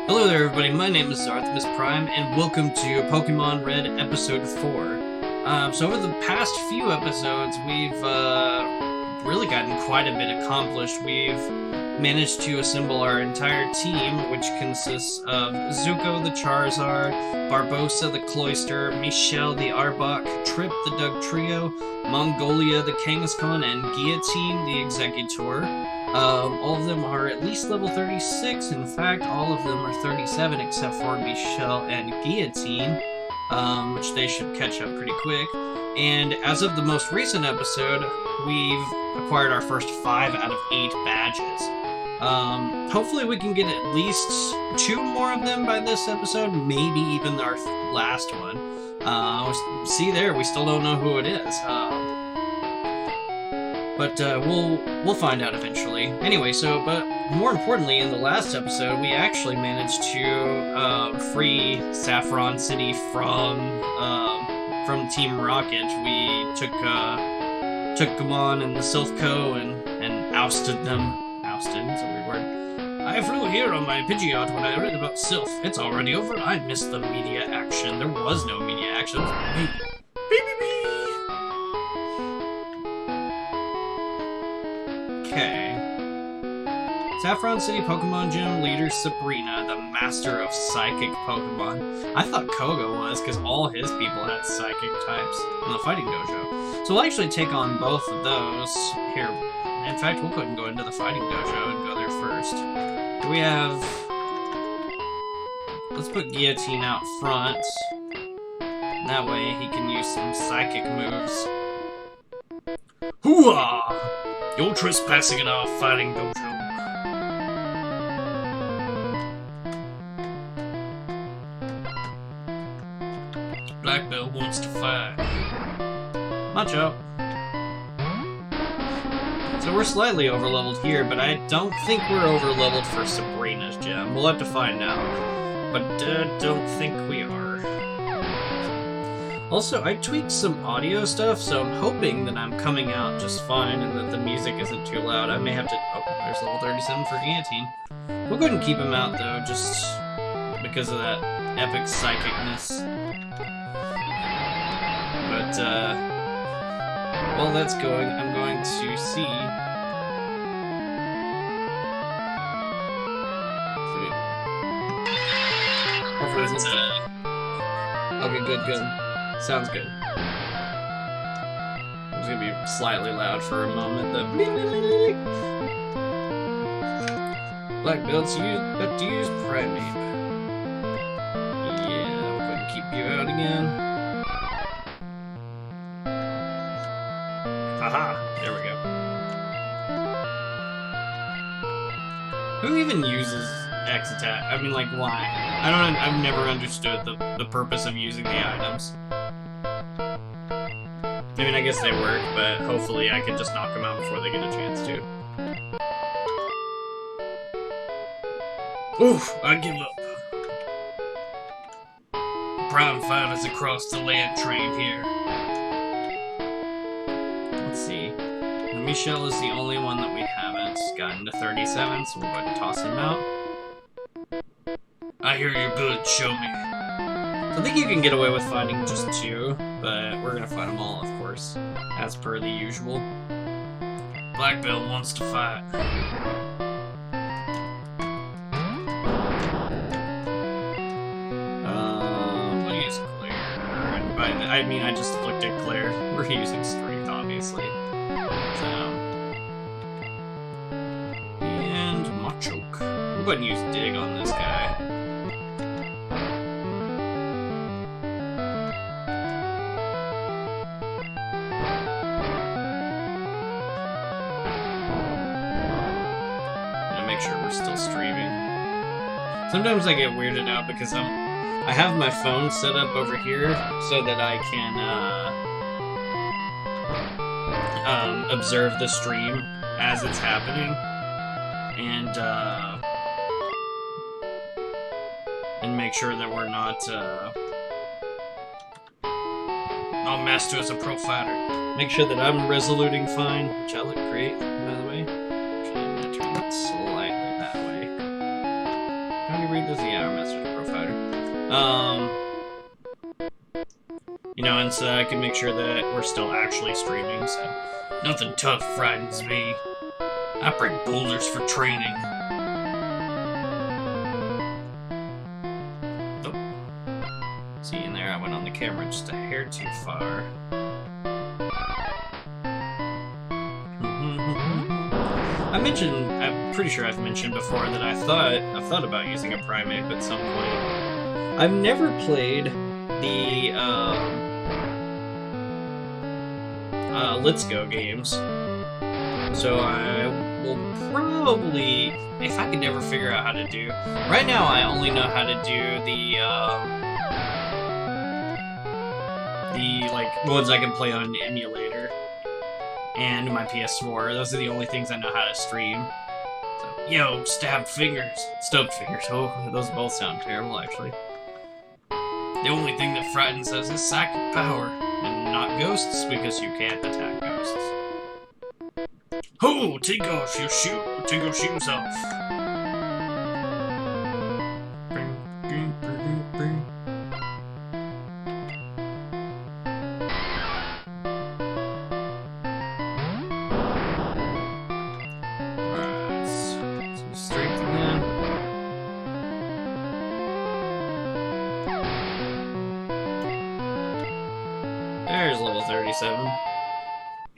Hello there everybody, my name is Artemis Prime, and welcome to Pokemon Red Episode 4. So over the past few episodes, we've really gotten quite a bit accomplished. We've managed to assemble our entire team, which consists of Zuko the Charizard, Barbossa the Cloyster, Michelle the Arbok, Trip the Dugtrio, Mongolia the Kangaskhan, and Guillotine the Executor. All of them are at least level 36. In fact, all of them are 37 except for Michelle and Guillotine, which they should catch up pretty quick. And as of the most recent episode, we've acquired our first 5 out of 8 badges. Hopefully we can get at least 2 more of them by this episode, maybe even our last one. See there, we still don't know who it is. But we'll find out eventually. Anyway, but more importantly, in the last episode, we actually managed to free Saffron City from Team Rocket. We took them on in the Silph Co and ousted them. Ousted is a weird word. I flew here on my Pidgeot when I read about Silph. It's already over. I missed the media action. There was no media action. Okay. Saffron City Pokemon Gym leader Sabrina, the master of psychic Pokemon. I thought Koga was, because all his people had psychic types in the fighting dojo. So we'll actually take on both of those here. In fact, we'll go ahead and go into the fighting dojo and go there first. We have... Let's put Guillotine out front. That way he can use some psychic moves. Hooah! You're trespassing in our fighting dojo. Black Belt wants to fight. Macho. So we're slightly overleveled here, but I don't think we're overleveled for Sabrina's gym. We'll have to find out. But don't think we are. Also, I tweaked some audio stuff, so I'm hoping that I'm coming out just fine and that the music isn't too loud. I may have to... Oh, there's level 37 for Guillotine. We'll go ahead and keep him out, though, just because of that epic psychicness. But, while that's going, I'm going to see... Hopefully this is... Okay, good. Sounds good. It's gonna be slightly loud for a moment. The Black Belt's but to use Primeape. Yeah, we're going to keep you out again. Haha, there we go. Who even uses X attack? I mean, like, why? I've never understood the purpose of using the items. I mean, I guess they work, but hopefully I can just knock them out before they get a chance to. Oof, I give up. Prime Fighters across the land train here. Let's see. Michelle is the only one that we haven't gotten to 37, so we'll go ahead and toss him out. I hear you're good, show me. So I think you can get away with fighting just 2, but we're gonna fight them all, of course, as per the usual. Black Belt wants to fight. We'll use Claire. I mean, I just looked at Claire. We're using Strength, obviously. So... And Machoke. We'll go ahead and use Dig on this guy. Make sure we're still streaming. Sometimes I get weirded out because I have my phone set up over here so that I can observe the stream as it's happening and make sure that we're not I'll master as a pro fighter. Make sure that I'm resoluting fine, which I look great, by the way. Slightly that way. This is our Master's a pro fighter. You know, and so I can make sure that we're still actually streaming, so nothing tough frightens me. I break boulders for training. Oh. See, in there I went on the camera just a hair too far. I'm pretty sure I've mentioned before that I've thought about using a primate at some point. I've never played the Let's Go games, so I will probably, if I could never figure out how to do. Right now, I only know how to do the like ones I can play on an emulator and my PS4. Those are the only things I know how to stream. So, yo, stubbed fingers. Oh, those both sound terrible, actually. The only thing that frightens us is psychic power, and not ghosts, because you can't attack ghosts. Ho! Take off your shoe. Take your shoes off. There's level 37.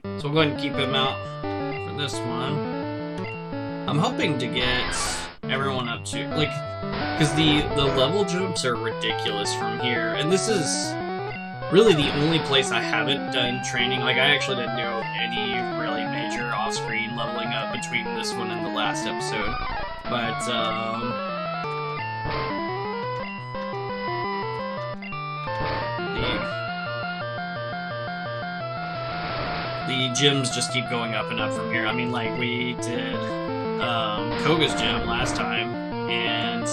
So we'll go ahead and keep him out for this one. I'm hoping to get everyone up to, like, because the level jumps are ridiculous from here, and this is really the only place I haven't done training. Like, I actually didn't do any really major off-screen leveling up between this one and the last episode. But, the gyms just keep going up and up from here. I mean, like, we did Koga's gym last time, and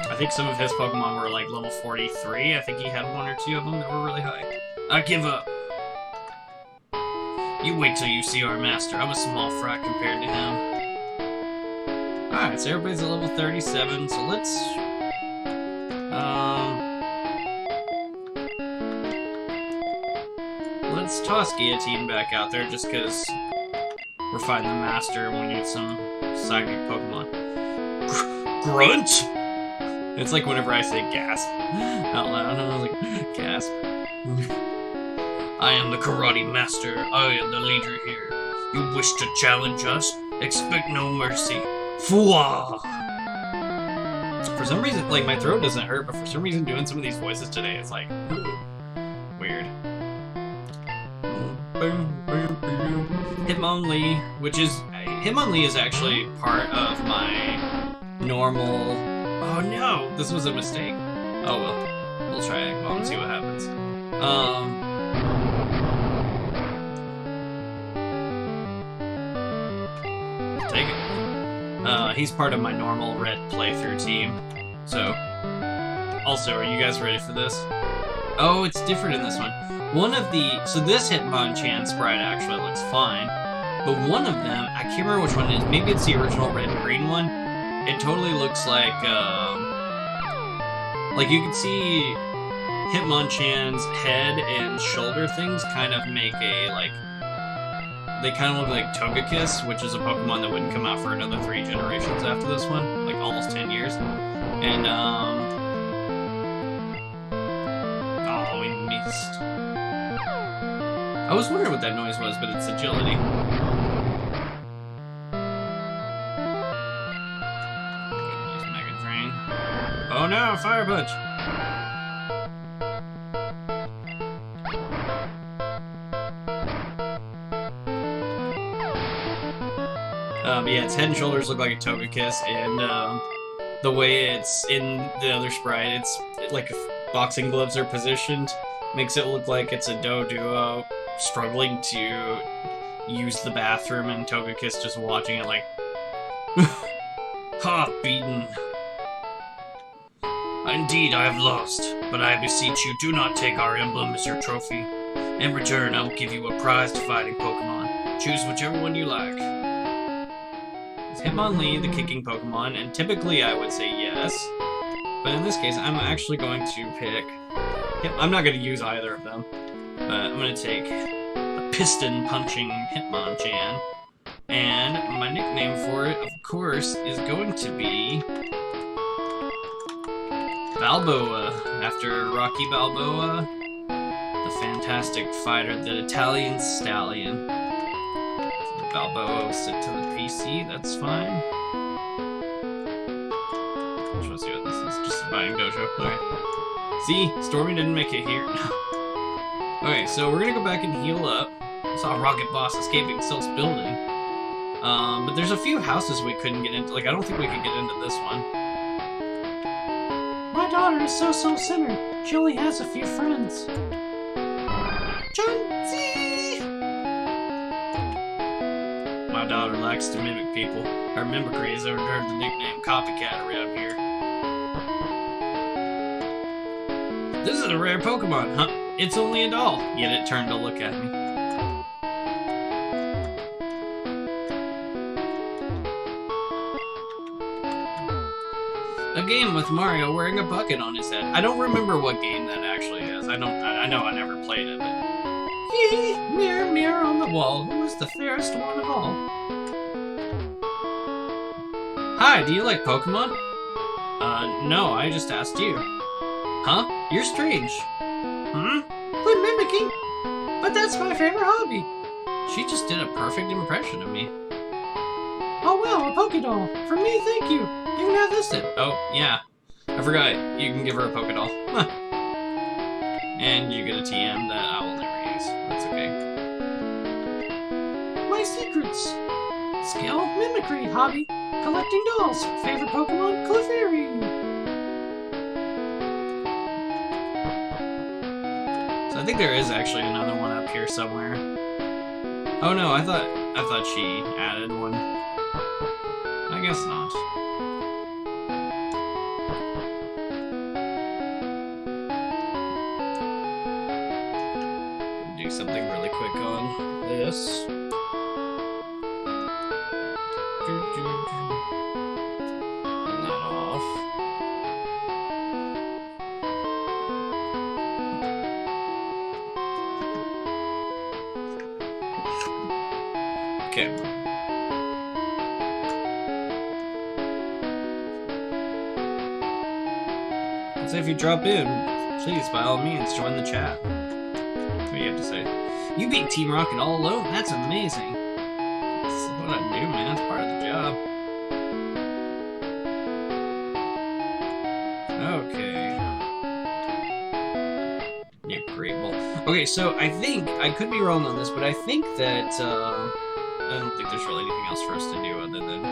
I think some of his Pokemon were like level 43. I think he had one or two of them that were really high. I give up. You wait till you see our master. I'm a small fry compared to him. Alright, so everybody's at level 37, so let's toss Guillotine back out there just because we're fighting the master and we need some psychic Pokemon. Grunt? It's like whenever I say gasp out loud, I was like, gasp. I am the karate master. I am the leader here. You wish to challenge us? Expect no mercy. Fwah! For some reason, like, my throat doesn't hurt, but for some reason doing some of these voices today, it's like, weird. Hitmonlee, which is... Hitmonlee is actually part of my normal... Oh no! This was a mistake. Oh well. We'll try it and see what happens. Take it. He's part of my normal red playthrough team. So... Also, are you guys ready for this? Oh, it's different in this one. One of the... So this Hitmonchan sprite actually looks fine. But one of them, I can't remember which one it is. Maybe it's the original red and green one. It totally looks like you can see Hitmonchan's head and shoulder things kind of make a, like... They kind of look like Togekiss, which is a Pokemon that wouldn't come out for another 3 generations after this one. Like, almost 10 years. And, oh, we missed. I was wondering what that noise was, but it's agility. Use Mega Drain. Oh no, Fire Punch! Yeah, its head and shoulders look like a Togekiss, and the way it's in the other sprite, it's like if boxing gloves are positioned, makes it look like it's a Doduo struggling to use the bathroom, and Togekiss just watching it like, ha, beaten. Indeed, I have lost, but I beseech you, do not take our emblem as your trophy. In return, I will give you a prized fighting Pokemon. Choose whichever one you like. Is Hitmonlee, the kicking Pokemon, and typically I would say yes. But in this case, I'm actually going to pick... I'm not going to use either of them. But I'm going to take a piston-punching Hitmonchan. And my nickname for it, of course, is going to be... Balboa, after Rocky Balboa, the fantastic fighter, the Italian stallion. So Balboa will sit to the PC, that's fine. Just want to see what this is, just a fighting dojo. Okay. See, Stormy didn't make it here. Okay, so we're gonna go back and heal up. I saw Rocket Boss escaping Silph's building. But there's a few houses we couldn't get into. Like, I don't think we could get into this one. My daughter is so simmer. She only has a few friends. Chun-Zi! My daughter likes to mimic people. Her mimicry has earned her the nickname Copycat around here. This is a rare Pokemon, huh? It's only a doll. Yet it turned to look at me. A game with Mario wearing a bucket on his head. I don't remember what game that actually is. I know I never played it, but... Yee! Mirror, mirror on the wall, who is the fairest one of all? Hi, do you like Pokemon? No, I just asked you. Huh? You're strange. Quit mimicking! But that's my favorite hobby. She just did a perfect impression of me. Oh wow, a Pokédoll. For me, thank you. You can have this then. Oh, yeah. I forgot. You can give her a Pokédoll. Huh. And you get a TM that I will never use. That's okay. My secrets. Skill, mimicry, hobby, collecting dolls. Favorite Pokemon, Clefairy. So I think there is actually another one up here somewhere. Oh no, I thought she added one. I guess not. Do something really quick on this. Turn that off. Okay. So if you drop in, please, by all means, join the chat. What do you have to say? You beat Team Rocket all alone? That's amazing. That's what I do, man. That's part of the job. Okay. Yeah, great ball. Okay, so I think, I could be wrong on this, but I think that, I don't think there's really anything else for us to do other than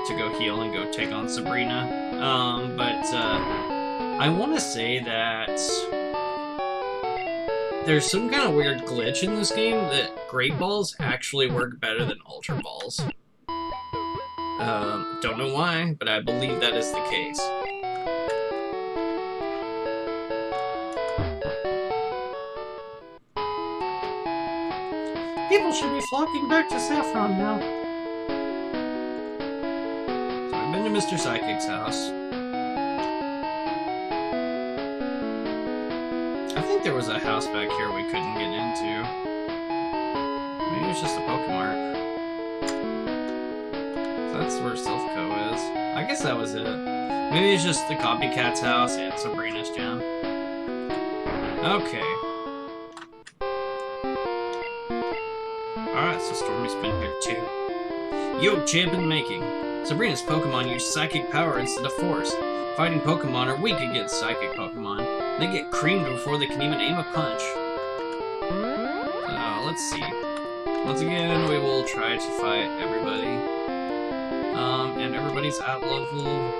to go heal and go take on Sabrina. I want to say that there's some kind of weird glitch in this game that Great Balls actually work better than Ultra Balls. Don't know why, but I believe that is the case. People should be flocking back to Saffron now. So I've been to Mr. Psychic's house. I think there was a house back here we couldn't get into. Maybe it's just a Pokemart. So that's where Silphco is. I guess that was it. Maybe it's just the Copycat's house and Sabrina's gym. Okay. Alright, so Stormy's been here too. Yo, champ in the making. Sabrina's Pokemon use Psychic power instead of Force. Fighting Pokemon are weak against Psychic Pokemon. They get creamed before they can even aim a punch. Let's see. Once again, we will try to fight everybody. And everybody's at level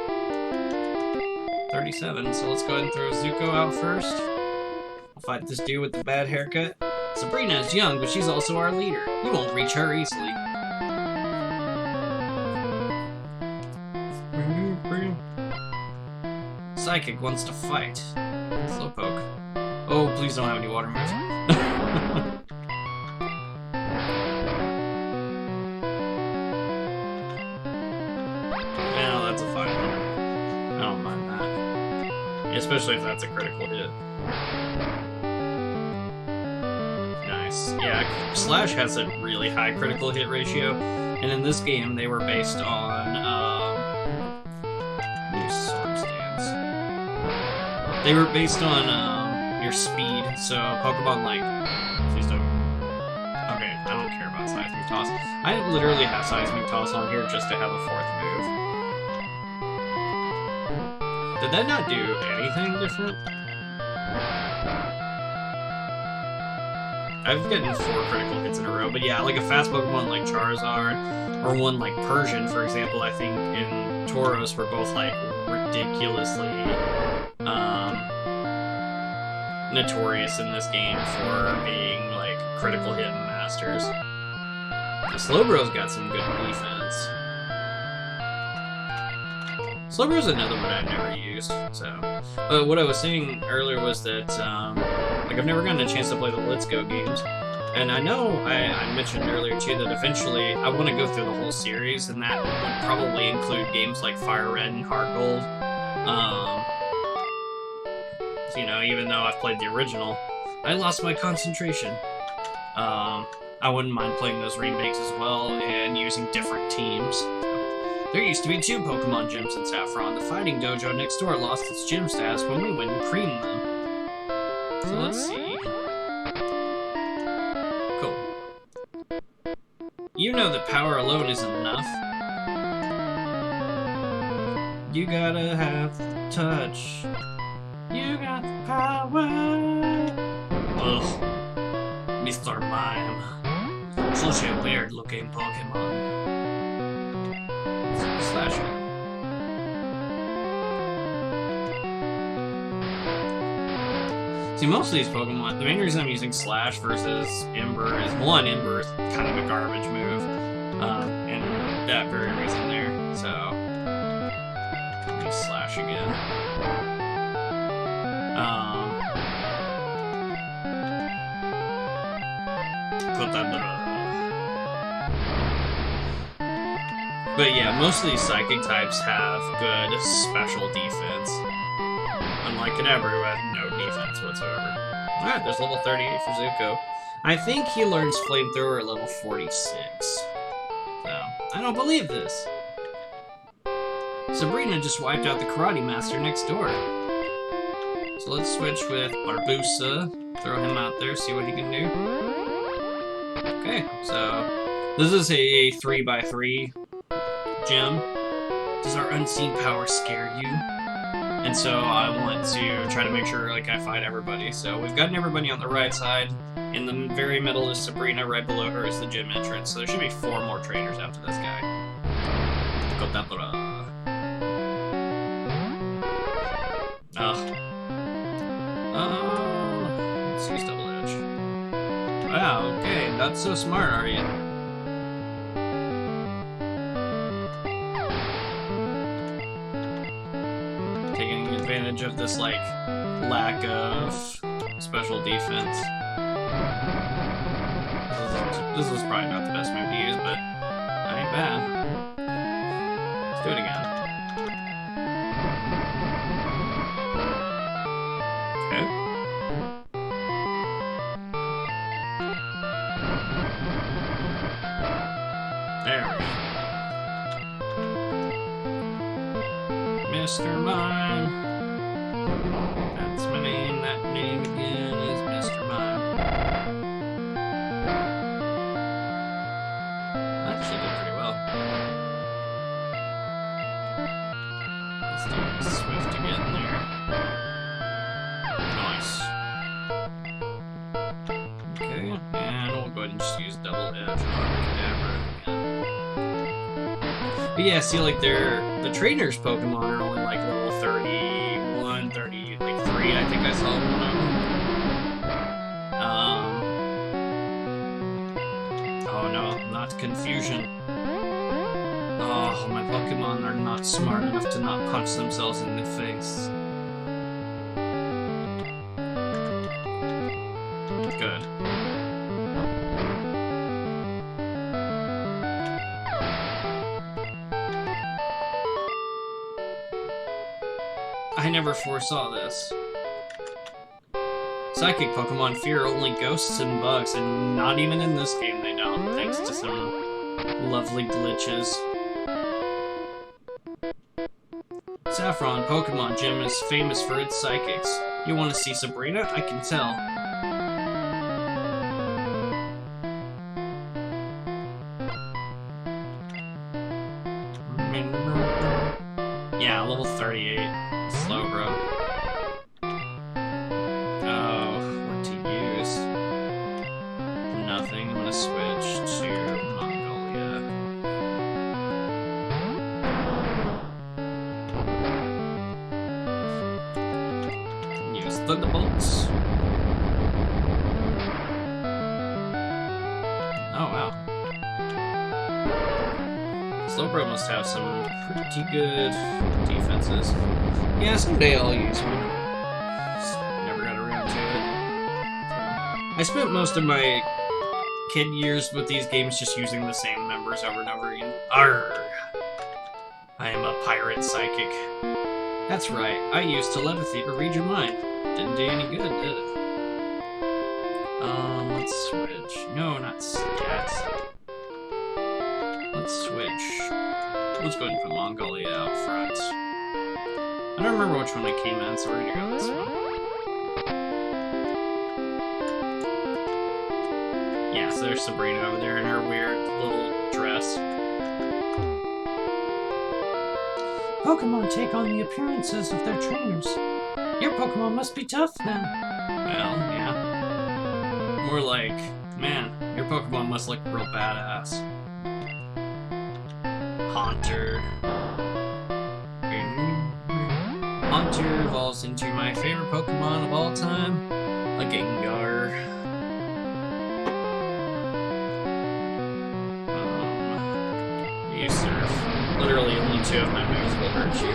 37, so let's go ahead and throw Zuko out first. I'll fight this dude with the bad haircut. Sabrina is young, but she's also our leader. You won't reach her easily. Psychic wants to fight. Slowpoke. Oh, please don't have any water moves. don't mind that. Especially if that's a critical hit. Nice. Yeah, Slash has a really high critical hit ratio, and in this game they were based on sword stance. They were based on your speed. So Pokemon like, please don't. Okay, I don't care about Seismic Toss. I literally have Seismic Toss on here just to have a 4th move. Did that not do anything different? I've gotten 4 critical hits in a row, but yeah, like a fast Pokemon like Charizard, or one like Persian, for example, I think in Tauros were both like ridiculously notorious in this game for being like critical hit masters. The Slowbro's got some good defense. Slowbro's another one I've never used, so. But what I was saying earlier was that, like, I've never gotten a chance to play the Let's Go games. And I know I mentioned earlier, too, that eventually I want to go through the whole series, and that would probably include games like Fire Red and Heart Gold. You know, even though I've played the original, I lost my concentration. I wouldn't mind playing those remakes as well, and using different teams. There used to be 2 Pokemon gyms in Saffron. The fighting dojo next door lost its gym stats when we went and creamed them. So let's see. Cool. You know that power alone isn't enough. You gotta have touch. You got the power. Ugh. Mr. Mime. Such a weird looking Pokemon. Slash it. See, most of these Pokemon, the main reason I'm using Slash versus Ember is, one, Ember is kind of a garbage move, and that very reason there, so let me Slash again. But yeah, most of these Psychic types have good special defense. Unlike Kadabra, who has no defense whatsoever. Alright, there's level 38 for Zuko. I think he learns Flamethrower at level 46. So, I don't believe this. Sabrina just wiped out the Karate Master next door. So let's switch with Barbusa. Throw him out there, see what he can do. Okay, so this is a 3x3 gym. Does our unseen power scare you? And so I want to try to make sure like I fight everybody. So we've gotten everybody on the right side. In the very middle is Sabrina. Right below her is the gym entrance. So there should be 4 more trainers after this guy. Let's use Double Edge. Wow, okay, not so smart, are you? Taking advantage of this, like, lack of special defense. This was probably not the best move to use, but that ain't bad. Let's do it again. Okay. There we go. Mr. Mime. That's my name. That name again is Mr. Mime. Actually did pretty well. Let's do Swift to get in there. Nice. Okay, and we'll go ahead and just use Double Edge on Kadabra again. But yeah, see, like, the trainers Pokemon are only like level 31, 30, like 3, I think I saw one of them. Oh no, not Confusion. Oh, my Pokemon are not smart enough to not punch themselves in the face. Good. I never foresaw this. Psychic Pokemon fear only ghosts and bugs, and not even in this game they don't, thanks to some lovely glitches. Saffron Pokemon Gym is famous for its psychics. You want to see Sabrina? I can tell. Yeah, level 38. Slowbro. Oh, what to use? Nothing. I'm gonna switch to Mongolia. Use Thunderbolts. Oh, wow. Slowbro must have some pretty good defenses. Yeah, someday I'll use one. Just never got around to it. I spent most of my kid years with these games just using the same members over and over again. Arrgh! I am a pirate psychic. That's right, I used telepathy to read your mind. Didn't do any good, did it? Let's switch. No, not stats. Let's switch. Let's go ahead and put Mongolia out front. I don't remember which one I came in, so we're gonna go this one. Yeah, so there's Sabrina over there in her weird little dress. Pokemon take on the appearances of their trainers. Your Pokemon must be tough then. Well, yeah. More like, man, your Pokemon must look real badass. Haunter. Haunter evolves into my favorite Pokemon of all time, a Gengar. You Surf. Literally only 2 of my moves will hurt you.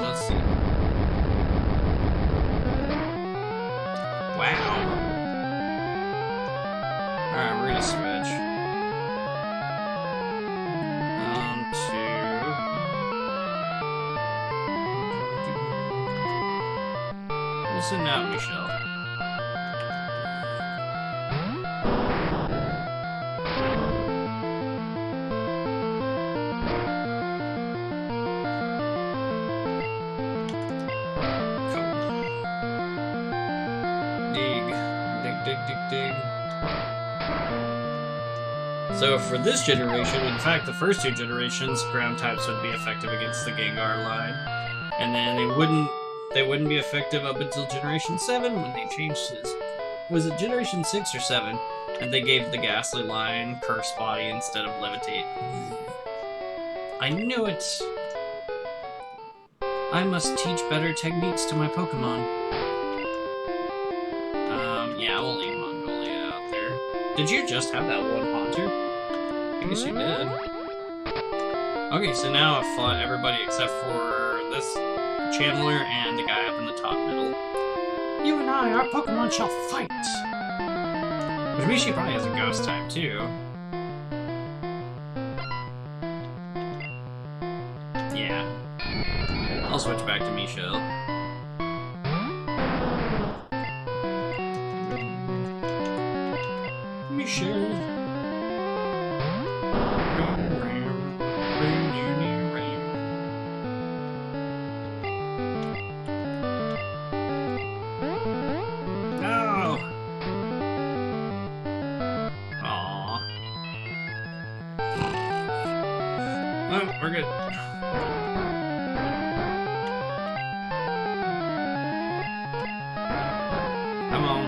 Let's see. Wow. Alright, we're gonna switch. We'll send out Michelle. Dig. So for this generation, in fact the first 2 generations, ground types would be effective against the Gengar line. And then they wouldn't be effective up until Generation 7 when they changed his... Was it Generation 6 or 7? And they gave the Ghastly line Curse Body instead of Levitate. I knew it! I must teach better techniques to my Pokemon. Yeah, we'll leave Mongolia out there. Did you just have that one Haunter? I guess you did. Okay, so now I've fought everybody except for this Chandler and the guy up in the top middle. You and I, our Pokemon shall fight! Which means she probably has a ghost type, too. Yeah. I'll switch back to Michelle. Michelle. We're good. Come on.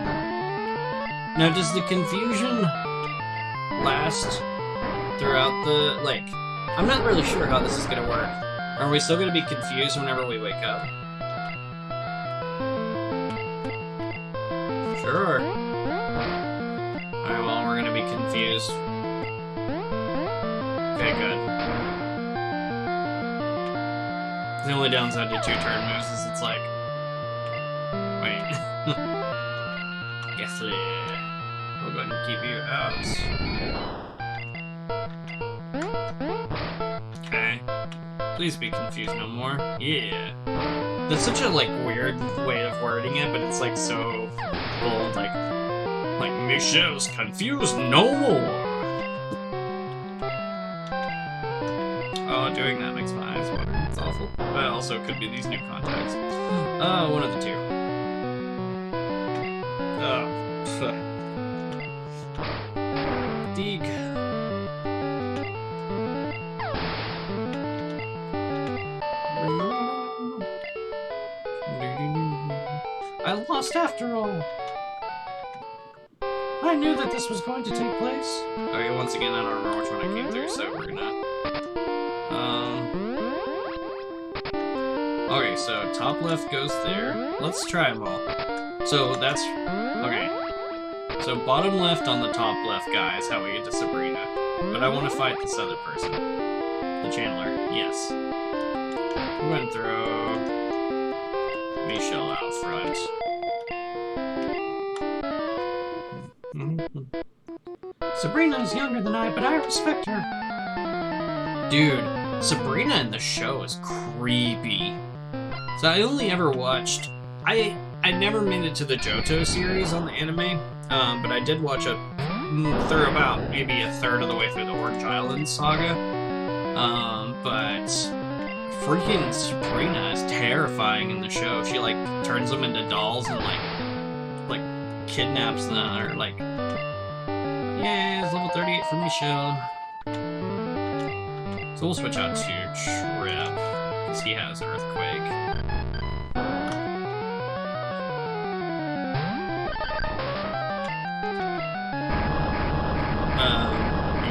Now, does the confusion last throughout the... Like, I'm not really sure how this is gonna work. Are we still gonna be confused whenever we wake up? Sure. Alright, well, we're gonna be confused. Okay, good. The only downside to 2-turn moves is it's like... Wait. Ghastly. We'll go ahead and keep you out. Okay. Please be confused no more. Yeah. That's such a, like, weird way of wording it, but it's, like, so bold, like Michelle's confused no more. Oh, doing that makes my eyes water. It's awful. But also, it could be these new contacts. One of the two. Deeg. I lost after all. I knew that this was going to take place. Okay, once again, I don't remember which one I came through, so we're gonna... Okay, so top left goes there. Let's try them all. So that's... Okay. So bottom left on the top left guy is how we get to Sabrina. But I want to fight this other person. The Channeler. Yes. I'm going to throw... Michelle out front. Sabrina is younger than I, but I respect her. Dude, Sabrina in the show is creepy. So I only ever watched... I never made it to the Johto series on the anime, but I did watch through about maybe a third of the way through the Orange Island saga. But freaking Sabrina is terrifying in the show. She, like, turns them into dolls and, like kidnaps them, or, like... Yeah, it's level 38 for Michelle. So we'll switch out to Trip, because he has Earthquake.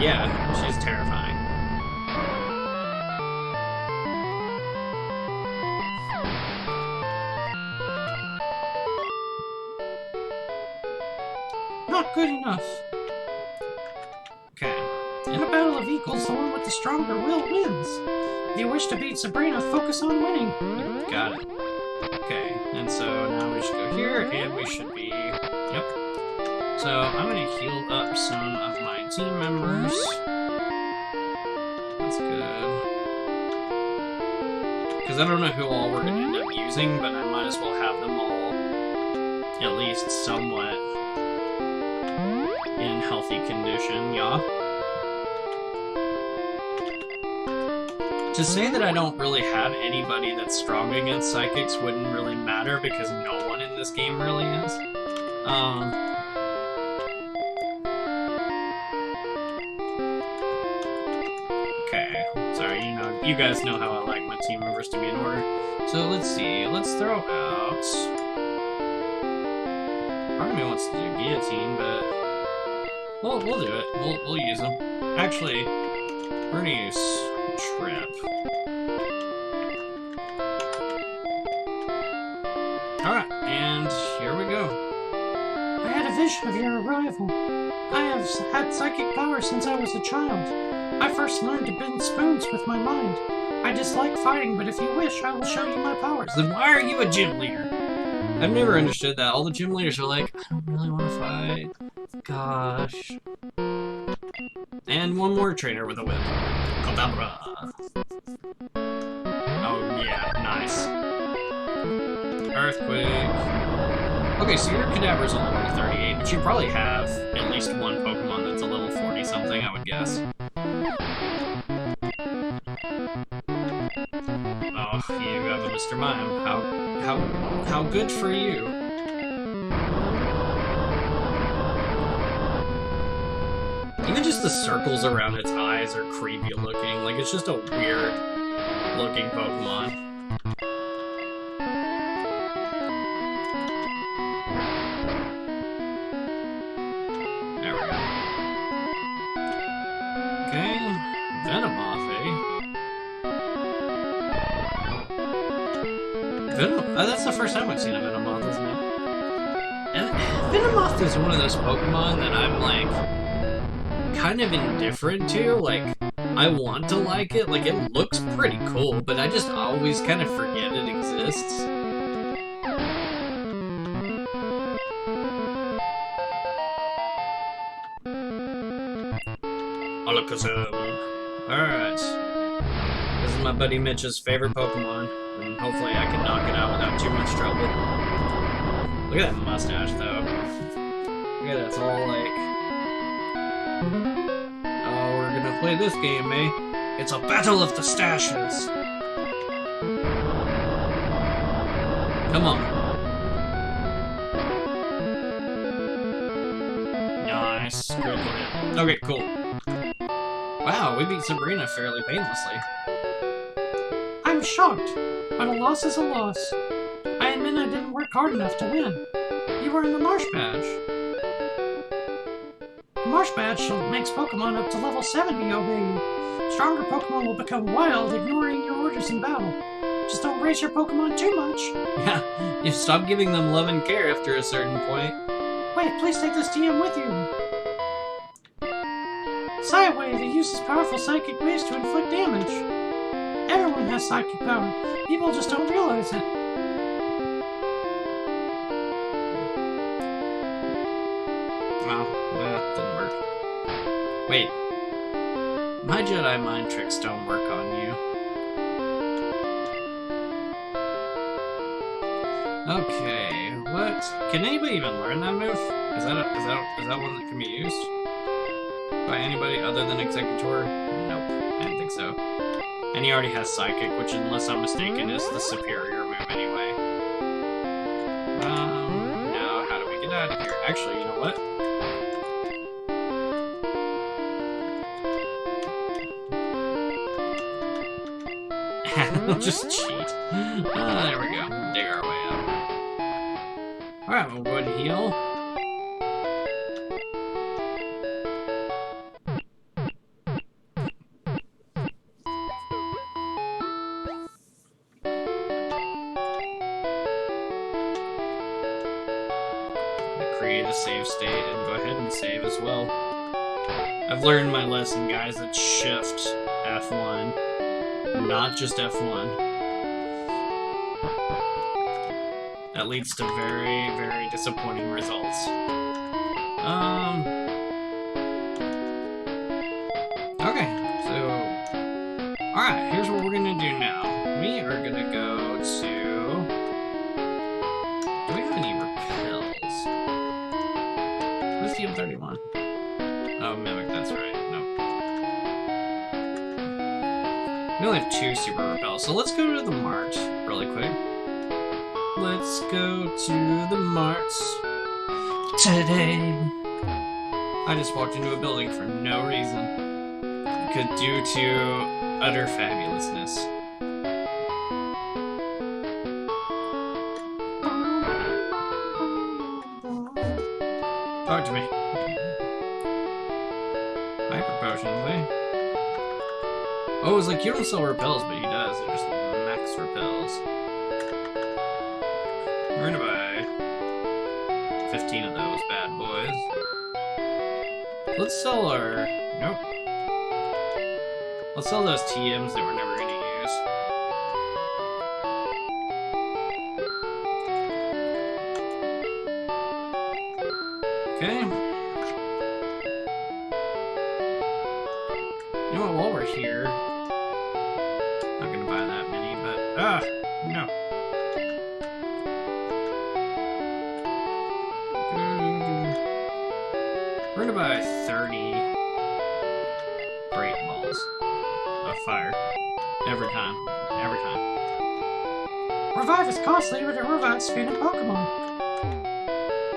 Yeah, she's terrifying. Not good enough. Okay. In a battle of equals, the one with the stronger will wins. If you wish to beat Sabrina, focus on winning. Got it. Okay, and so now we should go here, and we should be... Yep. So I'm gonna heal up some of my team members. That's good. Because I don't know who all we're gonna end up using, but I might as well have them all at least somewhat in healthy condition, yeah. To say that I don't really have anybody that's strong against psychics wouldn't really matter, because no one in this game really is. Okay, sorry, you guys know how I like my team members to be in order. So let's see, let's throw out... Part of me wants to do Guillotine, but... We'll do it. We'll use them. Actually, we're gonna use Trip. Alright, and here we go. I had a vision of your arrival. I have had psychic power since I was a child. I first learned to bend spoons with my mind. I dislike fighting, but if you wish, I will show you my powers. Then why are you a gym leader? I've never understood that. All the gym leaders are like, I don't really want to fight. Gosh. And one more trainer with a whip. Kadabra. Oh, yeah. Nice. Earthquake. Okay, so your Kadabra's only level 38, but you probably have at least one Pokemon that's a level 40-something, I would guess. Oh, you have a Mr. Mime. How good for you. Even just the circles around its eyes are creepy looking. Like, it's just a weird looking Pokemon. There we go. Okay, Venomoth, eh? That's the first time I've seen a Venomoth, isn't it? And Venomoth is one of those Pokemon that I'm, like, kind of indifferent to. Like, I want to like it. Like, it looks pretty cool, but I just always kind of forget it exists. Alakazam. Alright. This is my buddy Mitch's favorite Pokemon, and hopefully I can knock it out without too much trouble. Look at that mustache, though. Look at it, it's all like... Oh, we're gonna play this game, eh? It's a battle of the stashes! Come on. Nice. Good plan. Okay, cool. Wow, we beat Sabrina fairly painlessly. I'm shocked, but a loss is a loss. I admit I didn't work hard enough to win. You were in the Marsh Badge. The Marsh Badge makes Pokemon up to level 70 obey you. Stronger Pokemon will become wild, ignoring your orders in battle. Just don't raise your Pokemon too much. Yeah, you stop giving them love and care after a certain point. Wait, please take this TM with you. Psywave, it uses powerful psychic waves to inflict damage. Everyone has psychic power. People just don't realize it. Well, that didn't work. Wait. My Jedi mind tricks don't work on you. Okay, what? Can anybody even learn that move? Is that one that can be used by anybody other than Executor? Nope, I didn't think so. And he already has Psychic, which, unless I'm mistaken, is the superior move anyway. Now how do we get out of here? Actually, you know what? We'll just cheat. There we go. Dig our way up. Alright, we'll go ahead and heal. Create a save state and go ahead and save as well. I've learned my lesson, guys. It's Shift F1. Not just F1. That leads to very, very disappointing results. Okay, so... Alright, here's what we're gonna do now. We are gonna go to... Do we have any repels? Where's TM31? Oh, Mimic, that's right. Nope. We only have 2 super repels, so let's go to the mart really quick. Let's go to the mart today. I just walked into a building for no reason. Due to utter fabulousness. Talk to me. Hyper potions, eh? Oh, it's like you don't sell repels, but he does. They're just max repels. We're gonna buy 15 of those bad boys. Let's sell our... Nope. Let's sell those TMs that we're never gonna use. Okay. You know what, while we're here... Not gonna buy that many, but... Ah! No. We're gonna buy 30 Great Balls of Fire. Every time. Every time. Revive is costly, but it revives fainted Pokemon.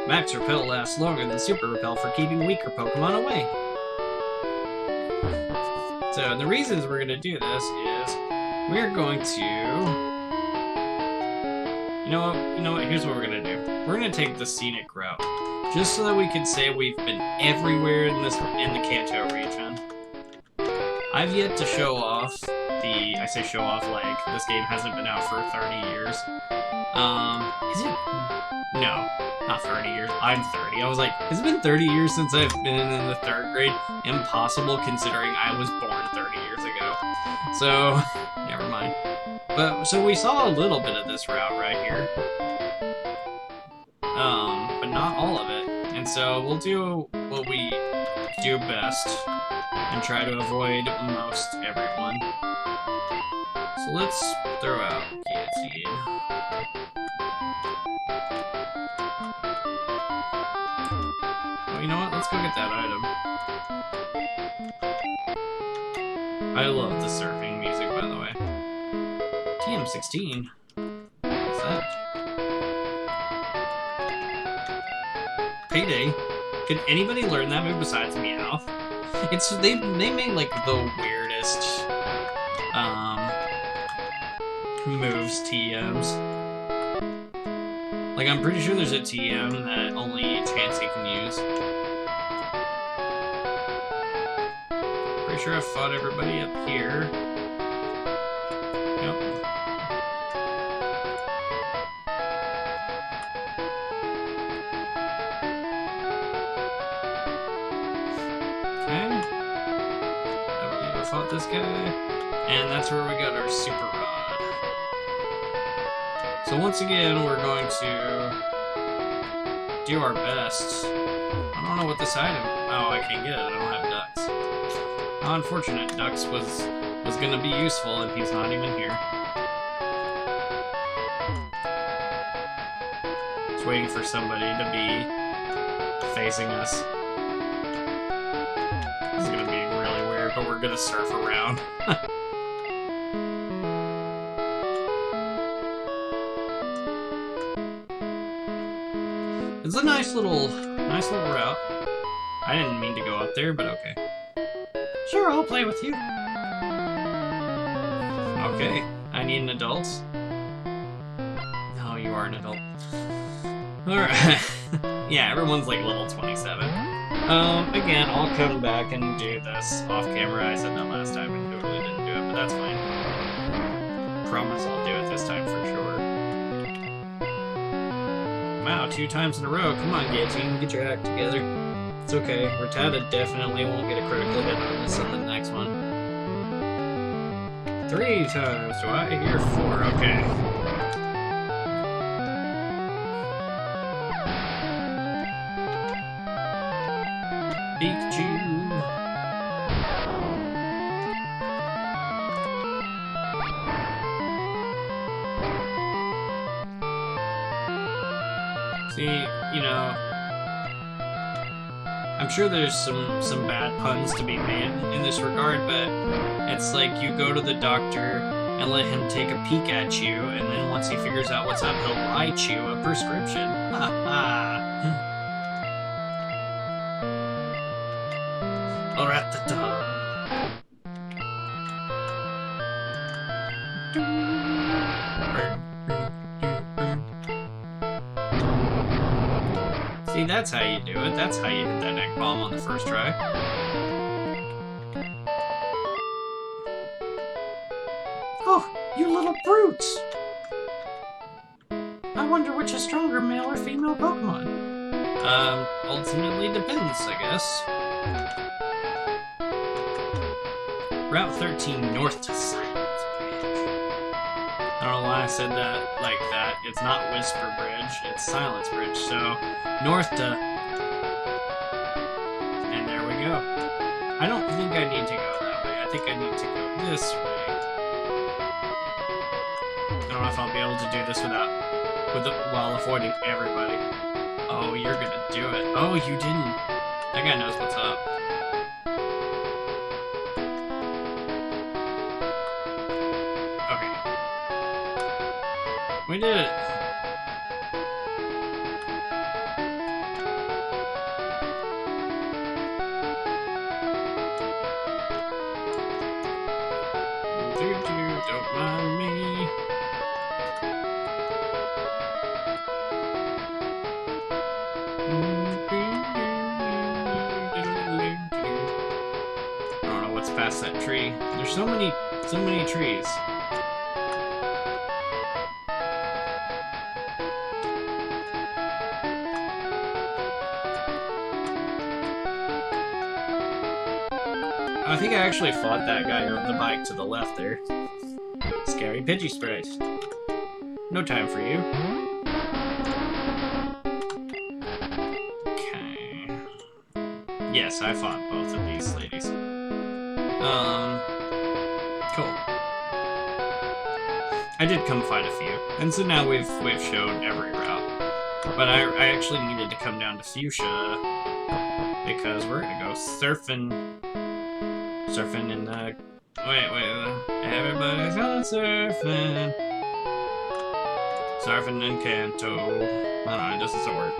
Max Repel lasts longer than Super Repel for keeping weaker Pokemon away. So, the reasons we're gonna do this is we're going to... You know what? Here's what we're gonna do. We're gonna take the scenic route. Just so that we can say we've been everywhere in the Kanto region. I've yet to show off the... I say show off like this game hasn't been out for 30 years. Is it? No, not 30 years. I'm 30. I was like, has it been 30 years since I've been in the 3rd grade? Impossible, considering I was born 30 years ago. So, never mind. But, so we saw a little bit of this route right here. But not all of it. And so we'll what we do best and try to avoid most everyone. So let's throw out guillotine. Oh, you know what? Let's go get that item. I love the surfing music, by the way. TM16. What's that? Payday. Could anybody learn that move besides Meowth? It's they made like the weirdest moves TMs. Like I'm pretty sure there's a TM that only Chansey can use. Pretty sure I've fought everybody up here. Yep. Okay. I believe I fought this guy. And that's where we got our Super Rod. So once again, we're going to do our best. I don't know what this item... Oh, I can't get it. I don't have ducks. How unfortunate. Ducks was going to be useful, and he's not even here. Just waiting for somebody to be facing us. This is going to be really weird, but we're going to surf around. It's a nice little route. I didn't mean to go up there, but okay. Sure, I'll play with you. Okay, I need an adult. No, you are an adult. Alright. Yeah, everyone's like level 27. Again, I'll come back and do this off camera. I said that last time and totally didn't do it, but that's fine. Promise I'll do it this time for sure. Wow, 2 times in a row. Come on, Guillotine, get your act together. It's okay. Rattata definitely won't get a critical hit on this on the next one. 3 times. Do I hear 4? Okay. Pikachu. See, you know, I'm sure there's some bad puns to be made in this regard, but it's like you go to the doctor and let him take a peek at you, and then once he figures out what's up, he'll write you a prescription. Ha ha. Rattata. See, that's how you do it. That's how you hit that neck bomb on the first try. Oh, you little brutes! I wonder which is stronger, male or female Pokemon? Ultimately depends, I guess. Route 13 north to Silence Bridge. I don't know why I said that like that. It's not Whisper Bridge, it's Silence Bridge. So, north to... And there we go. I don't think I need to go that way. I think I need to go this way. I don't know if I'll be able to do this while avoiding everybody. Oh, you're gonna do it. Oh, you didn't. That guy knows what's up. We did it! Don't mind me. I don't know what's past that tree. There's so many trees. I think I actually fought that guy on the bike to the left there. Scary Pidgeysprite. No time for you. Okay. Yes, I fought both of these ladies. Cool. I did come fight a few, and so now we've showed every route. But I actually needed to come down to Fuchsia because we're gonna go surfing in the. Wait, everybody's going surfing. Surfing in Kanto. I don't know, it doesn't work.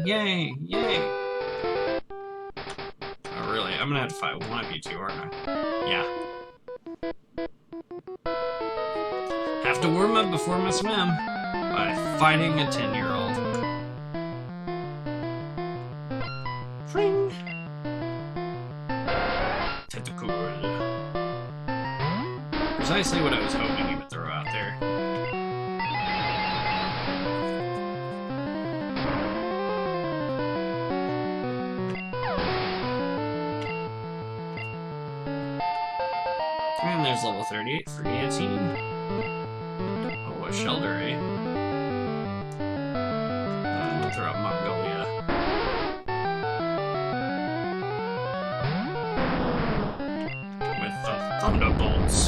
Yay! Oh, really? I'm gonna have to fight one of you two, aren't I? Yeah. Have to warm up before my swim by fighting a 10-year-old. Fling. Tentacle. Precisely what I was hoping you would throw out there. And there's level 38 for Guillotine. Oh, a Shelter, eh? We'll throw out Mongolia. With the Thunderbolts.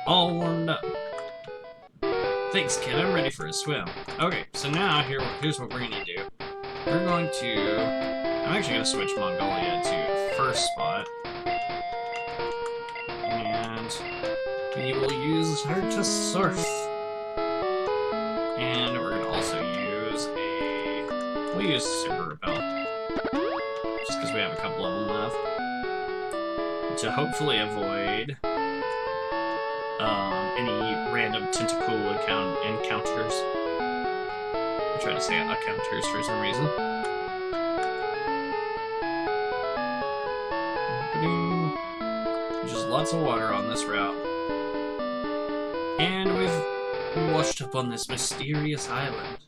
All warmed up. Thanks, kid. I'm ready for a swim. Okay, so now here's what we're gonna do. We're going to. I'm actually gonna switch Mongolia to first spot, and we will use her to surf. And we're gonna also use we'll use Super Repel, just because we have a couple of them left, to hopefully avoid any random tentacle encounters. I try to say encounters for some reason. Just lots of water on this route. And we've washed up on this mysterious island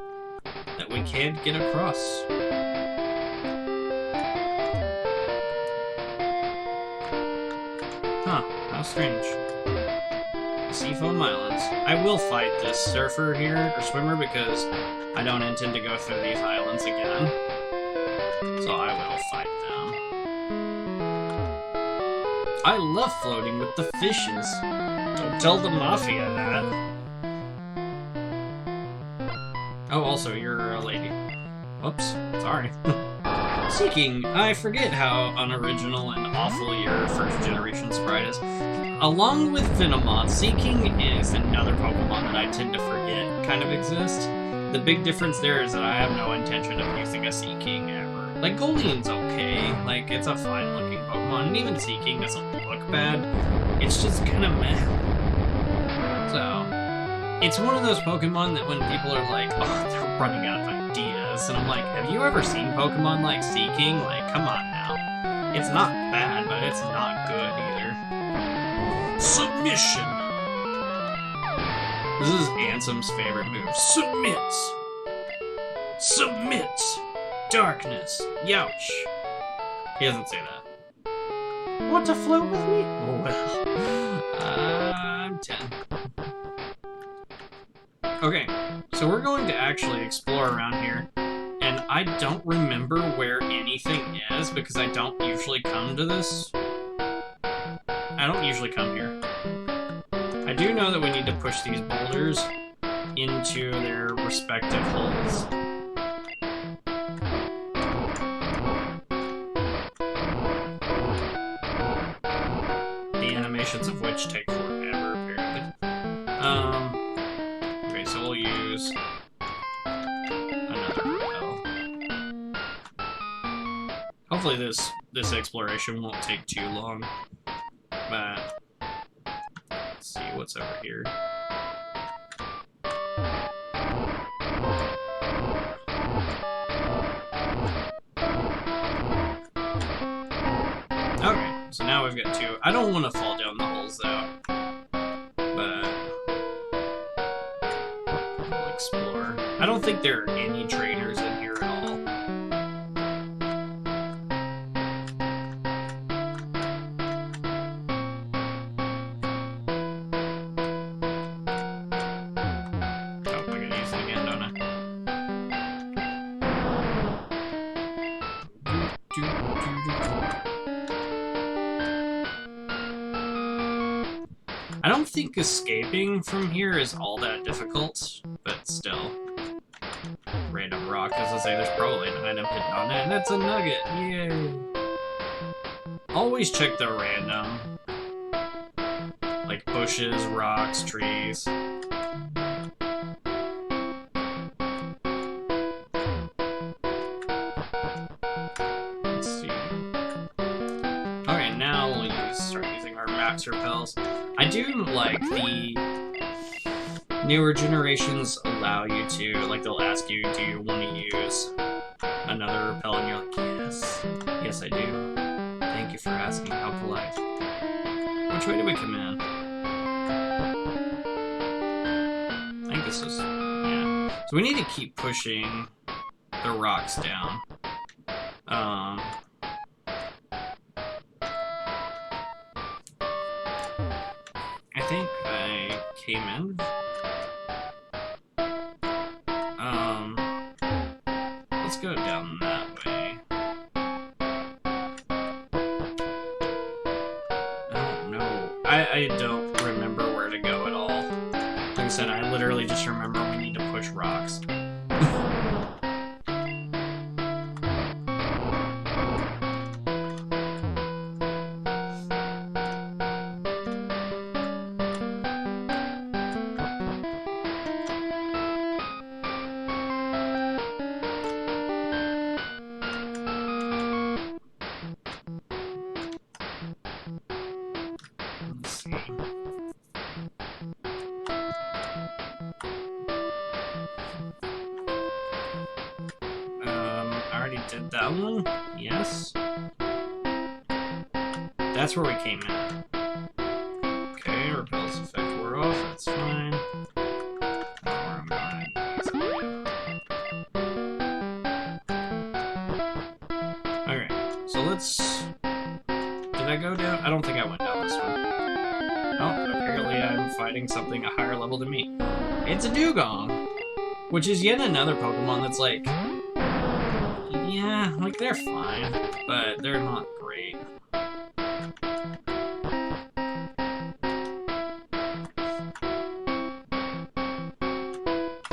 that we can't get across. Huh, how strange. Seafoam Islands. I will fight this surfer here, or swimmer, because I don't intend to go through these islands again. So I will fight them. I love floating with the fishes. Don't tell the Mafia that. Oh, also, you're a lady. Whoops, sorry. Seeking, I forget how unoriginal and awful your first generation sprite is. Along with Venomoth, Seeking is another Pokemon that I tend to forget kind of exists. The big difference there is that I have no intention of using a Seeking ever. Like, Golean's okay, like, it's a fine looking Pokemon, and even Seeking doesn't look bad. It's just kind of meh. So, it's one of those Pokemon that when people are like, oh, they're running out of ideas, and I'm like, have you ever seen Pokemon like Seeking? Like, come on now. It's not bad, but it's not good either. Submission! This is Ansem's favorite move. Submits! Submits! Darkness! Youch! He doesn't say that. Want to float with me? Oh, well. I'm 10. Okay, so we're going to actually explore around here. And I don't remember where anything is because I don't usually come to this. I don't usually come here. I do know that we need to push these boulders into their respective holes. The animations of which take forever, apparently. Okay, so we'll use another repel. Hopefully this exploration won't take too long. But let's see what's over here. Okay, so now we've got two. I don't want to fall down the holes though, but explore. I don't think there are any trainers in here at all. Oh, I gotta use it again, don't I? I don't think escaping from here is all that difficult, but still. Random rock, as I say, there's probably an item hidden on it, and that's a nugget! Yay! Always check the random. Like bushes, rocks, trees. Let's see. Okay, now we'll start using our max repels. I do like the newer generations allow you to, like, they'll ask you, do you want to use another repel? And you're like, yes. Yes, I do. Thank you for asking. How polite. Which way do we come in? I think this is, yeah. So we need to keep pushing the rocks down. I think I came in. Let's go down that way. I don't know. I don't remember where to go at all. Like I said, I literally just remember we need to push rocks. Let's see. I already did that one. Yes. That's where we came in. Okay, repels effect wore off. That's fine. Okay, so let's. Did I go down? I don't think I went down this one. Oh, apparently I'm fighting something a higher level than me. It's a Dugong, which is yet another Pokemon that's like, yeah, like they're fine, but they're not great.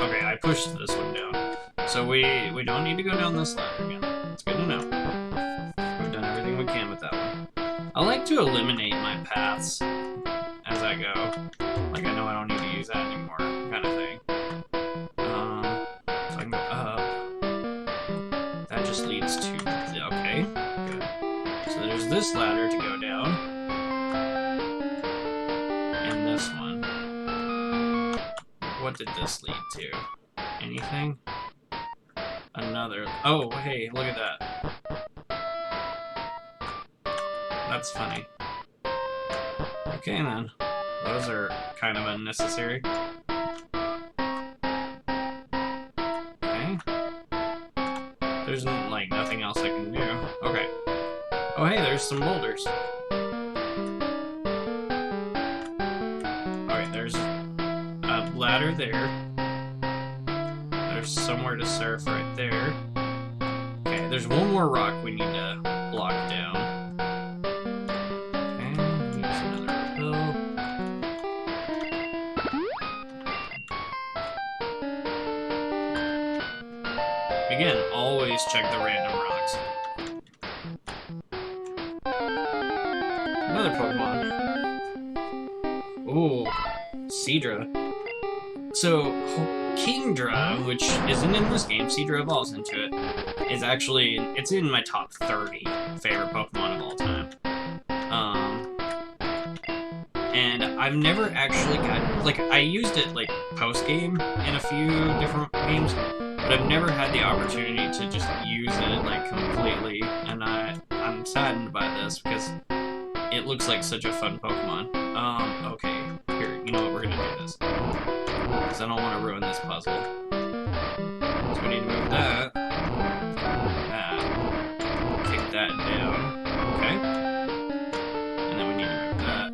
Okay, I pushed this one down, so we don't need to go down this ladder again. It's good to know. We've done everything we can with that one. I like to eliminate my paths as I go. Like, I know I don't need to use that anymore, kind of thing. So I can go up. That just leads to... Okay, good. So there's this ladder to go down. And this one. What did this lead to? Anything? Another... Oh, hey, look at that. That's funny. Okay, then. Those are kind of unnecessary. Okay. There's, like, nothing else I can do. Okay. Oh, hey, there's some boulders. Alright, there's a ladder there. There's somewhere to surf right there. Okay, there's one more rock we need to block down. Again, always check the random rocks. Another Pokemon. Ooh, Seadra. So, Kingdra, which isn't in this game, Seadra evolves into it, is actually, it's in my top 30 favorite Pokemon of all time. And I've never actually gotten, like, I used it, like, post-game in a few different games, but I've never had the opportunity to just use it, like, completely, and I'm saddened by this, because it looks like such a fun Pokemon. Okay, here you know what, we're gonna do this. Because I don't want to ruin this puzzle. So we need to move that. Kick that down. Okay. And then we need to move that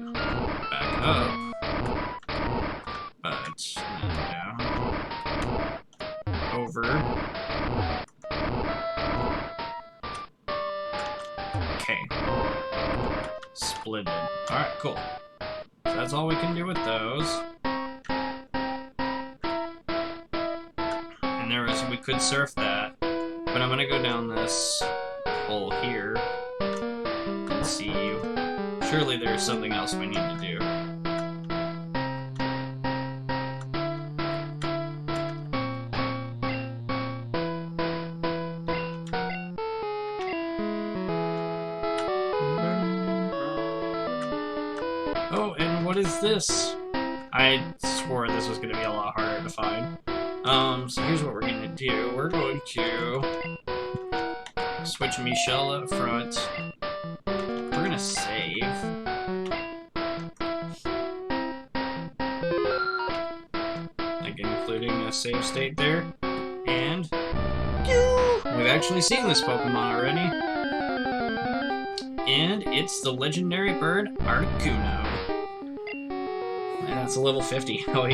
back up. But then down. Over. Okay. Splitted. Alright, cool. So that's all we can do with those. And we could surf that. But I'm gonna go down this hole here and see. Surely there's something else we need to do. Oh, and what is this? I swore this was going to be a lot harder to find. So here's what we're going to do. We're going to switch Michelle up front. We're going to save. Like including a save state there. And we've actually seen this Pokemon already. And it's the legendary bird Articuno. That's a level 50. Oh,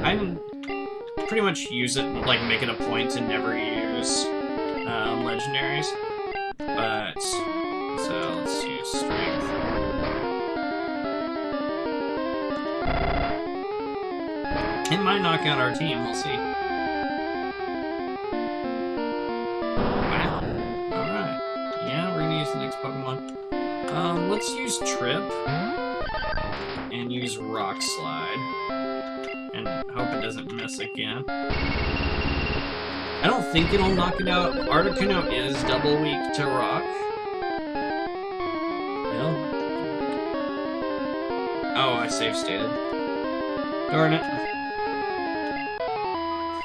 I pretty much use it, like, make it a point to never use legendaries. But, so let's use strength. It might knock out our team, we'll see. Wow. Alright. Yeah, we're gonna use the next Pokemon. Let's use Trip. And use Rock Slide. And hope it doesn't miss again. I don't think it'll knock it out. Articuno is double weak to Rock. Well. Oh, I save stated. Darn it.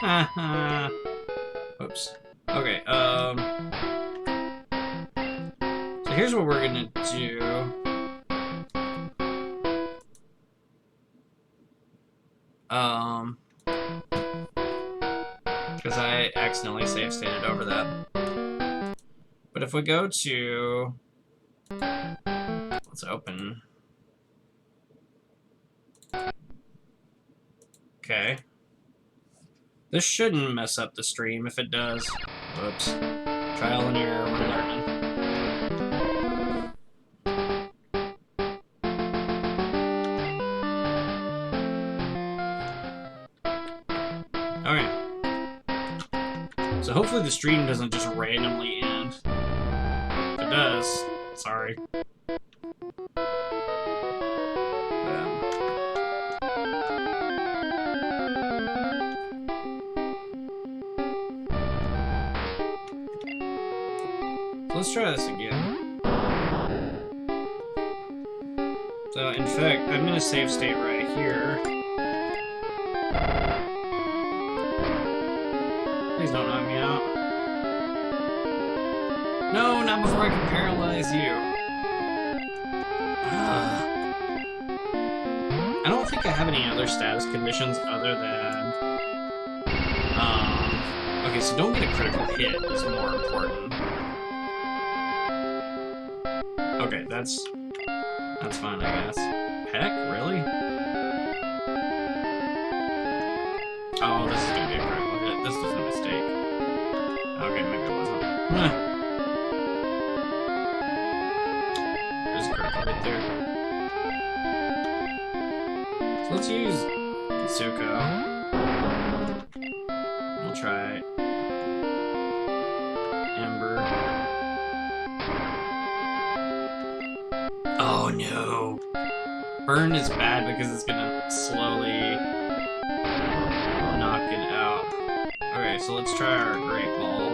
Haha. Whoops. Okay, so here's what we're gonna do. Because I accidentally save stated over that. But if we go to... Let's open... Okay. This shouldn't mess up the stream. If it does, whoops. Trial and error, we're learning. Okay. So hopefully the stream doesn't just randomly end. If it does, sorry. Let's try this again. So, in fact, I'm gonna save state right here. Please don't knock me out. No, not before I can paralyze you. I don't think I have any other status conditions other than... Okay, so don't get a critical hit is more important. Okay, that's fine, I guess. Heck, really? Oh, this is gonna be a critical hit. This was a mistake. Okay, maybe it wasn't. There's a critical hit there. So let's use Zuko. We'll try Ember. Oh no! Burn is bad because it's gonna slowly knock it out. Okay, so let's try our Great Ball.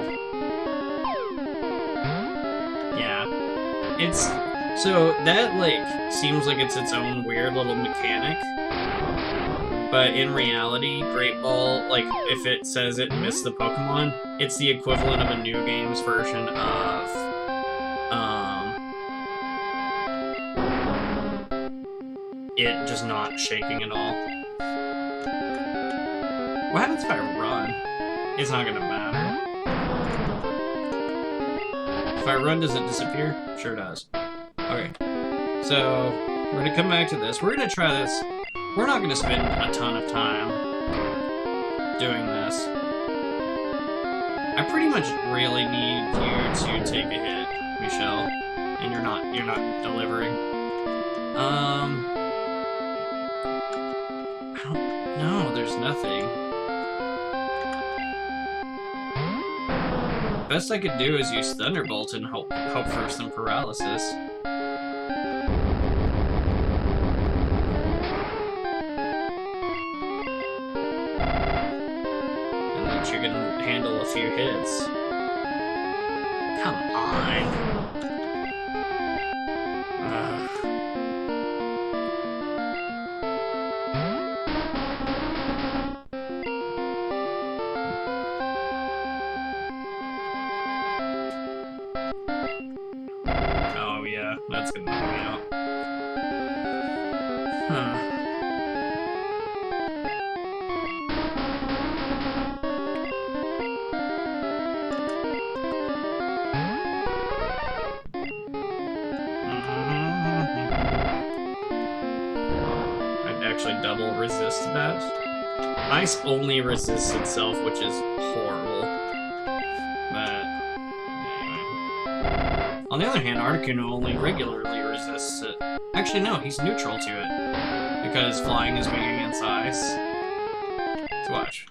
Yeah. It's... So, that, like, seems like it's its own weird little mechanic. But in reality, Great Ball, like, if it says it missed the Pokemon, it's the equivalent of a New Games version of... it just not shaking at all. What happens if I run? It's not gonna matter. If I run, does it disappear? Sure does. Okay. So, we're gonna come back to this. We're gonna try this. We're not gonna spend a ton of time doing this. I pretty much really need you to take a hit, Michelle. And you're not delivering. I don't know, there's nothing. Best I could do is use Thunderbolt and hope for some paralysis. And that you can handle a few hits. Come on. Oh yeah, that's gonna knock me out. Huh. I'd actually double resist that. Ice only resists itself, which is horrible. But anyway. On the other hand, Articuno only regularly resists it. Actually, no, he's neutral to it. Because flying is weak against ice. Let's watch.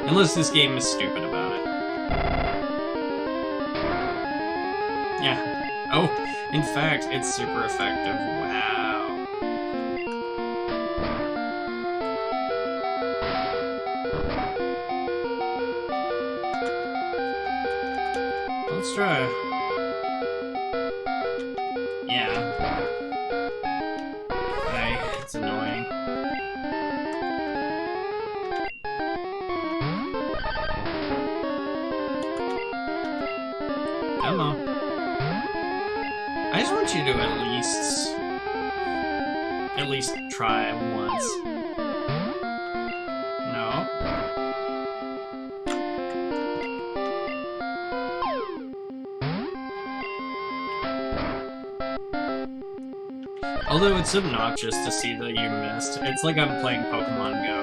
Unless this game is stupid about it. Yeah. Oh, in fact, it's super effective. Wow. Let's try. Yeah. It's annoying. Come on. I just want you to at least try once. No. Although it's obnoxious to see that you missed. It's like I'm playing Pokemon Go.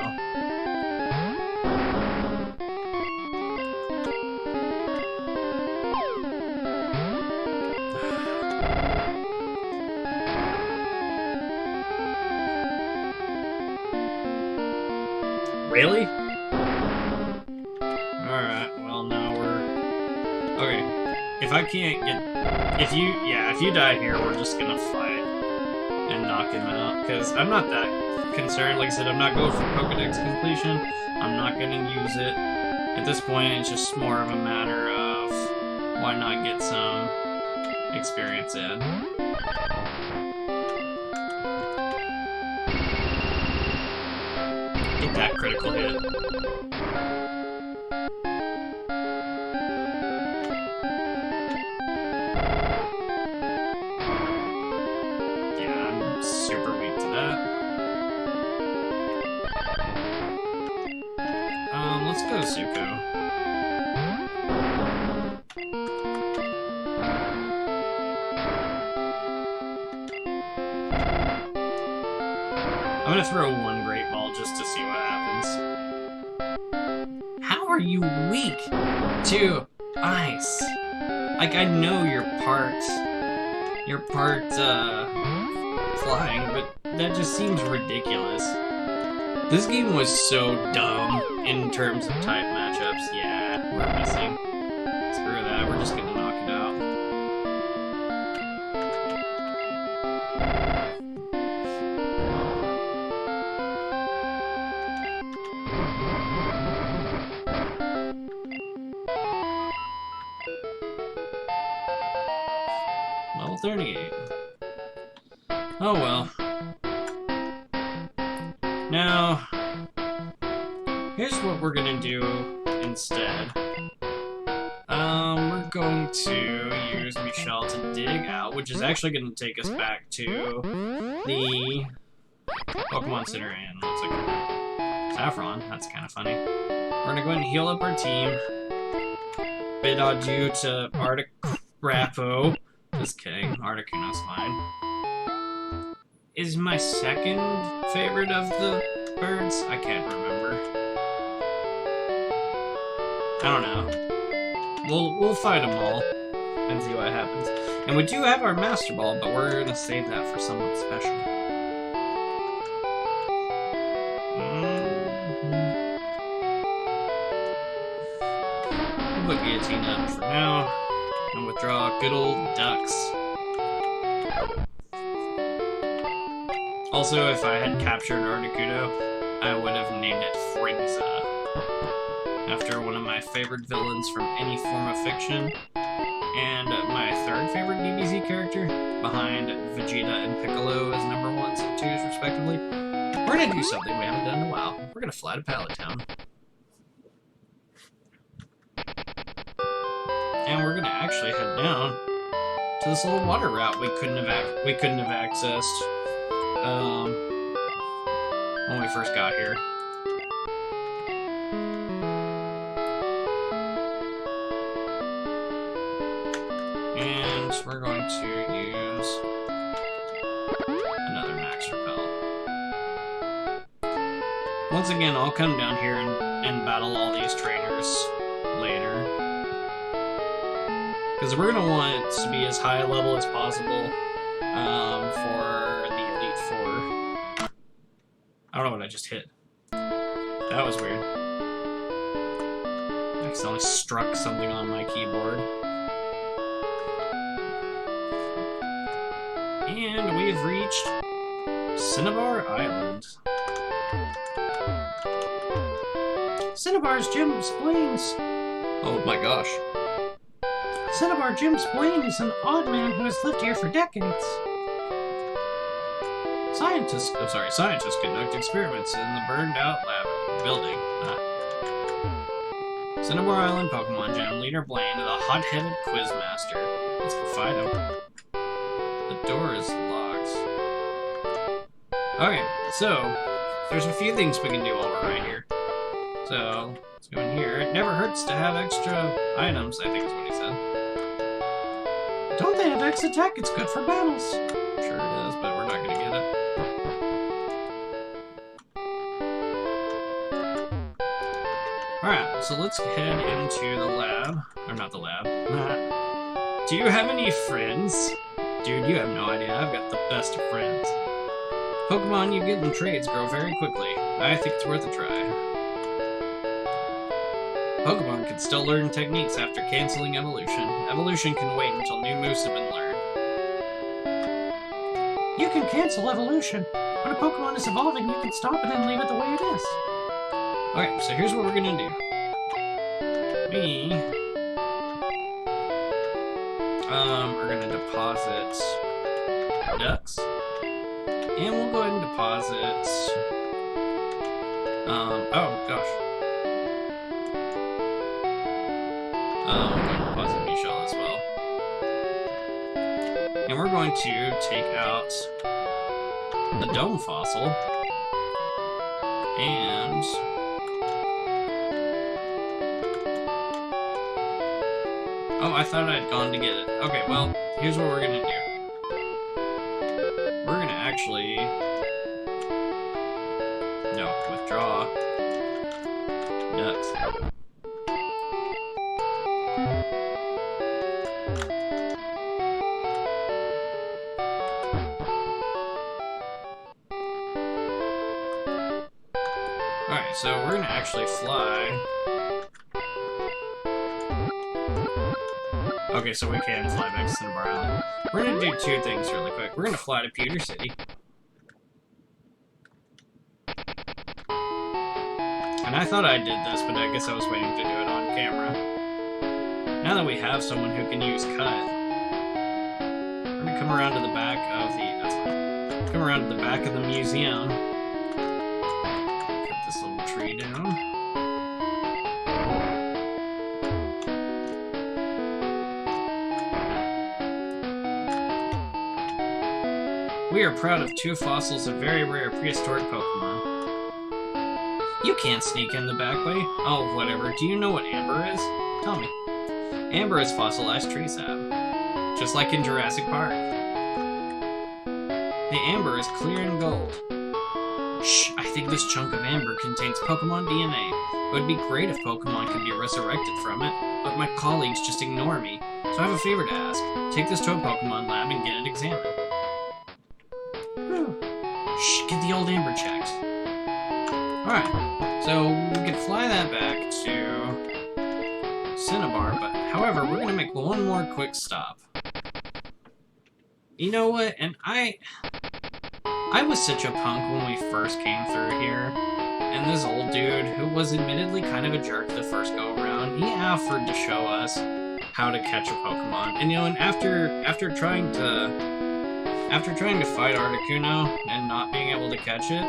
Really? Alright, well now we're... Okay. If I can't get... If you die here, we're just gonna fight. And knock him out, because I'm not that concerned. Like I said, I'm not going for Pokedex completion. I'm not going to use it. At this point, it's just more of a matter of why not get some experience in. Get that critical hit. Super weak to that. Let's go Zuko. I'm gonna throw one Great Ball just to see what happens. How are you weak to ice? Like, I know you're part flying, but that just seems ridiculous. This game was so dumb in terms of type matchups. Yeah, we're missing. Screw that, we're just gonna knock it out. Level 38. Oh well. Now, here's what we're gonna do instead. We're going to use Michelle to dig out, which is actually going to take us back to the Pokemon Center and looks like Saffron. That's kind of funny. We're going to go ahead and heal up our team. Bid adieu to Articuno. Just kidding. Articuno's fine. Is my second favorite of the birds? I can't remember. I don't know. We'll fight them all and see what happens. And we do have our Master Ball, but we're gonna save that for someone special. We'll put Guillotine up for now and withdraw good old Ducks. Also, if I had captured Articuno, I would have named it Frieza, after one of my favorite villains from any form of fiction, and my third favorite DBZ character, behind Vegeta and Piccolo as number 1s and 2s respectively. We're gonna do something we haven't done in a while. We're gonna fly to Pallet Town. And we're gonna actually head down to this little water route we couldn't have accessed when we first got here. And we're going to use another Max Repel. Once again, I'll come down here and battle all these trainers later. Because we're going to want it to be as high a level as possible for the Elite Four. I don't know what I just hit. That was weird. I accidentally struck something on my keyboard. And we've reached Cinnabar Island. Cinnabar's Jim Splains. Oh my gosh. Cinnabar Jim Splain is an odd man who has lived here for decades. Scientists conduct experiments in the burned-out lab building. Cinnabar Island Pokemon Gym Leader Blaine, the hot-headed Quizmaster. Let's go fight him. The door is locked. Okay, so there's a few things we can do while we're right here. So let's go in here. It never hurts to have extra items, I think is what he said. Don't they have X attack? It's good for battles. Sure it is, but we're not gonna get it. Alright, so let's head into the lab. Or not the lab. Do you have any friends? Dude, you have no idea. I've got the best of friends. Pokemon you get in trades grow very quickly. I think it's worth a try. Pokemon can still learn techniques after canceling evolution. Evolution can wait until new moves have been learned. You can cancel evolution. When a Pokemon is evolving, you can stop it and leave it the way it is. Okay, so here's what we're gonna do. We are gonna deposit Ducks. And we'll go ahead and deposit oh gosh. We're going to deposit Michelle as well. And we're going to take out the Dome Fossil. And oh, I thought I'd gone to get it. Okay, well, here's what we're gonna do. We're gonna actually withdraw Ducks. Alright, so we're gonna actually fly. Okay, so we can fly back to Cinnabar Island. We're gonna do two things really quick. We're gonna fly to Pewter City. And I thought I did this, but I guess I was waiting to do it on camera. Now that we have someone who can use Cut, we're gonna come around to the back of the museum. Cut this little tree down. We are proud of 2 fossils of very rare prehistoric Pokemon. You can't sneak in the back way. Oh, whatever. Do you know what amber is? Tell me. Amber is fossilized tree sap. Just like in Jurassic Park. The amber is clear and gold. Shh, I think this chunk of amber contains Pokemon DNA. It would be great if Pokemon could be resurrected from it, but my colleagues just ignore me. So I have a favor to ask. Take this to a Pokemon lab and get it examined. Shh, get the old amber checked. Alright, so we could fly that back to Cinnabar, but however, we're going to make one more quick stop. You know what? And I was such a punk when we first came through here, and this old dude, who was admittedly kind of a jerk the first go-around, he offered to show us how to catch a Pokemon. And you know, and after trying to fight Articuno and not being able to catch it,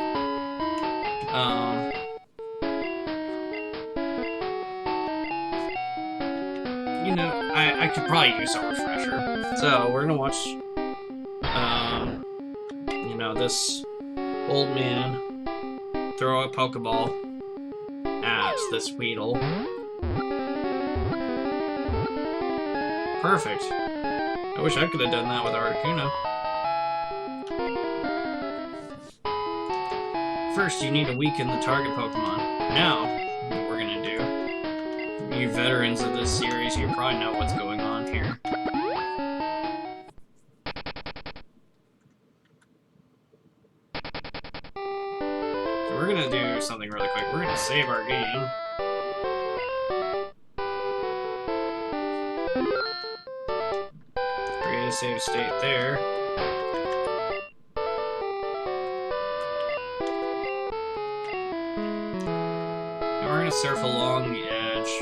you know, I could probably use a refresher. So we're gonna watch, you know, this old man throw a Pokeball at this Weedle. Perfect. I wish I could have done that with Articuno. First, you need to weaken the target Pokemon. Now, what we're gonna do, you veterans of this series, you probably know what's going on here. So we're gonna do something really quick. We're gonna save our game. Create a save state there. Surf along the edge.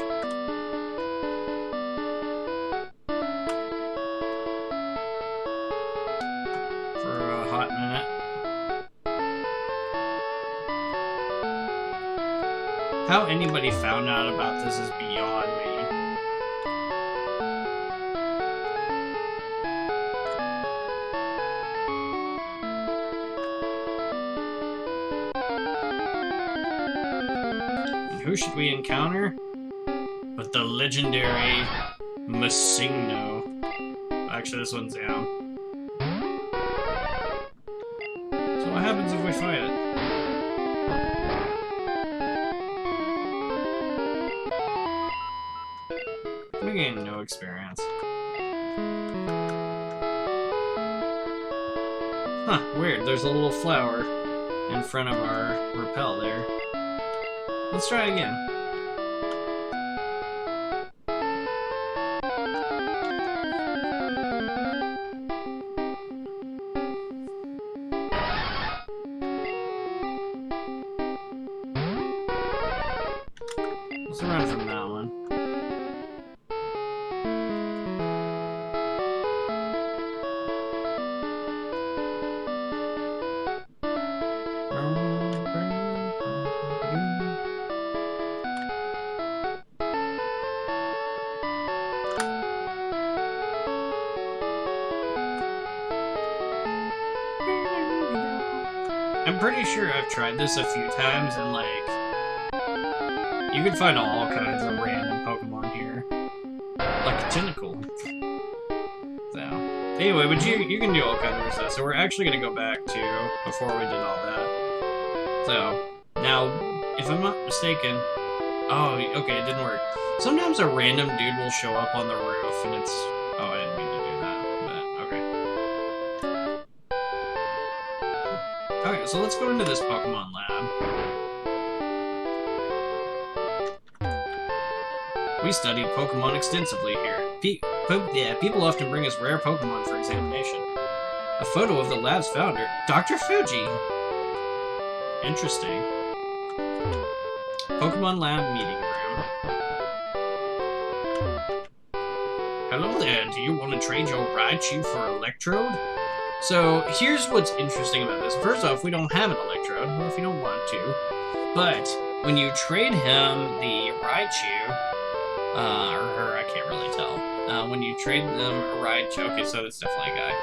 For a hot minute. How anybody found out about this is beyond me. Who should we encounter? But the legendary Masingno. Actually, this one's down. So what happens if we fight it? We gain no experience. Huh, weird. There's a little flower in front of our repel there. Let's try again. Let's run from that one. I'm pretty sure I've tried this a few times, and like, you can find all kinds of random Pokemon here, like a Tentacle. So anyway, but you can do all kinds of stuff. So we're actually gonna go back to before we did all that. So now, if I'm not mistaken, oh, okay, it didn't work. Sometimes a random dude will show up on the roof, and it's, oh, I didn't mean to do that, but okay. Okay, so let's go into this Pokemon lab. We studied Pokemon extensively here. People often bring us rare Pokemon for examination. A photo of the lab's founder, Dr. Fuji. Interesting. Pokemon Lab meeting room. Hello there, do you want to trade your Raichu for Electrode? So, here's what's interesting about this. First off, we don't have an Electrode, or if you don't want to. But, when you trade him the Raichu, or her, I can't really tell. When you trade them a Raichu, okay, so that's definitely a guy.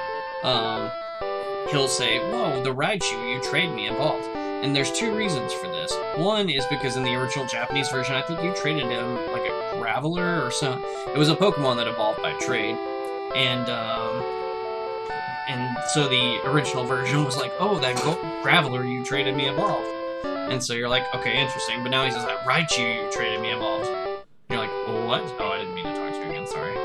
he'll say, "Whoa, the Raichu you trade me evolved." And there's two reasons for this. One is because in the original Japanese version, I think you traded him like a Graveler or something. It was a Pokemon that evolved by trade, and so the original version was like, "Oh, that Graveler you traded me evolved," and so you're like, "Okay, interesting." But now he says that Raichu you traded me evolved. And you're like, "Oh, what? Oh, I didn't mean to talk to you again. Sorry."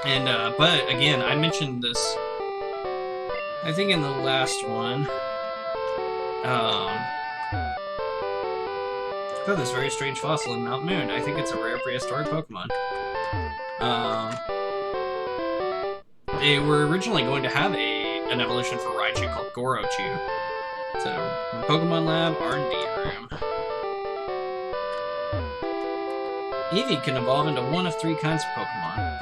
And but again, I mentioned this, I think in the last one. I found this very strange fossil in Mount Moon. I think it's a rare prehistoric Pokemon. They were originally going to have an evolution for Raichu called Gorochu. So, Pokemon Lab R&D room. Eevee can evolve into one of 3 kinds of Pokemon.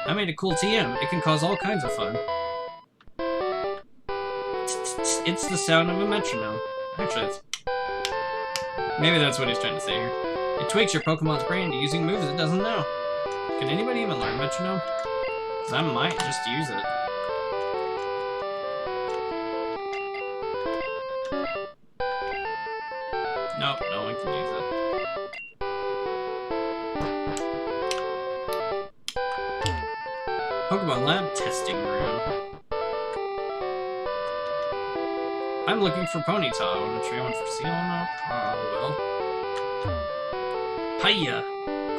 I made a cool TM. It can cause all kinds of fun. It's the sound of a metronome. Actually, maybe that's what he's trying to say here. It tweaks your Pokemon's brain to using moves it doesn't know. Can anybody even learn metronome? Because I might just use it. Nope, no one can use it. Pokemon Lab testing room. I'm looking for Ponyta. I want to trade one for Seal now. Oh, well. Hiya!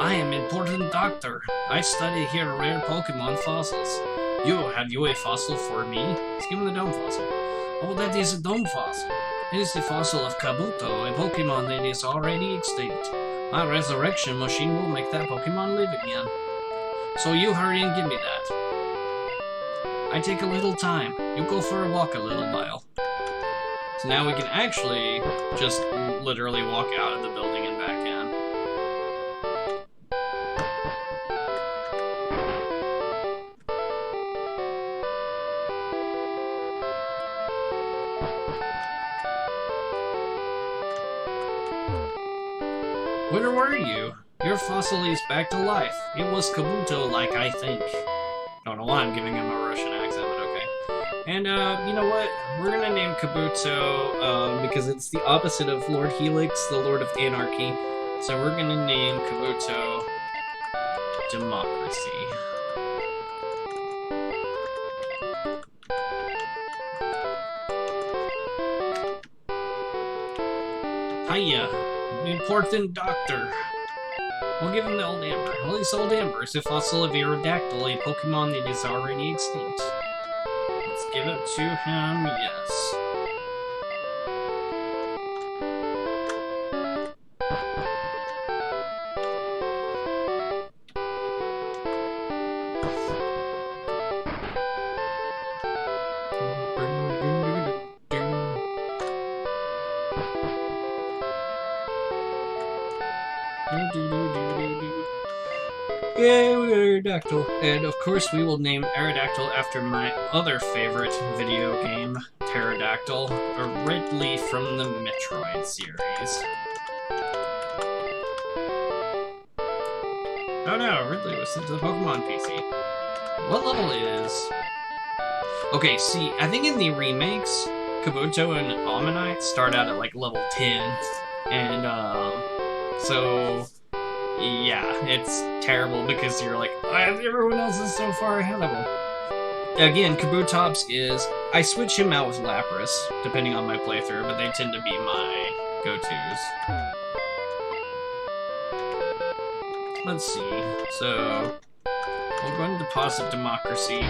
I am important doctor. I study here rare Pokemon fossils. Have you a fossil for me? Let's give him the Dome Fossil. Oh, that is a Dome Fossil. It is the fossil of Kabuto, a Pokemon that is already extinct. My resurrection machine will make that Pokemon live again. So you hurry and give me that. I take a little time. You go for a walk a little while. So now we can actually just literally walk out of the building and back in. Where were you? Your fossil is back to life. It was Kabuto, like I think. Don't know why I'm giving him a Russian accent, but okay. And, you know what? We're gonna name Kabuto, because it's the opposite of Lord Helix, the Lord of Anarchy. So we're gonna name Kabuto Democracy. Hiya, important doctor. We'll give him the Old Amber. Well, this Old Amber is a fossil of Aerodactyl, a Pokemon that is already extinct. Let's give it to him, yes. Yay, we got Aerodactyl. And of course we will name Aerodactyl after my other favorite video game, Pterodactyl, a Ridley from the Metroid series. Oh no, Ridley was sent to the Pokemon PC. What level it is? Okay, see, I think in the remakes, Kabuto and Ammonite start out at like level 10. And, so... yeah, it's terrible because you're like, everyone else is so far ahead of him. Again, Kabutops is... I switch him out with Lapras, depending on my playthrough, but they tend to be my go-tos. Let's see. So, we'll go ahead and deposit Democracy.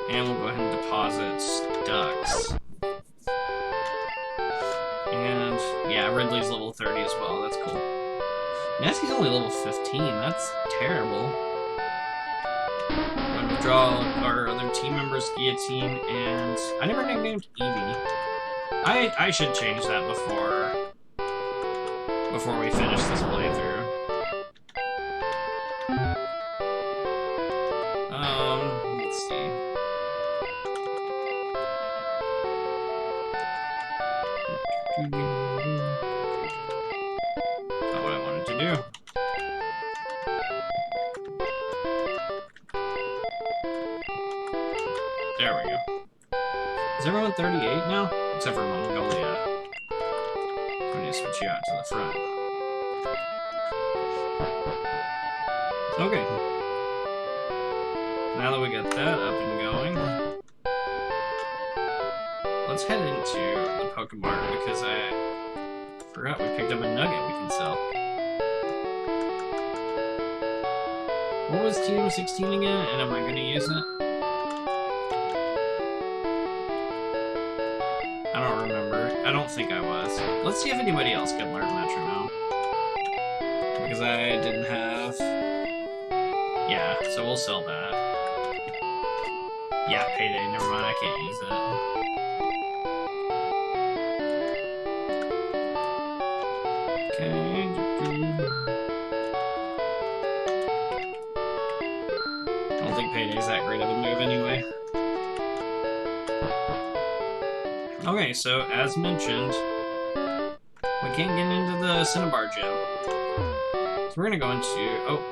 And we'll go ahead and deposit Stux. And, yeah, Ridley's level 30 as well, that's cool. Nasty's only level 15, that's terrible. I'm going to draw our other team members, Guillotine, and I never nicknamed Eevee. I should change that before we finish this playthrough. Let's see. Not what I wanted to do. There we go. Is everyone 38 now? Except for Mongolia. We need to switch you out to the front. Okay. Now that we got that up and going, let's head into the Pokemon because I forgot we picked up a nugget we can sell. What was TM16 again? And am I going to use it? I don't remember. I don't think I was. Let's see if anybody else could learn Metronome. Because I didn't have... Yeah, so we'll sell that. Yeah, Payday. Never mind, I can't use it. Okay. I don't think Payday's that great of a move anyway. Okay, so as mentioned, we can't get into the Cinnabar Gym. So we're gonna go into,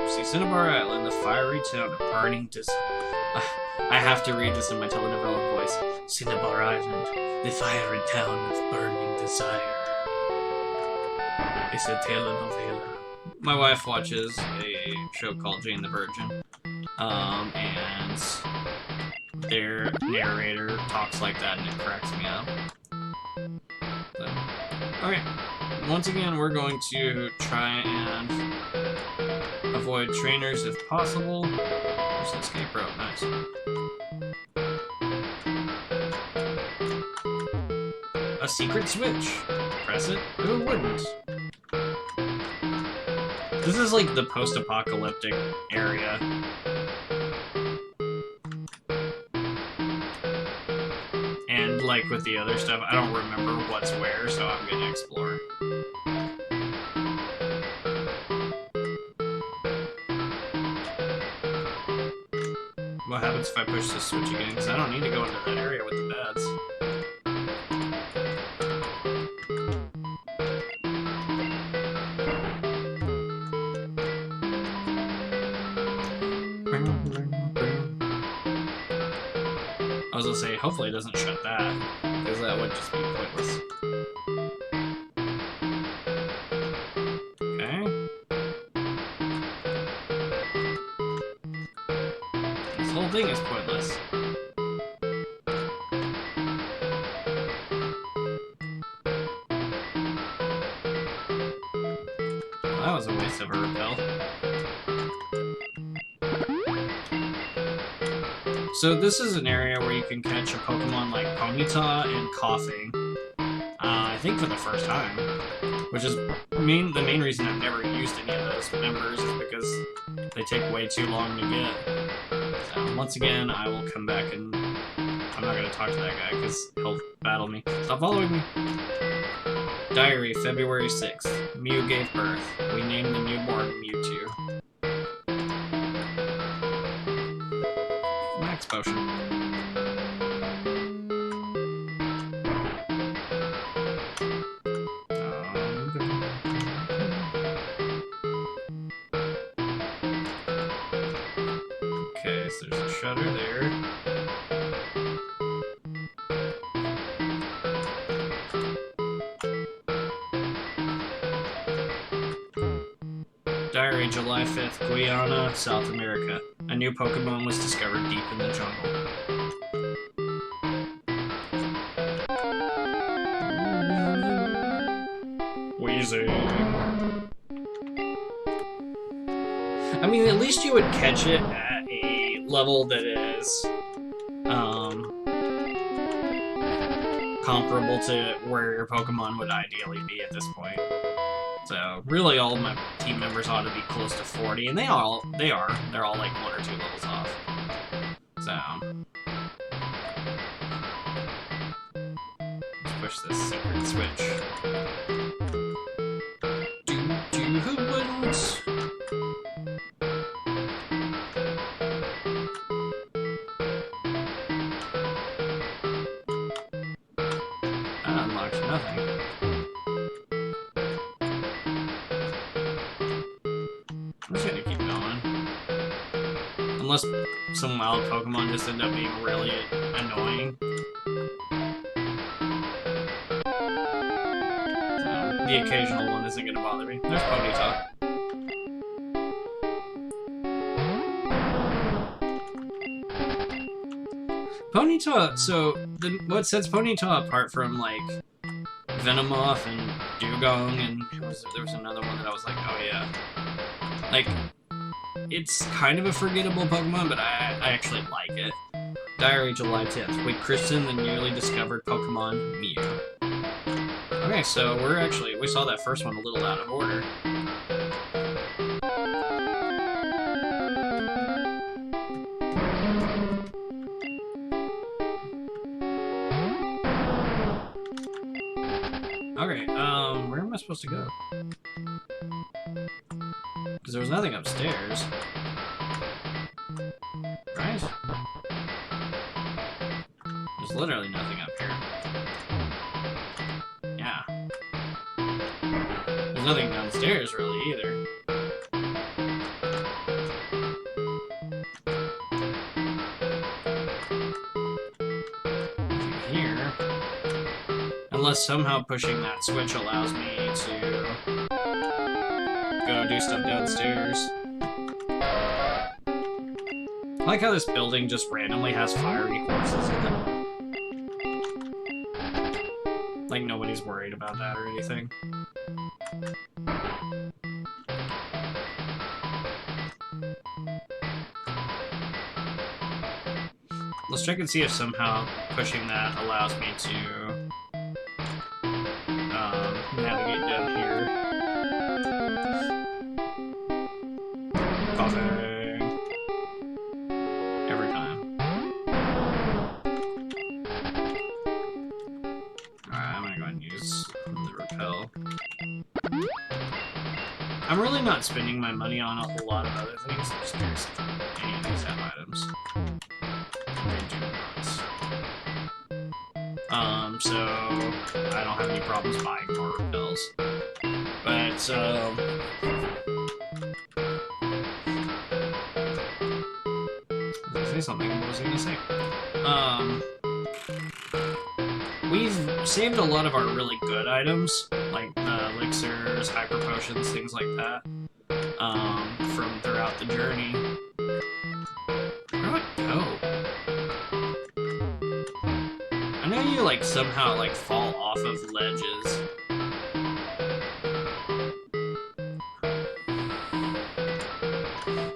see, Cinnabar Island, the fiery town of burning I have to read this in my telenovela voice. Cinnabar Island, the fiery town of burning desire. It's a telenovela. My wife watches a show called Jane the Virgin, and their narrator talks like that and it cracks me up. So, okay, once again we're going to try and avoid trainers if possible. There's an escape rope, nice. A secret switch. Press it. Who wouldn't? This is like the post-apocalyptic area. And like with the other stuff, I don't remember what's where, so I'm gonna explore. What happens if I push this switch again? Because I don't need to go into that area with the beds. I was gonna say, hopefully it doesn't shut that, because that would just be pointless. Okay. This whole thing is pointless. Well, that was a waste of a repel. So this is an area where you can catch a Pokemon like Ponyta and Coughing, I think for the first time, which is the main reason I've never used any of those members is because they take way too long to get. So once again, I will come back and I'm not going to talk to that guy because he'll battle me. Stop following me! Diary, February 6th. Mew gave birth. We named the newborn Mewtwo. Max potion. Okay, so there's a shutter there. Diary, July 5th, Guyana, South America. A new Pokemon was discovered deep in the jungle. Wheezing. I mean, at least you would catch it at a level that is comparable to where your Pokemon would ideally be at this point. So really, all of my team members ought to be close to 40, and they are. They're all like 1 or 2 levels off. So let's push this secret switch. Who wouldn't? That unlocks nothing. I'm just gonna keep going. Unless some wild Pokemon just end up being really annoying. So, the occasional one isn't gonna bother me. There's Ponyta. Ponyta, so what sets Ponyta apart from like Venomoth and Dugong and there was another one that I was like, oh yeah. Like, it's kind of a forgettable Pokemon, but I actually like it. Diary, July 10th. We christened the newly discovered Pokemon Mew. Okay, so we saw that first one a little out of order. Okay, where am I supposed to go? Because there was nothing upstairs. Right? There's literally nothing up here. Yeah. There's nothing downstairs, really, either. Nothing here. Unless somehow pushing that switch allows me to go do stuff downstairs. I like how this building just randomly has fiery horses in it. Like nobody's worried about that or anything. Let's check and see if somehow pushing that allows me to navigate down here. Pausing. Every time. Alright, I'm gonna go ahead and use the repel. I'm really not spending my money on a whole lot of other things. I'm just curious if any of these have items. They do not. So I don't have any problems buying more repels. But, Did I say something? What was I gonna say? We've saved a lot of our really good items, like elixirs, hyper potions, things like that, from throughout the journey. Where do I go? I know you, like, somehow, like, fall off of ledges.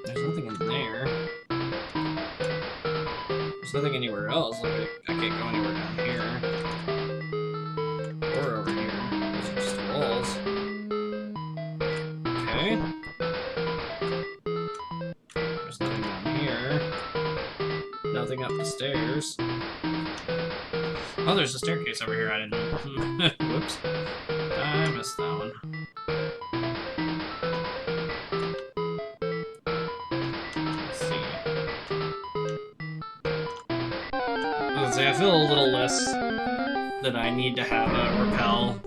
There's nothing in there. There's nothing anywhere else. Like, I can't go anywhere down here. Or over here. Those are just walls. Okay. There's nothing down here. Nothing up the stairs. Oh, there's a staircase over here. I didn't know. Whoops. I missed that one. Let's see. Let's say I feel a little less that I need to have a repel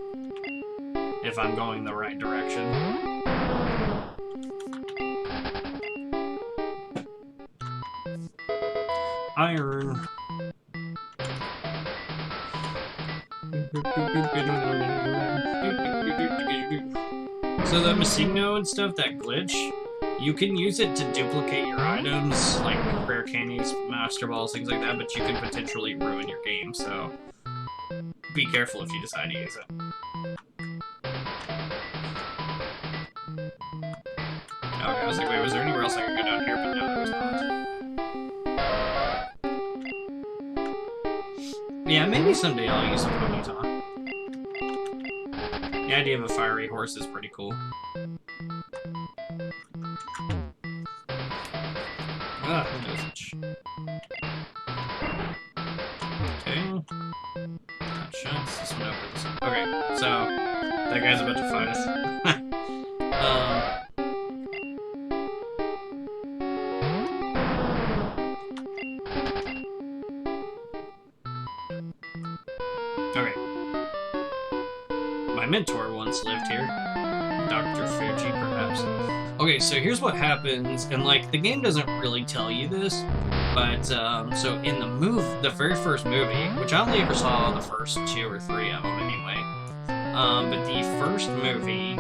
if I'm going the right direction. Iron. So the Masigno and stuff, that glitch, you can use it to duplicate your items, like rare candies, master balls, things like that, but you can potentially ruin your game, so be careful if you decide to use it. Okay, I was like, wait, was there anywhere else I could go down here? But no, there was not. Yeah, maybe someday I'll use a Ponyta. The idea of a fiery horse is pretty cool. Ah, dosage. Okay. That shuts this one over this one. Okay, so that guy's about to fight us. Okay. My mentor once lived here. Dr. Fuji, perhaps. Okay, so here's what happens, and like the game doesn't really tell you this, but so in the very first movie, which I only ever saw the first 2 or 3 of them anyway, but the first movie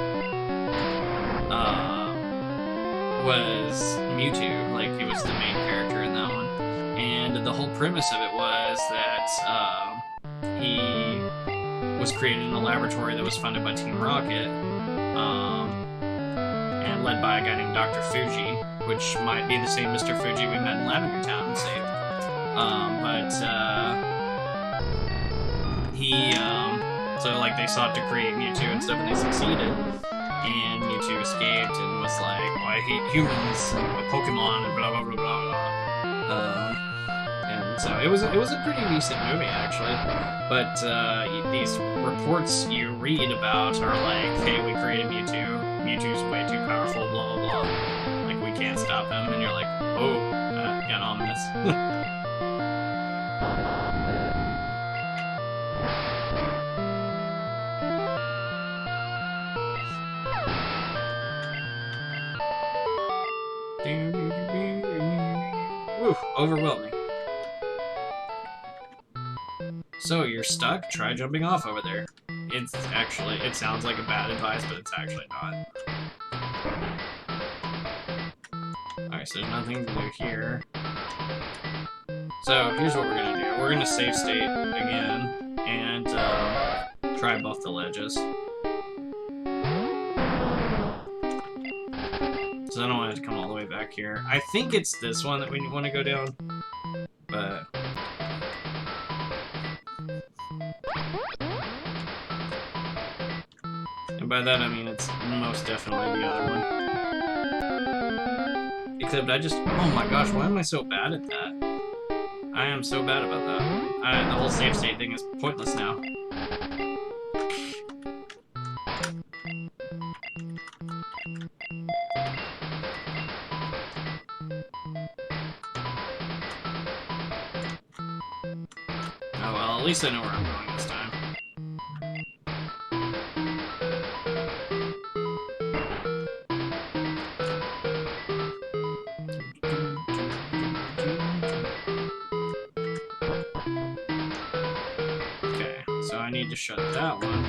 was Mewtwo, like he was the main character in that one, and the whole premise of it was that he was created in a laboratory that was funded by Team Rocket, and led by a guy named Dr. Fuji, which might be the same Mr. Fuji we met in Lavender Town and saved. So like they sought to create Mewtwo and stuff, and they succeeded. And Mewtwo escaped and was like, "Well, I hate humans, Pokemon, and blah blah blah blah blah." And so it was a pretty decent movie actually. But these reports you read about are like, "Hey, we created Mewtwo. Mewtwo's way too powerful, blah blah blah. Like we can't stop him." And you're like, "Oh, got ominous." Woo, overwhelming. So you're stuck? Try jumping off over there. It sounds like a bad advice, but it's actually not. Alright, so there's nothing to do here. So here's what we're gonna do. We're gonna save state again, and try both the ledges. So I don't want it to come all the way back here. I think it's this one that we want to go down, but... And by that I mean it's most definitely the other one. Except oh my gosh, why am I so bad at that? I am so bad about that. The whole save state thing is pointless now. Oh well, at least I know where I'm going this time. Okay, so I need to shut that one.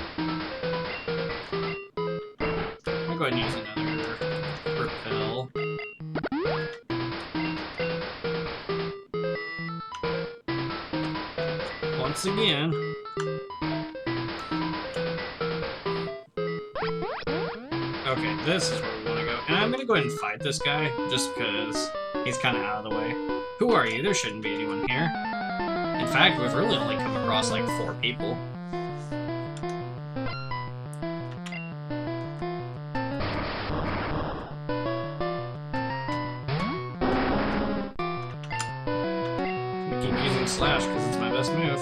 I'll go ahead and use another repel. Once again. Okay, this is where we want to go. And I'm going to go ahead and fight this guy, just because he's kind of out of the way. Who are you? There shouldn't be anyone here. In fact, we've really only come across like 4 people. I keep using Slash because it's my best move.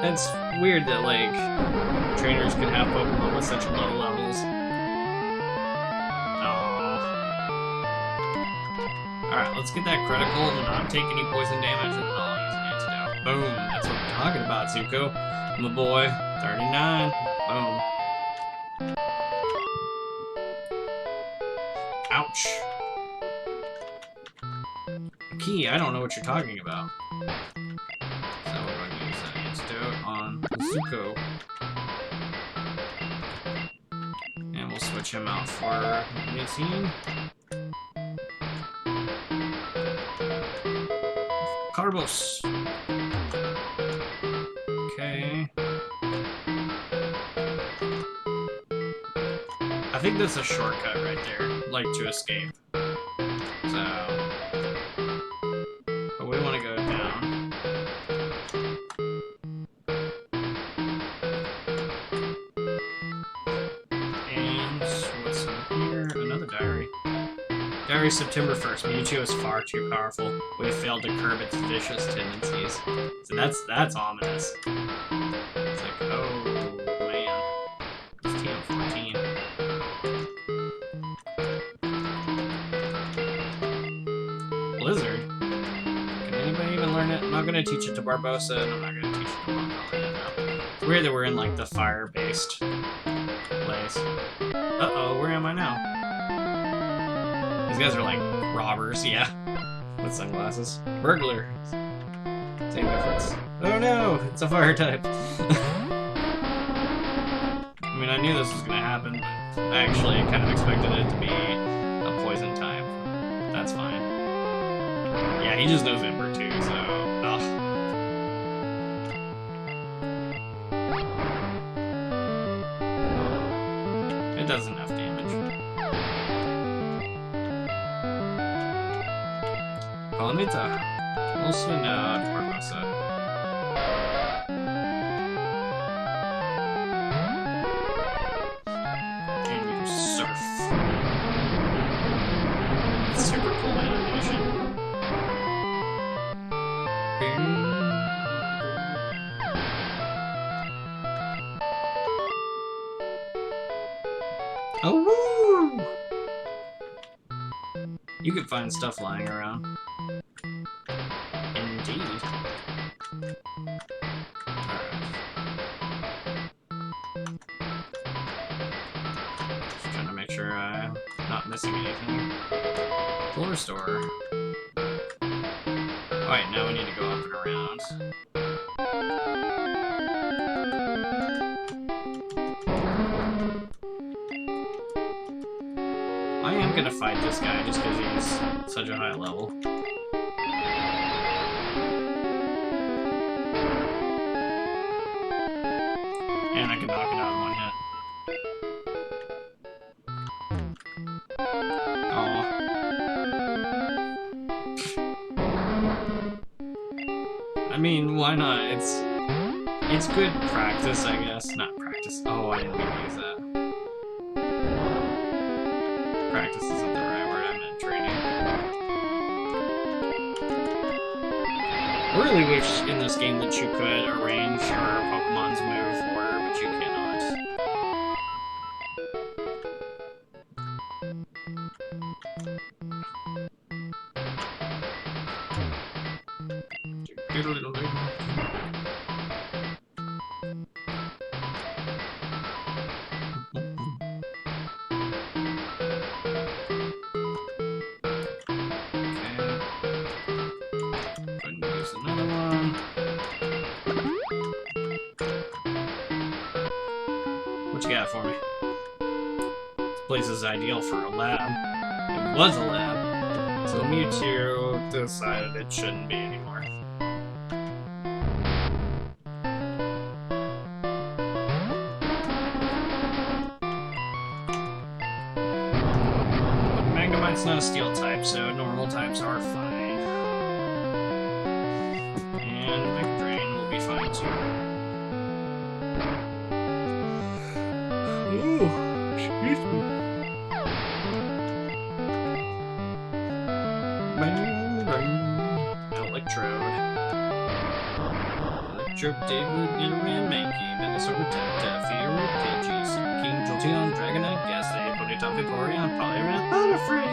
It's weird that, like, trainers can have Pokemon with such low levels. Alright, let's get that critical and not take any poison damage, and then I'll use an antidote. Boom! That's what I'm talking about, Zuko. My boy. 39. Boom. Ouch. Key, I don't know what you're talking about. On Zuko. And we'll switch him out for 18. Carbos. Okay. I think that's a shortcut right there, like to escape. So, but we want to go down. Diary September 1st. Mewtwo is far too powerful. We have failed to curb its vicious tendencies. So that's ominous. It's like, oh man. It's TM14. Blizzard? Can anybody even learn it? I'm not gonna teach it to Barbosa, and I'm not gonna teach it to Mongolia now. It's weird that we're in like the fire-based place. Uh-oh, where am I now? These guys are like robbers, yeah. With sunglasses. Burglar. Same difference. Oh no, it's a fire type. I mean, I knew this was gonna happen, but I actually kind of expected it to be a poison type. That's fine. Yeah, he just knows Ember too, so... Ugh. It does enough damage. Palamita. Also no, Barbosa. And you surf. Super cool animation. Oh, woo! You could find stuff lying around. Indeed. Alright. Just trying to make sure I'm not missing anything. Floor store. Alright, now we need to go up and around. I am gonna fight this guy just because he's such a high level. And I can knock it out in one hit. Aw. I mean, why not? It's good practice, I guess. Not practice. Oh, I didn't mean to use that. Practice isn't the right word, I meant training. I really wish in this game that you could arrange your Pokemon's move order, but you cannot. Another one. What you got for me? This place is ideal for a lab. It was a lab. So Mewtwo decided it shouldn't be anymore. But Magnemite's not a steel type, so normal types are fine. Ooh, excuse me. Electrode. Electrode, David, Nidoran, Mankey, Venusaur, Tap, Fiora, Pidgeys, King, Jolteon, Dragonite, Gastly, Ponyta, Vaporeon, Poliwrath, Butterfree.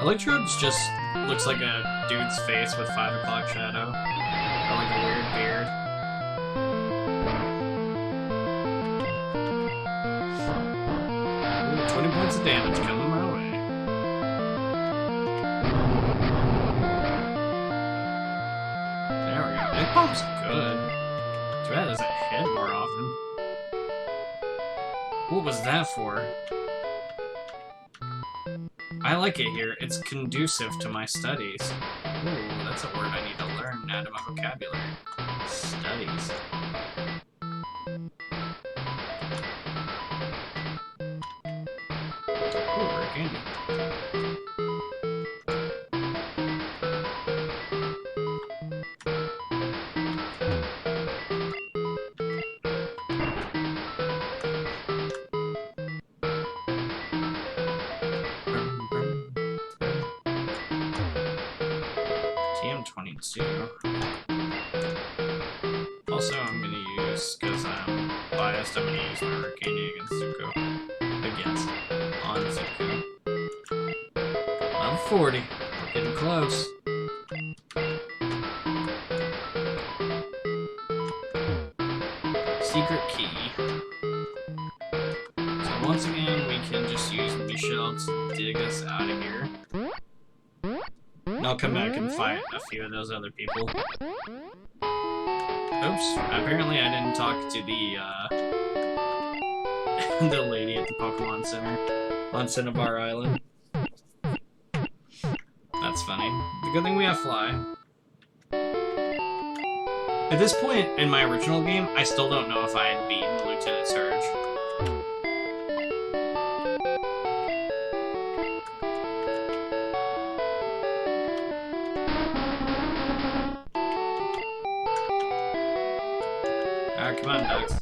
Electrode's just looks like a dude's face with 5 o'clock shadow. Or like a weird beard. Ooh, 20 points of damage coming my way. There we go. It pumps good. Too bad it doesn't hit more often. What was that for? I like it here. It's conducive to my studies. Ooh, that's a word I need to learn out of my vocabulary. Studies. Ooh, rare candy. first I'm gonna use my Arcania against Zuko. On Zuko. Level 40. We're getting close. Secret key. So once again, we can just use Michelle to dig us out of here. And I'll come back and fight a few of those other people. Oops. Apparently I didn't talk to the, the lady at the Pokemon Center on Cinnabar Island. That's funny. The good thing we have Fly. At this point in my original game, I still don't know if I had beaten Lieutenant Surge. Alright, come on, Ducks.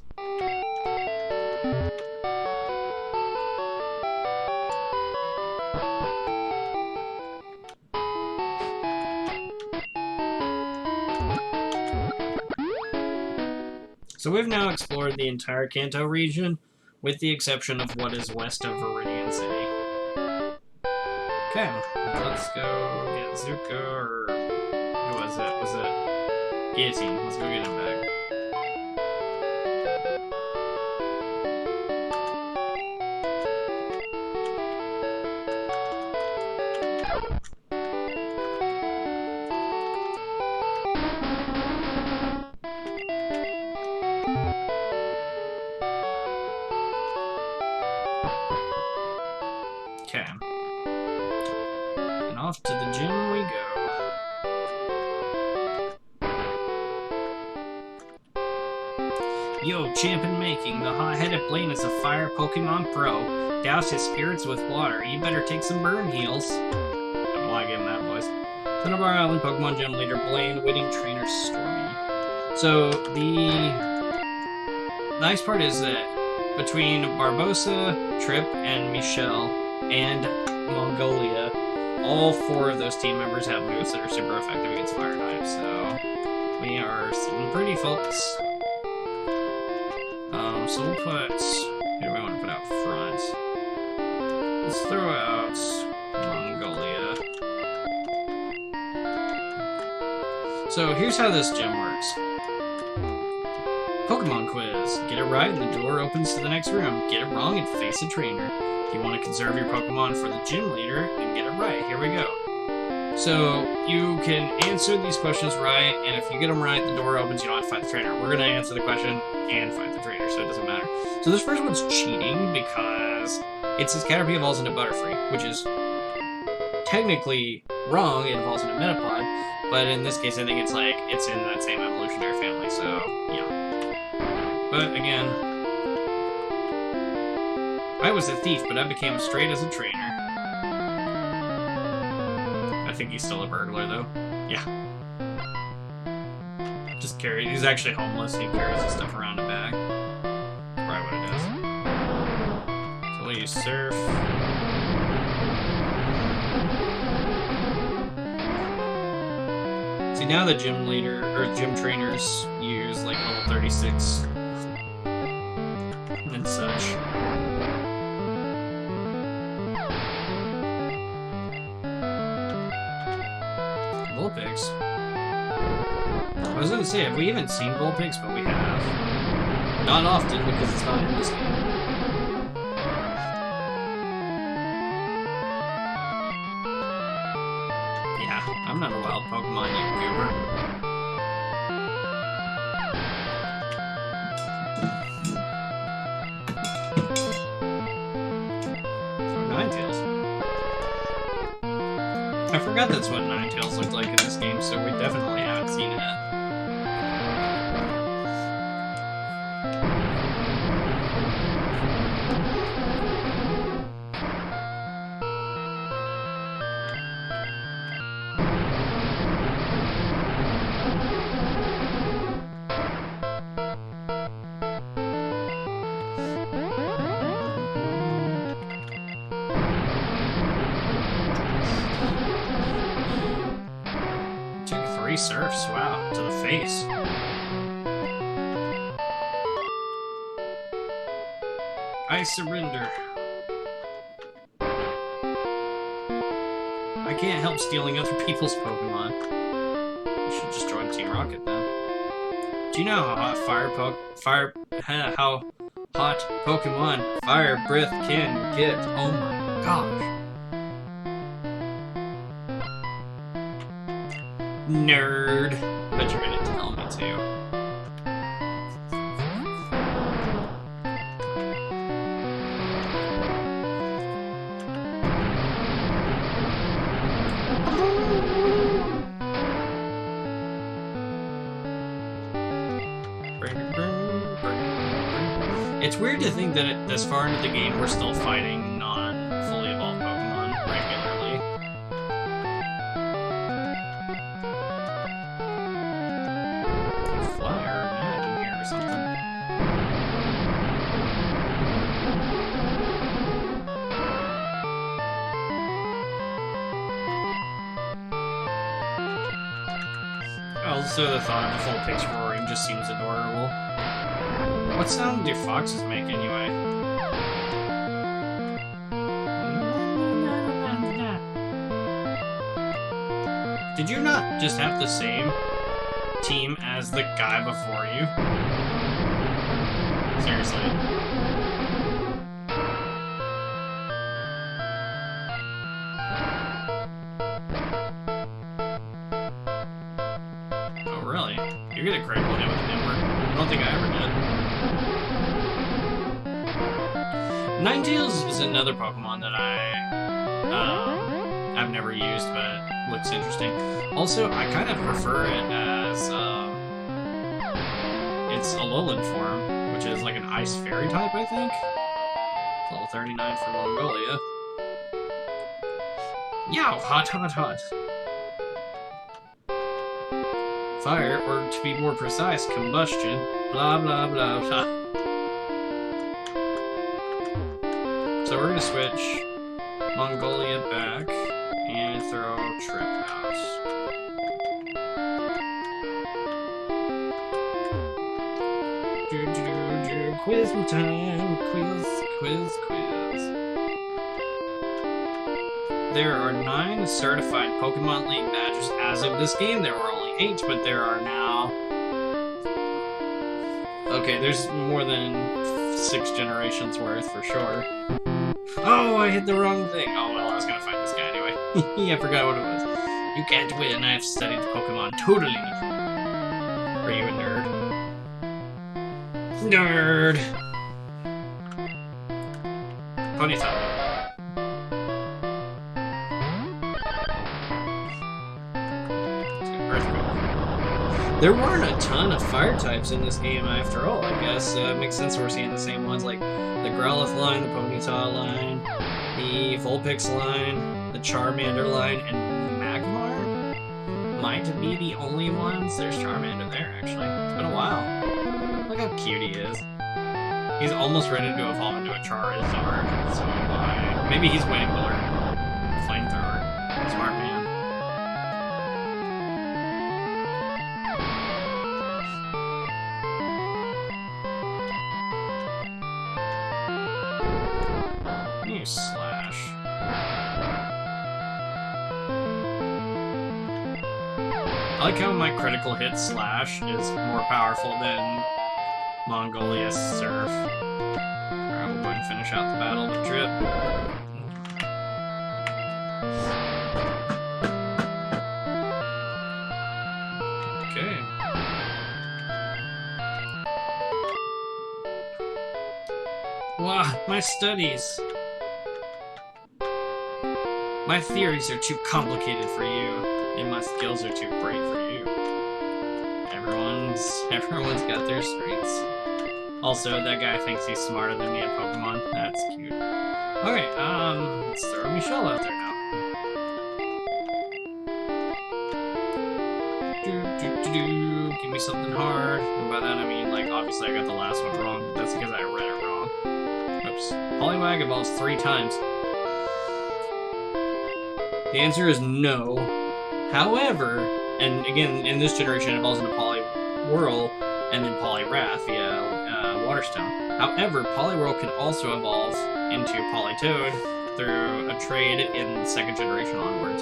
So we've now explored the entire Kanto region, with the exception of what is west of Viridian City. Okay, let's go get Zuko, or who was it? Was it Guillotine? Let's go get him back. Okay. And off to the gym we go. Yo, champ in making. The hot-headed Blaine is a fire Pokemon pro. Douse his spirits with water. You better take some burn heals. Don't know why I gave him that voice. Cinnabar Island Pokemon Gym Leader Blaine, Witting Trainer Stormy. So, the nice part is that between Barbossa, Trip, and Michelle, and Mongolia, all four of those team members have moves that are super effective against fire types, so we are sitting pretty, folks. So we'll put... Who do we want to put out front? Let's throw out Mongolia. So here's how this gym works. Pokemon quiz. Get it right and the door opens to the next room. Get it wrong and face a trainer. If you want to conserve your Pokemon for the gym leader, then get it right. Here we go. So you can answer these questions right, and if you get them right, the door opens, you don't have to fight the trainer. We're going to answer the question and fight the trainer, so it doesn't matter. So this first one's cheating because it says Caterpie evolves into Butterfree, which is technically wrong. It evolves into Metapod, but in this case, I think it's like it's in that same evolutionary family, so yeah. But again, I was a thief, but I became straight as a trainer. I think he's still a burglar, though. Yeah. Just carry. He's actually homeless. He carries his stuff around a bag. Probably what it is. So we'll use Surf. See, now the gym leader, or gym trainers use, like, level 36 and such. Vulpix. I was gonna say, have we even seen Vulpix? But we have. Not often, because it's not in this game. Yeah, I'm not a wild Pokemon, you goober. Ninetales. I forgot that's what Ninetales looked like in this game, so we definitely haven't seen it. Surfs, wow, to the face. I surrender. I can't help stealing other people's Pokemon. I should just join Team Rocket then. Do you know how hot how hot Pokemon Fire Breath can get? Oh my gosh. Nerd. Bet you're gonna tell me to. It's weird to think that this far into the game we're still fighting non-fully evolved Pokemon regularly. Flyer mad in here or something. Also, the thought of the full picture roaring just seems adorable. What sound do foxes make anyway? Did you not just have the same team as the guy before you? Seriously. Oh, really? You get a critical hit with an Ember. I don't think I ever did. Ninetales is another Pokemon that I've never used, but looks interesting. Also, I kind of prefer it as it's Alolan form, which is like an Ice Fairy type, I think. Level 39 for Mongolia. Yow! Hot, hot, hot. Fire, or to be more precise, combustion. Blah, blah, blah, blah. So we're gonna switch Mongolia back and throw Trip out. Quiz time! Quiz. There are 9 certified Pokemon League badges as of this game. There were only 8, but there are now... Okay, there's more than 6 generations worth for sure. Oh, I hit the wrong thing. Oh, well, I was gonna fight this guy anyway. I forgot what it was. You can't win. I've studied Pokemon totally. Are you a nerd? Nerd! Ponyta. There weren't a ton of fire types in this game after all, I guess. It makes sense we're seeing the same ones, like the Growlithe line, the Ponyta line, the Vulpix line, the Charmander line, and Magmar might be the only ones. There's Charmander there, actually. It's been a while. Look how cute he is. He's almost ready to evolve into a Charizard, so maybe he's waiting to learn Flamethrower. Smart man. Slash. I like how my critical hit Slash is more powerful than Mongolia Surf. Alright, we'll go ahead and finish out the battle with Drip. Okay. Wow, my studies. My theories are too complicated for you, and my skills are too great for you. Everyone's got their strengths. Also, that guy thinks he's smarter than me at Pokemon. That's cute. Okay, let's throw Michelle out there now. Give me something hard. And by that I mean, like, obviously I got the last one wrong, but that's because I read it wrong. Oops. Poliwag evolves 3 times. The answer is no. However, and again, in this generation it evolves into Poliwhirl and then Poliwrath via Waterstone. However, Poliwhirl can also evolve into Politoed through a trade in second generation onwards.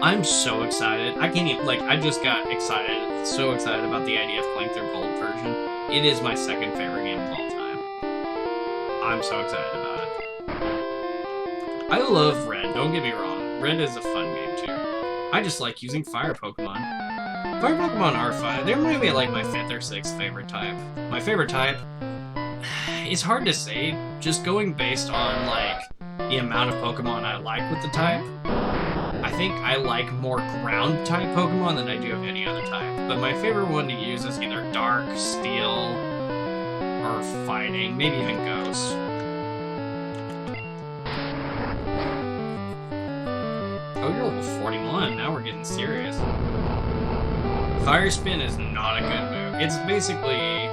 I'm so excited. I can't even, like, I just got excited, so excited about the idea of playing through Gold version. It is my second favorite game of all time. I'm so excited about it. I love Red, don't get me wrong. Red is a fun game too. I just like using fire Pokemon. Fire Pokemon are fun. They're maybe like my 5th or 6th favorite type. My favorite type, it's hard to say, just going based on like the amount of Pokemon I like with the type. I think I like more ground type Pokemon than I do of any other type. But my favorite one to use is either Dark, Steel, or Fighting, maybe even Ghost. Oh, you're level 41. Now we're getting serious. Fire Spin is not a good move. It's basically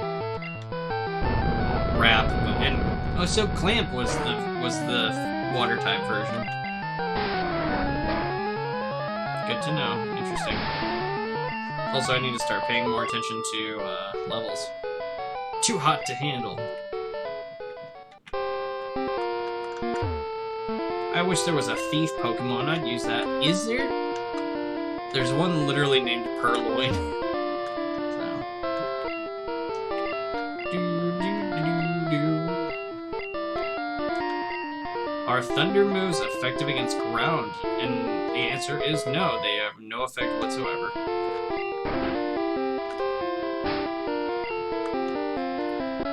Wrap, and oh, so Clamp was the water type version. Good to know. Interesting. Also, I need to start paying more attention to levels. Too hot to handle. I wish there was a thief Pokemon. I'd use that. Is there? There's one literally named Purloin. Are thunder moves effective against ground? And the answer is no. They have no effect whatsoever.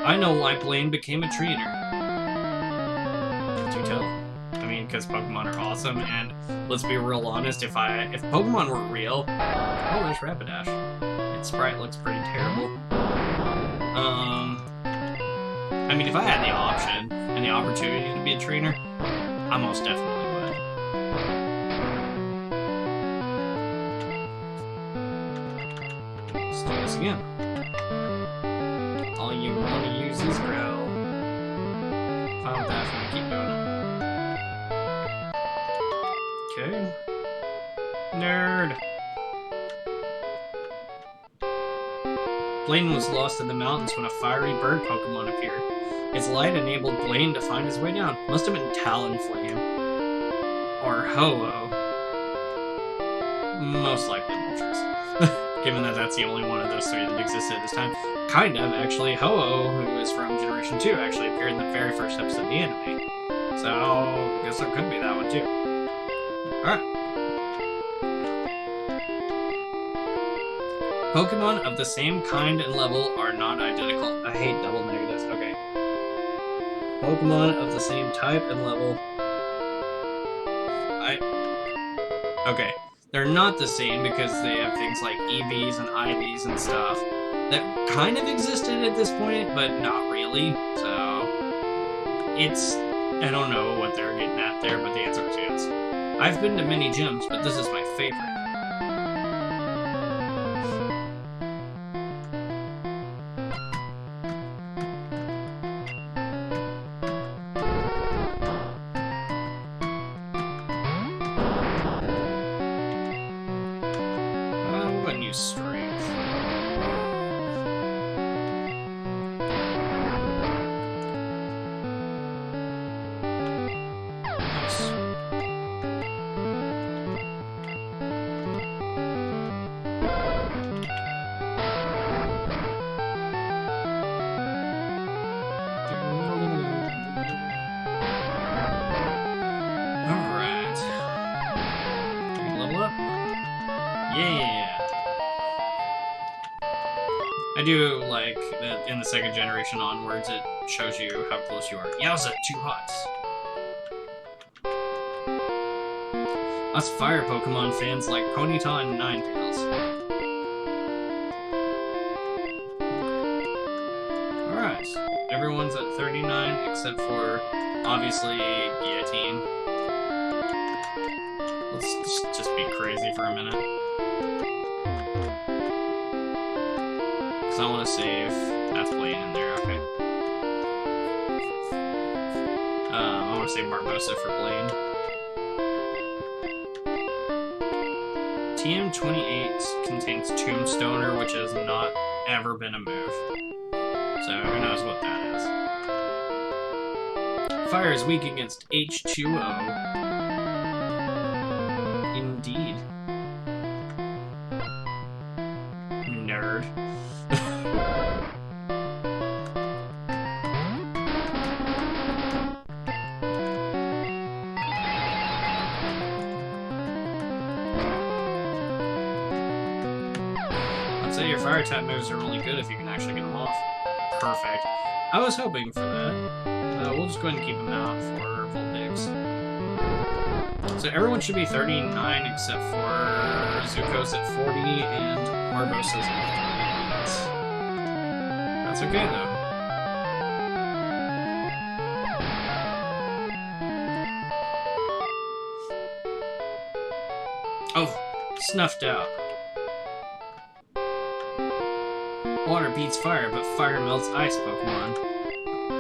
I know why Blaine became a trainer. Do tell. I mean, because Pokemon are awesome, and let's be real honest, if Pokemon were real... Oh, there's Rapidash. Its sprite looks pretty terrible. I mean, if I had the option and the opportunity to be a trainer, I most definitely would. Let's do this again. All you want to use is Growl. Fine with that, I'm gonna keep doing it. Okay. Nerd! Blaine was lost in the mountains when a fiery bird Pokemon appeared. Its light enabled Blaine to find his way down. Must have been Talonflame. Or Ho-Oh. Most likely Moltres. Given that that's the only one of those three that existed at this time. Kind of, actually. Ho-Oh, who is from Generation 2, actually appeared in the very first episode of the anime. So, I guess it could be that one too. Alright. Pokemon of the same kind and level are not identical. I hate double negatives. Okay. Pokemon of the same type and level. Okay. They're not the same because they have things like EVs and IVs and stuff that kind of existed at this point, but not really. So, it's... I don't know what they're getting at there, but the answer is yes. I've been to many gyms, but this is my favorite. Strength. Nice. Alright. Can we level up? Yeah! I do like that in the second generation onwards, it shows you how close you are. Yowza, 2 hots. Us fire Pokemon fans like Ponyta and Ninetales. Alright, everyone's at 39 except for, obviously, Guillotine. Let's just be crazy for a minute. I want to save. That's Blaine in there, okay. I want to save Barbossa for Blaine. TM28 contains Tombstoner, which has not ever been a move. So who knows what that is. Fire is weak against H2O. Indeed. Nerd. I'd say your fire type moves are really good if you can actually get them off. Perfect. I was hoping for that. We'll just go ahead and keep them out for Voltix. So everyone should be 39 except for Zuko's at 40 and Barbosa's at 38. That's okay though. Oh, snuffed out. Water beats fire, but fire melts ice Pokemon.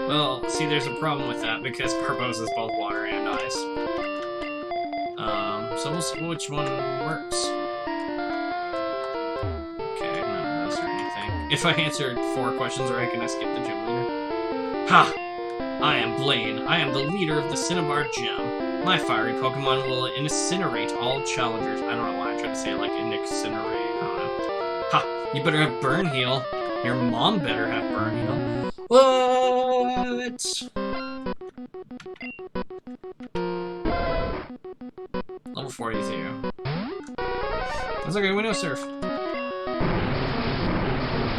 Well, see, there's a problem with that because Barbosa's both water and ice. So we'll see which one works. Okay, none of those or anything. If I answered 4 questions right, can I skip the gym leader? Ha! I am Blaine. I am the leader of the Cinnabar Gym. My fiery Pokemon will incinerate all challengers. I don't know why I tried to say it like incinerate. I don't know. Ha! You better have Burn Heal. Your mom better have Burn Heal. What? Level 42. That's okay, we know Surf.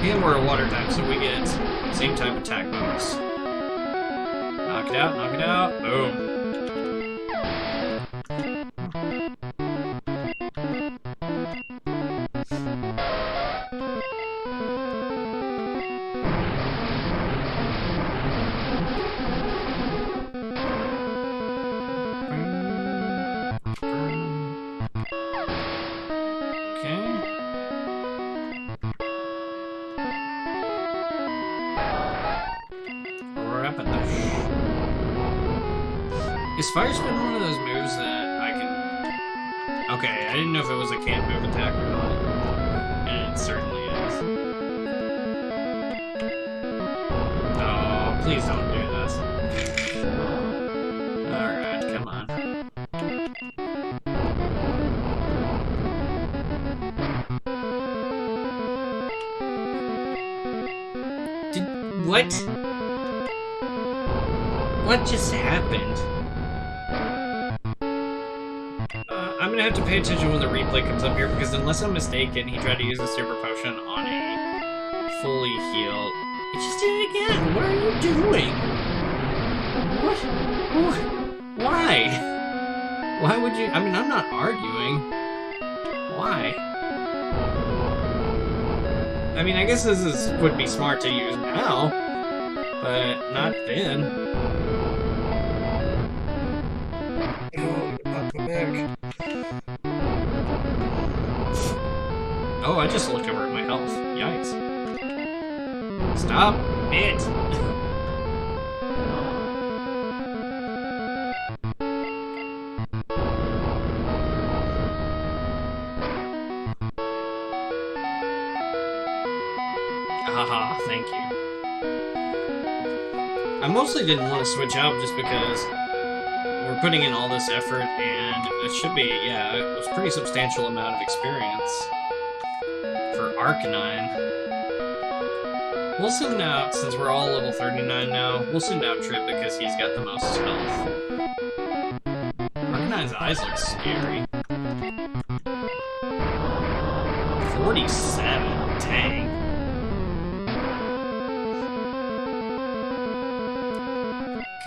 And we're a water type, so we get same type attack bonus. Knock it out, knock it out. Boom. Is Fire Spin one of those moves that I can... Okay, I didn't know if it was a can't move attack or not. And it certainly is. Oh, please don't do this. Alright, come on. What? What just happened? I'm gonna have to pay attention when the replay comes up here, because unless I'm mistaken, he tried to use a super potion on a fully healed. He just did it again! What are you doing? What? Why? Why would you? I mean, I'm not arguing. Why? I mean, I guess this would be smart to use now, but not then. Oh, I just looked over at my health. Yikes. Stop it! Haha, thank you. I mostly didn't want to switch out just because we're putting in all this effort, and it should be, yeah, it was a pretty substantial amount of experience for Arcanine. We'll send out, since we're all level 39 now, we'll send out Trip because he's got the most health. Arcanine's eyes look scary. 47, dang.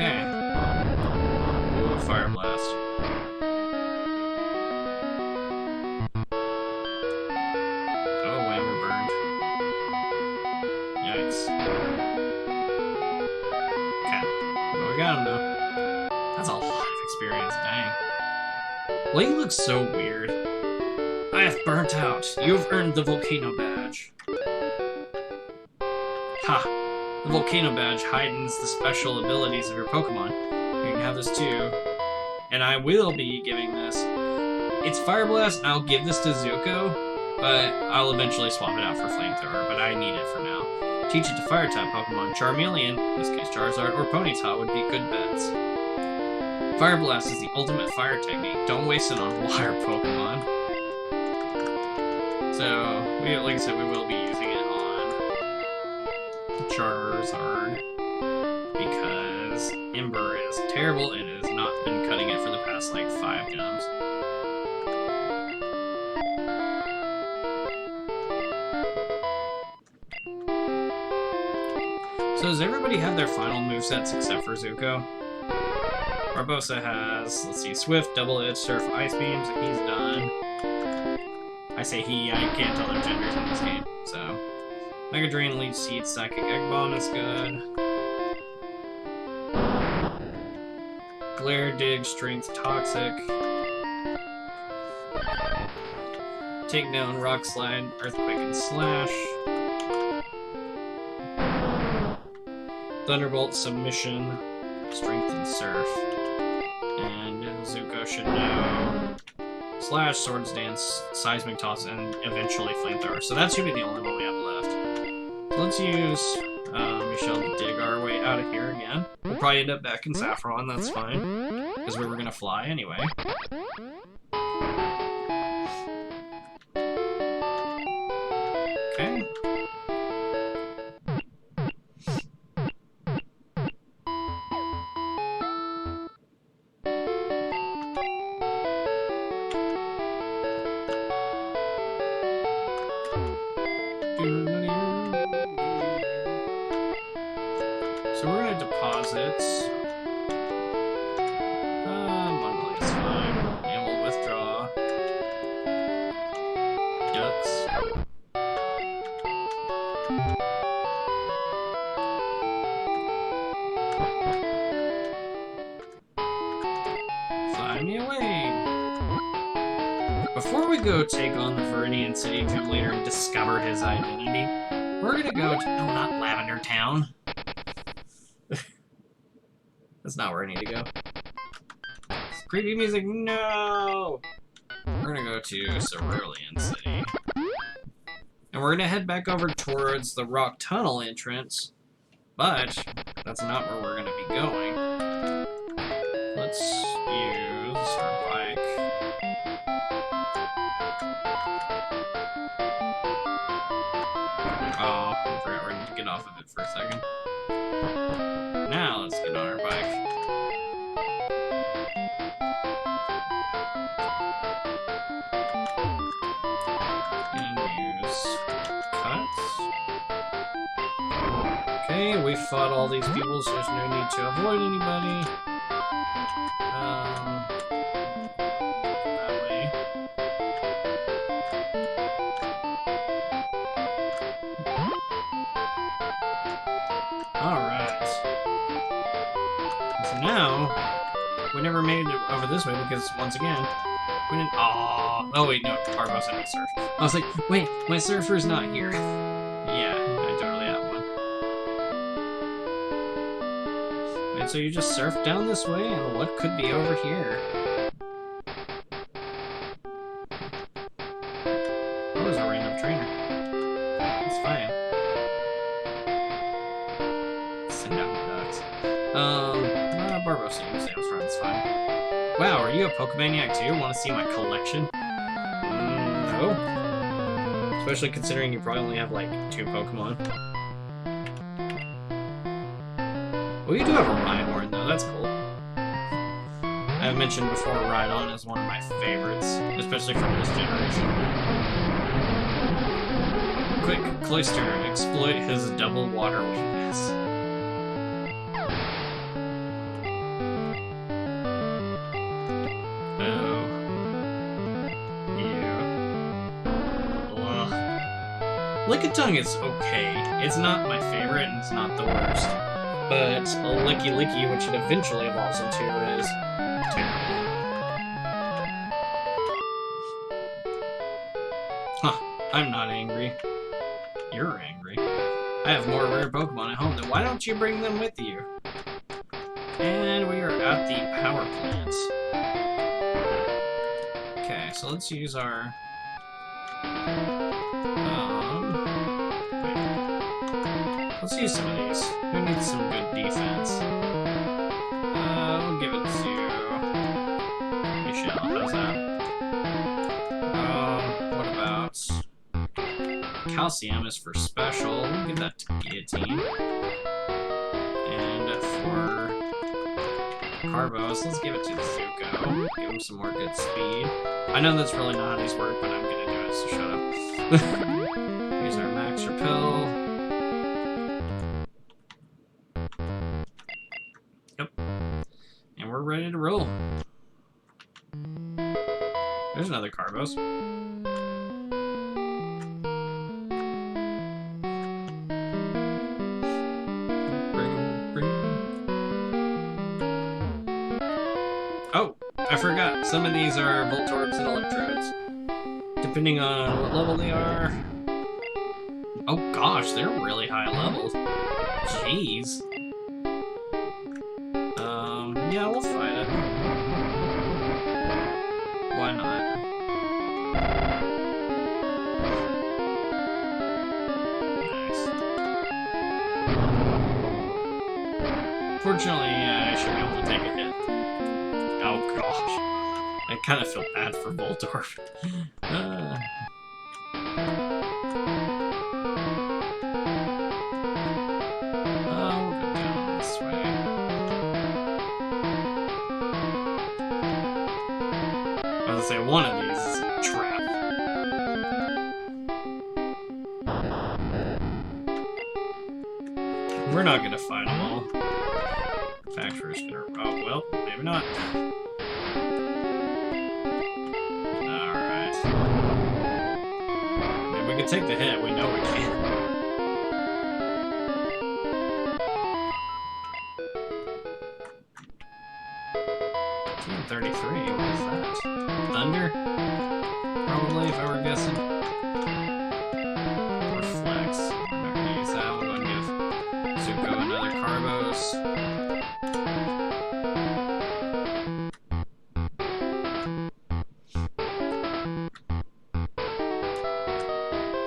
Okay. Ooh, Fire Blast. Oh, wow, we're burned. Yikes. Okay. Well, we got him, though. That's a lot of experience, dang. Blaine looks so weird. I have burnt out. You have earned the Volcano Badge. Ha! The Volcano Badge heightens the special abilities of your Pokemon. You can have this too. And I will be giving this. It's Fire Blast, and I'll give this to Zuko, but I'll eventually swap it out for Flamethrower, but I need it for now. Teach it to Fire-type Pokemon. Charmeleon, in this case Charizard, or Ponyta would be good bets. Fire Blast is the ultimate fire technique. Don't waste it on water Pokemon. So, like I said, we will be using it on Charizard because Ember is terrible and has not been cutting it for the past, like, 5 gyms. So does everybody have their final movesets except for Zuko? Barbosa has, let's see, Swift, Double Edge, Surf, Ice Beams. He's done. I say he, I can't tell their genders in this game. So, Mega Drain, Leech Seed, Psychic Egg Bomb is good. Glare, Dig, Strength, Toxic. Takedown, Rock Slide, Earthquake, and Slash. Thunderbolt, Submission, Strength, and Surf. And Zuko should know Slash, Swords Dance, Seismic Toss, and eventually Flamethrower. So that should be the only one we have left. So let's use Michelle to dig our way out of here again. We'll probably end up back in Saffron, that's fine. Because we were going to fly anyway. Okay. So we're going to deposit. Mundley's fine. And we'll withdraw. Ducks. Fly me away. Before we go take on the Viridian City Gym Leader and discover his identity, we're going to go to... No, not Lavender Town. That's not where I need to go. Creepy music, no! We're gonna go to Cerulean City. And we're gonna head back over towards the Rock Tunnel entrance, but that's not where we're gonna be going. Let's use our bike. Oh, I forgot we're gonna get off of it for a second. Now let's get on our bike. And use cuts. Okay, we fought all these people, so there's no need to avoid anybody. That way. Alright. So now, we never made it over this way because, once again, we didn't. Aww. Oh, wait, no, Barbosa didn't surf. I was like, wait, my surfer's not here. Yeah, I totally have one. Wait, so you just surf down this way, and what could be over here? That was a random trainer. It's fine. Send out the ducks. Barbosa, you say I was right, it's fine. Wow, are you a Pokemaniac too? Want to see my collection? No. Especially considering you probably only have like 2 Pokemon. Well, you do have a Rhyhorn though, that's cool. I've mentioned before Rhydon is one of my favorites, especially from this generation. Quick, Cloyster, exploit his double water weakness. Lickitung is okay. It's not my favorite, and it's not the worst. But Licky Licky, which it eventually evolves into, is terrible. Huh. I'm not angry. You're angry. I have more rare Pokemon at home, then why don't you bring them with you? And we are at the power plant. Okay, so let's use our... Let's use some of these. Who needs some good defense? We'll give it to Michelle. How's that? What about Calcium is for special. We'll give that to Guillotine. And for Carbos, let's give it to Zuko. Give him some more good speed. I know that's really not how these work, but I'm gonna do it, so shut up. Here's our Max Repel. Yep. And we're ready to roll. There's another Carbos. Oh, I forgot. Some of these are Voltorbs and Electrodes. Depending on what level they are. Oh gosh, they're really high levels. Jeez. Yeah, we'll fight it. Why not? Nice. Fortunately, I should be able to take a hit. Oh gosh. I kind of feel bad for Voltorb. We'll go down this way. I was gonna say, one of these is a trap. We're not gonna fight them all. In fact, we're just gonna... Oh, well, maybe not. Alright. I mean, we can take the hit. We know we can. Team 33, what is that? Thunder? Probably, if I were guessing. Or Flex. I'm not gonna use that. We'll go and give Zuko another Carbos.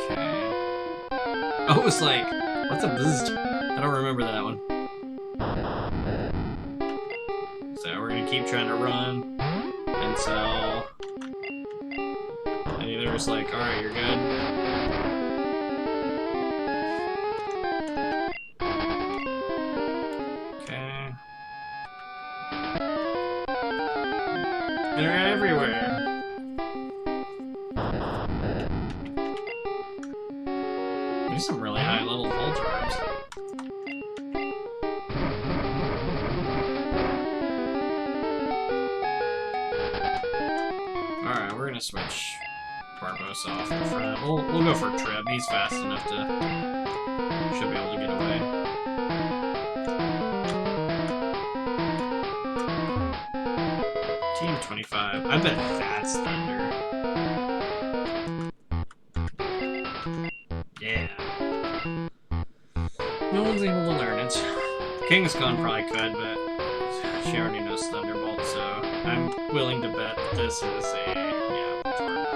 Okay. Oh, it was like, what's a boost? I don't remember that one. So we're gonna keep trying to run until either it's like, alright, you're good. Okay. They're everywhere. There's some really high level Voltorbs. Alright, we're gonna switch Barbos off the front. We'll go for Treb. He's fast enough to... should be able to get away. Team 25. I bet that's Thunder. Yeah. No one's able to learn it. Kingscon probably could, but she already knows Thunderbolt, so I'm willing to bet this is a... yeah, Voltorb.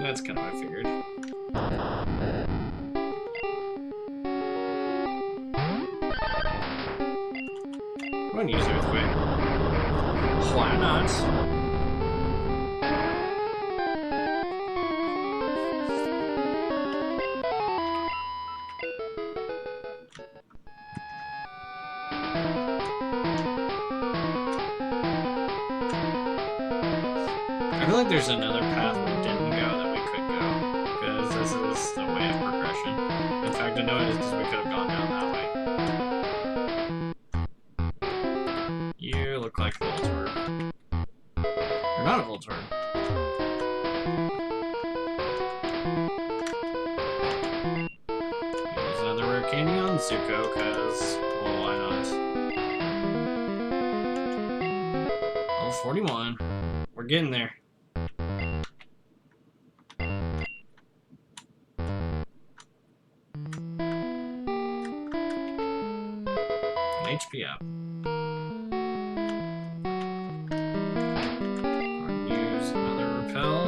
That's kind of what I figured. I'm gonna use Earthquake. Why not? I feel like there's another path we didn't go that we could go, because this is the way of progression. In fact, I know it is because we could have gone down that way. You look like Voltorb. You're not a Voltorb. Here's another rare candy on Zuko, because, well, why not? Level 41. We're getting there. HP up. Use another repel.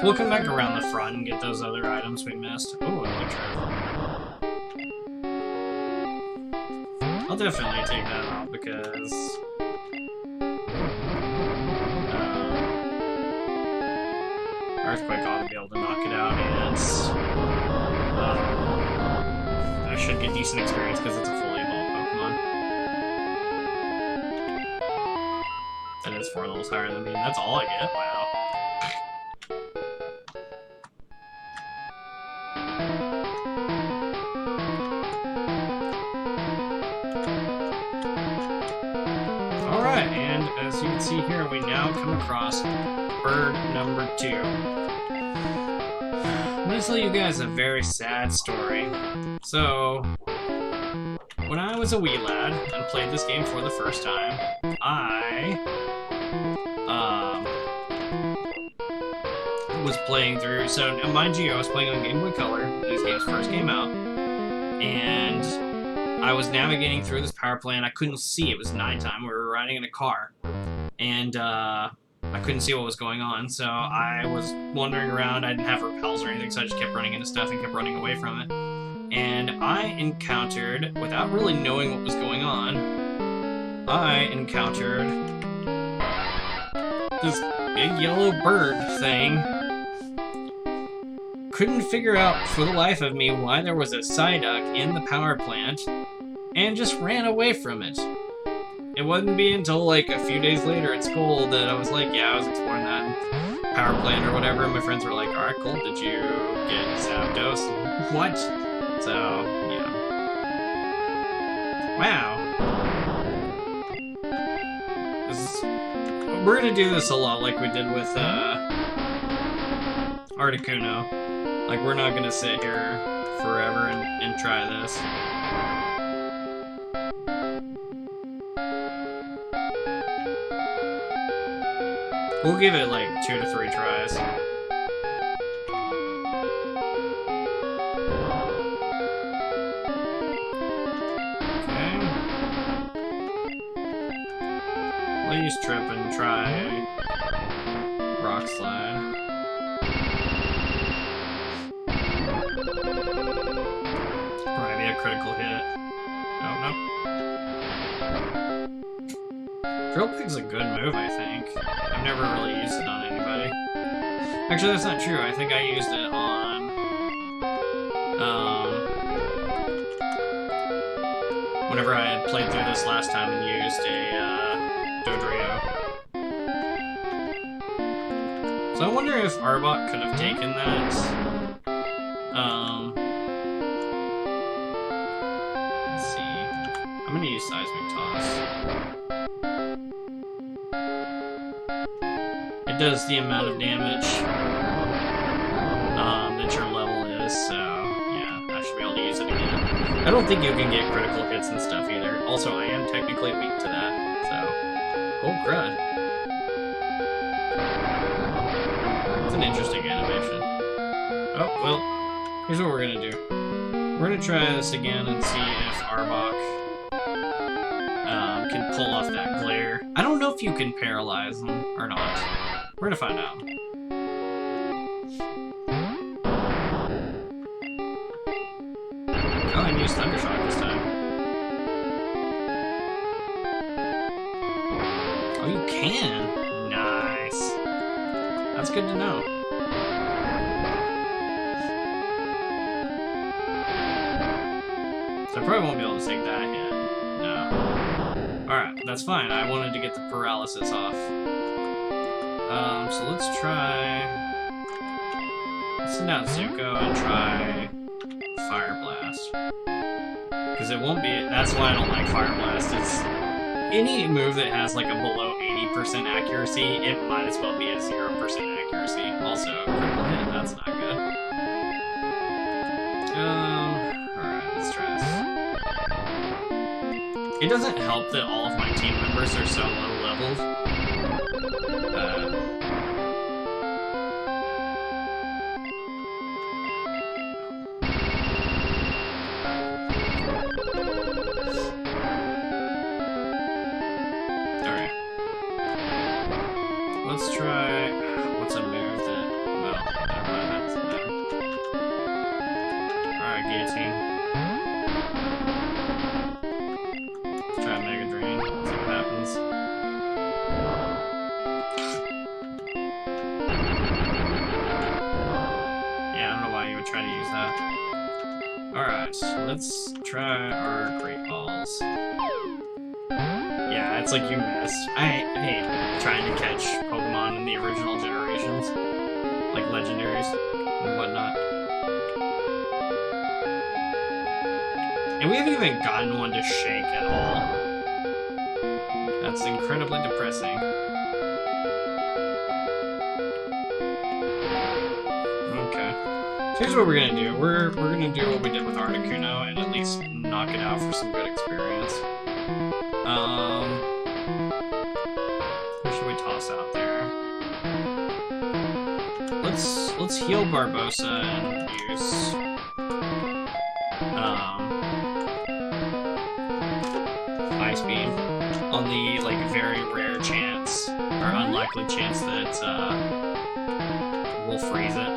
So we'll come back around the front and get those other items we missed. Ooh, electro. I'll definitely take that off because Earthquake ought to be able to knock it out, and I should get decent experience because it's a fully evolved Pokemon. That is 4 levels higher than me. That's all I get? Wow. Alright, and as you can see here, we now come across bird number 2. I'm gonna tell you guys a very sad story. So, when I was a wee lad and played this game for the first time, I was playing through, so mind you, I was playing on Game Boy Color when these games first came out, and I was navigating through this power plant. I couldn't see, it was nighttime, we were riding in a car, and I couldn't see what was going on, so I was wandering around. I didn't have repels or anything, so I just kept running into stuff and kept running away from it. And I encountered, without really knowing what was going on, I encountered this big yellow bird thing. Couldn't figure out for the life of me why there was a Psyduck in the power plant, and just ran away from it. It wouldn't be until like a few days later at school that I was like, yeah, I was exploring that power plant or whatever, and my friends were like, alright, cool, did you get Zapdos? What? So, yeah. Wow. We're gonna do this a lot like we did with Articuno. Like, we're not gonna sit here forever and try this. We'll give it like 2 to 3 tries. Okay. I'll use Trip and try Rock Slide. Probably be a critical hit. Oh, no. Drill Peck's a good move, I think. I've never really used it on anybody. Actually, that's not true. I think I used it on whenever I had played through this last time and used a Dodrio. So I wonder if Arbok could have taken that. Let's see. I'm gonna use Seismic Toss. It does the amount of damage that your level is, so yeah, I should be able to use it again. I don't think you can get critical hits and stuff either. Also, I am technically weak to that, so... Oh, crud. It's an interesting animation. Oh, well, here's what we're gonna do. We're gonna try this again and see if Arbok can pull off that glare. I don't know if you can paralyze them or not. We're gonna find out. Oh, I can use Thundershock this time. Oh, you can? Nice. That's good to know. So I probably won't be able to take that hit. No. Alright, that's fine. I wanted to get the paralysis off. So let's try... Let's send out Zuko and try Fire Blast. Because it won't be... That's why I don't like Fire Blast. It's... Any move that has like a below 80% accuracy, it might as well be a 0% accuracy. Also, critical hit, that's not good. Alright, let's try this. It doesn't help that all of my team members are so low leveled. guillotine. Let's try Mega Drain. See what happens. Yeah, I don't know why you would try to use that. Alright, let's try our Great Balls. Yeah, it's like you missed. I hate trying to catch Pokemon in the original generations. Like legendaries and whatnot. And we haven't even gotten one to shake at all. That's incredibly depressing. Okay. So here's what we're gonna do. We're gonna do what we did with Articuno and at least knock it out for some good experience. Who should we toss out there? Let's heal Barbosa and use Ice Beam on the like very rare chance or unlikely chance that we'll freeze it.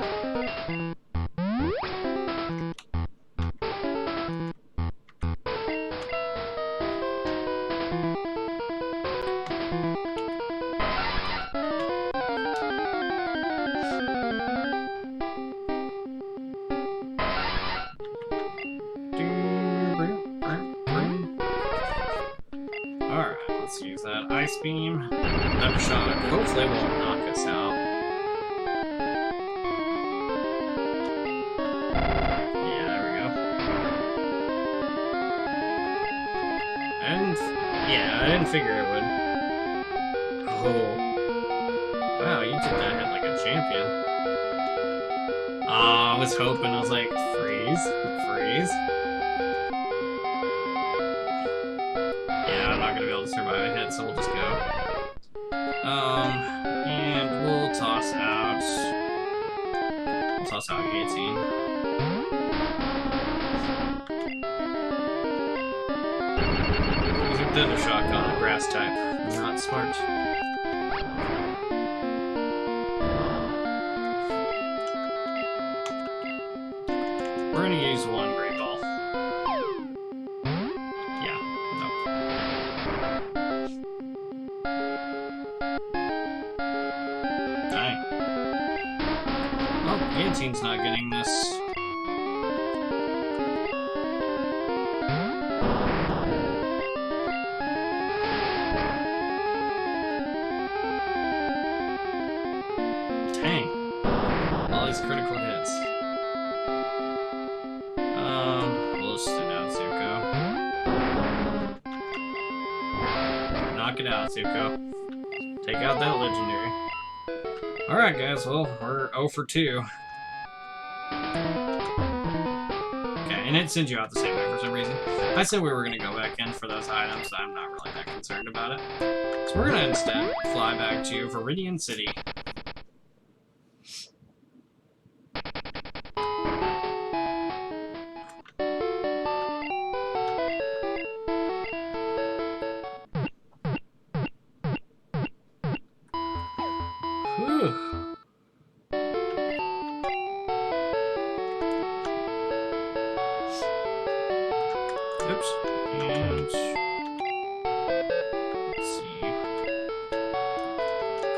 Let's use that Ice Beam. Another shot. Hopefully it won't knock us out. Yeah, there we go. I didn't figure it would. Oh. Wow, you took that hit like a champion. I was hoping. I was like, freeze. Freeze. Survive a hit, so we'll just go. And we'll toss out Guillotine. Using Thunder Shock on a grass type. Not smart. We're gonna use one Great Ball. Guillotine's not getting this. Dang. All these critical hits. We'll just send out Zuko. Knock it out, Zuko. Take out that legendary. Alright guys, well, we're 0 for 2. Okay, and it sends you out the same way for some reason. I said we were going to go back in for those items, so I'm not really that concerned about it. So we're going to instead fly back to Viridian City. Whew. Oops. And let's see.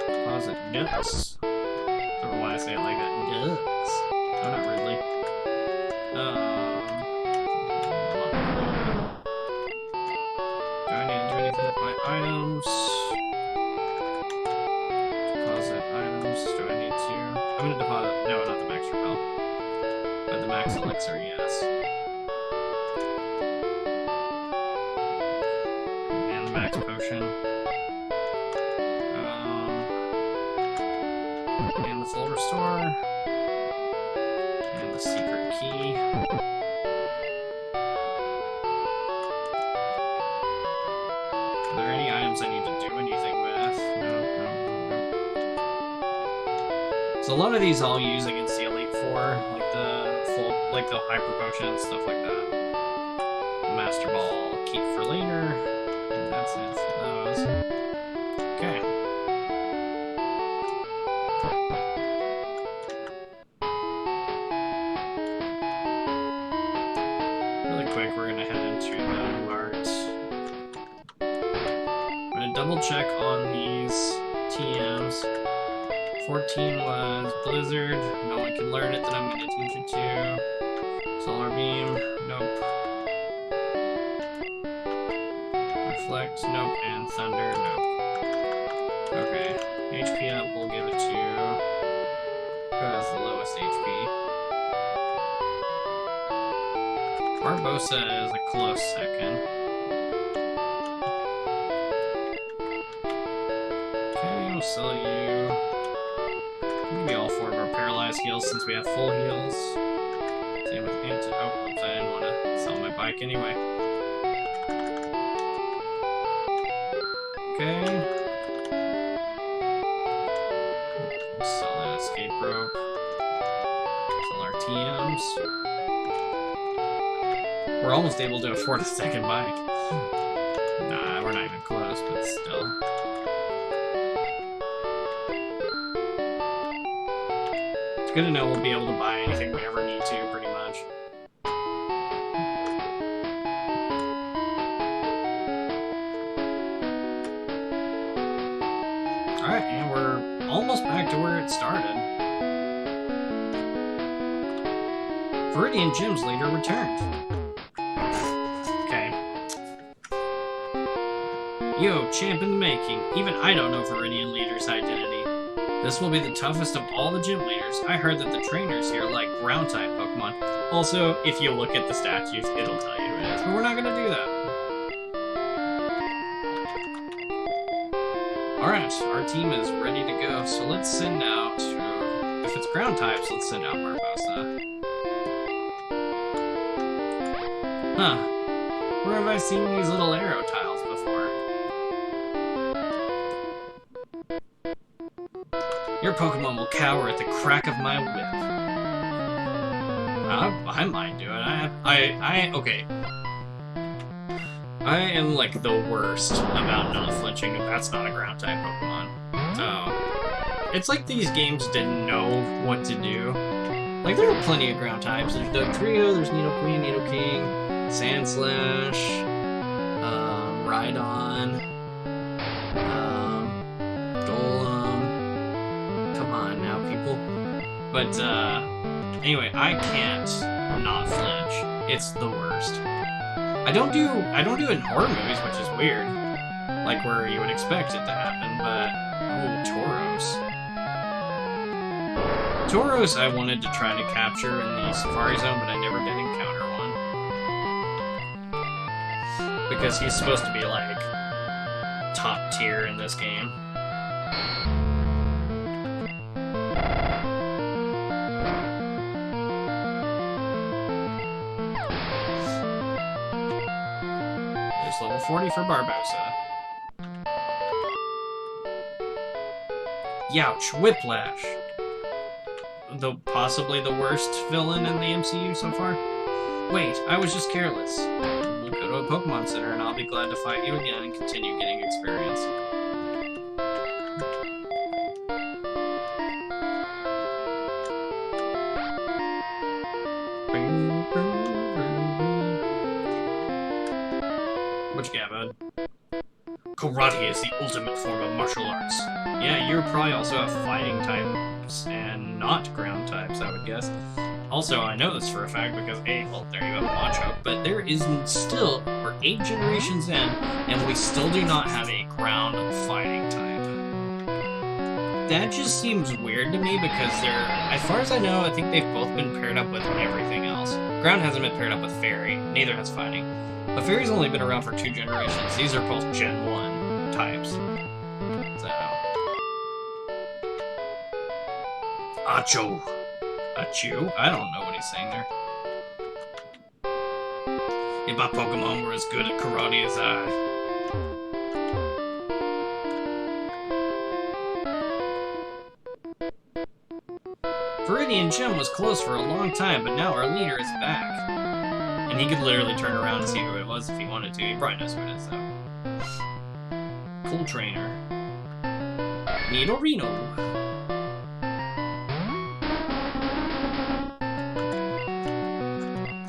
Deposit ducks. I don't know why I say it like that. Ducks. Oh, not really. Do I need to do anything with my items? Deposit items. Do I need to? I'm gonna deposit. No, not the max repel. But the max elixir, yes. Max potion. And the full restore. And the secret key. Are there any items I need to do anything with? No. So a lot of these I'll use against the Elite Four, like the Hyper Potion and stuff like that. Master Ball, keep for later. That's it for those. Okay. to the mart. I'm gonna double check on these TMs. 14 was Blizzard. No one can learn it that I'm gonna teach it to. Solar Beam. Nope. Reflect. Nope. And Thunder. Nope. Okay. HP up. We'll give it to who has the lowest HP. Barbosa is a close second. Okay, we'll sell you. Maybe all 4 of our paralyzed heals since we have full heals. Same with anti. Oh, oops, I didn't want to sell my bike anyway. Okay. We'll sell that escape rope. Sell our TMs. We're almost able to afford a second bike. Nah, we're not even close, but still. It's good to know we'll be able to buy anything we ever need to, pretty much. Alright, and we're almost back to where it started. Viridian Gym's leader returned. Yo, champ in the making. Even I don't know Viridian Leader's identity. This will be the toughest of all the gym leaders. I heard that the trainers here like ground-type Pokemon. Also, if you look at the statues, it'll tell you who it is. But we're not gonna do that. Alright, our team is ready to go. So let's send out... If it's ground types, let's send out Barbosa. Huh. Where have I seen these little arrow tiles before? Your Pokemon will cower at the crack of my whip. I might do it. Okay. I am like the worst about not flinching if that's not a ground type Pokemon. So, it's like these games didn't know what to do. Like, there are plenty of ground types. There's Dugtrio, there's Nidoqueen, Nidoking, Sandslash, Rhydon, But, anyway, I can't not flinch. It's the worst. I don't do it in horror movies, which is weird. Like, where you would expect it to happen, but... Oh, Tauros. Tauros I wanted to try to capture in the Safari Zone, but I never did encounter one. Because he's supposed to be, like, top tier in this game. Level 40 for Barbosa. Youch, Whiplash. Possibly the worst villain in the MCU so far. Wait, I was just careless. We'll go to a Pokemon Center and I'll be glad to fight you again and continue getting experience. What you got, bud? Karate is the ultimate form of martial arts. Yeah, you probably also have fighting types and not ground types, I would guess. Also, I know this for a fact because well, there you have Machop, but there is still, we're 8 generations in, and we still do not have a ground fighting type. That just seems weird to me because as far as I know, I think they've both been paired up with everything else. Ground hasn't been paired up with Fairy, neither has fighting. But Fairy's only been around for 2 generations. These are both Gen 1 types. So... Acho. Achu? I don't know what he's saying there. If my Pokemon were as good at karate as I... Viridian Gym was closed for a long time, but now our leader is back. And he could literally turn around and see who it was if he wanted to. He probably knows who it is, though. Cool trainer. Nidorino.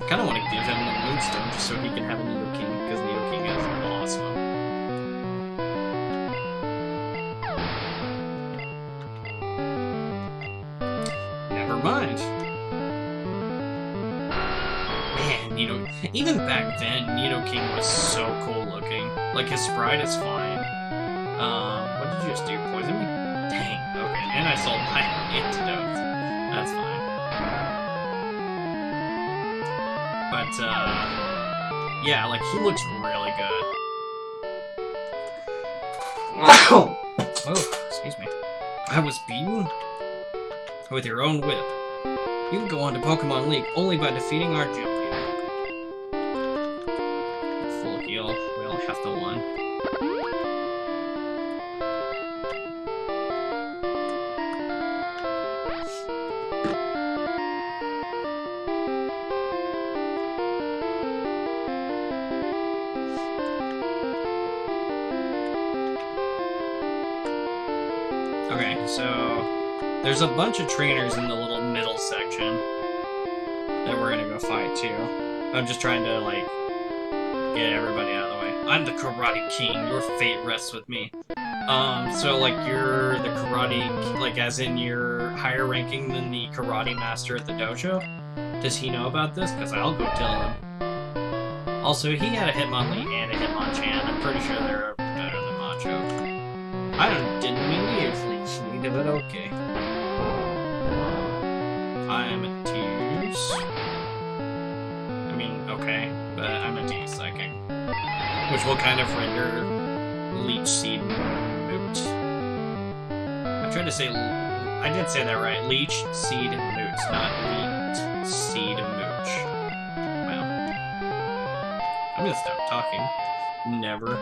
Kinda want to give him the Moonstone just so he can have a Nidoking, because Nidoking is awesome. Never mind. Man, even back then, Nidoking was so cool looking. Like, his sprite is fine. What did you just do? Poison me? Dang, okay. And I sold my antidote. That's fine. But, yeah, like, he looks really good. Oh, excuse me. I was beaten? With your own whip. You can go on to Pokemon League only by defeating our gym leader. Full heal. We only have the one. Okay, so there's a bunch of trainers in the little middle section that we're gonna go fight too. I'm just trying to, like, get everybody out of the way. I'm the Karate King. Your fate rests with me. So, like, you're the Karate, like, as in you're higher ranking than the Karate Master at the dojo? Does he know about this? Because I'll go tell him. Also, he had a Hitmonlee and a Hitmonchan. I'm pretty sure they're better than Macho. Didn't mean to use Leech Seed, but okay. I'm a Tears. I mean, okay, but I'm a D-Psychic. Which will kind of render Leech Seed moot. I tried to say... I did say that right. Leech Seed moot, not Leech Seed mooch. Well. I'm gonna stop talking. Never.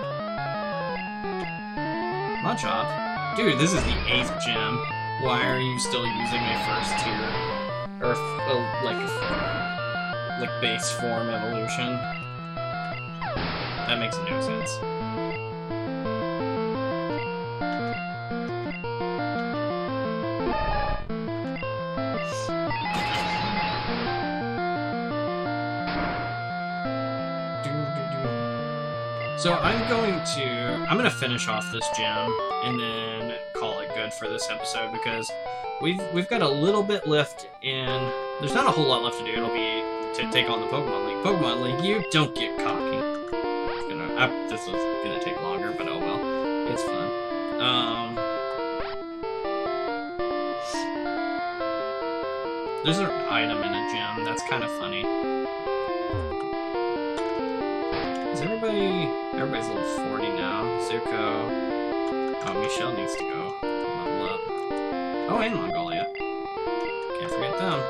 Machop? Dude, this is the 8th gem. Why are you still using a first tier? Or, like base form evolution? That makes no sense. So I'm gonna finish off this gym and then call it good for this episode because we've got a little bit left and there's not a whole lot left to do. It'll be to take on the Pokemon League. Pokemon League, you don't get cocky. This was gonna take longer, but oh well. It's fun. There's an item in a gym. That's kind of funny. Is everybody's level 40 now. Zuko. Oh, Michelle needs to go level up. Oh, and Mongolia. Can't forget them.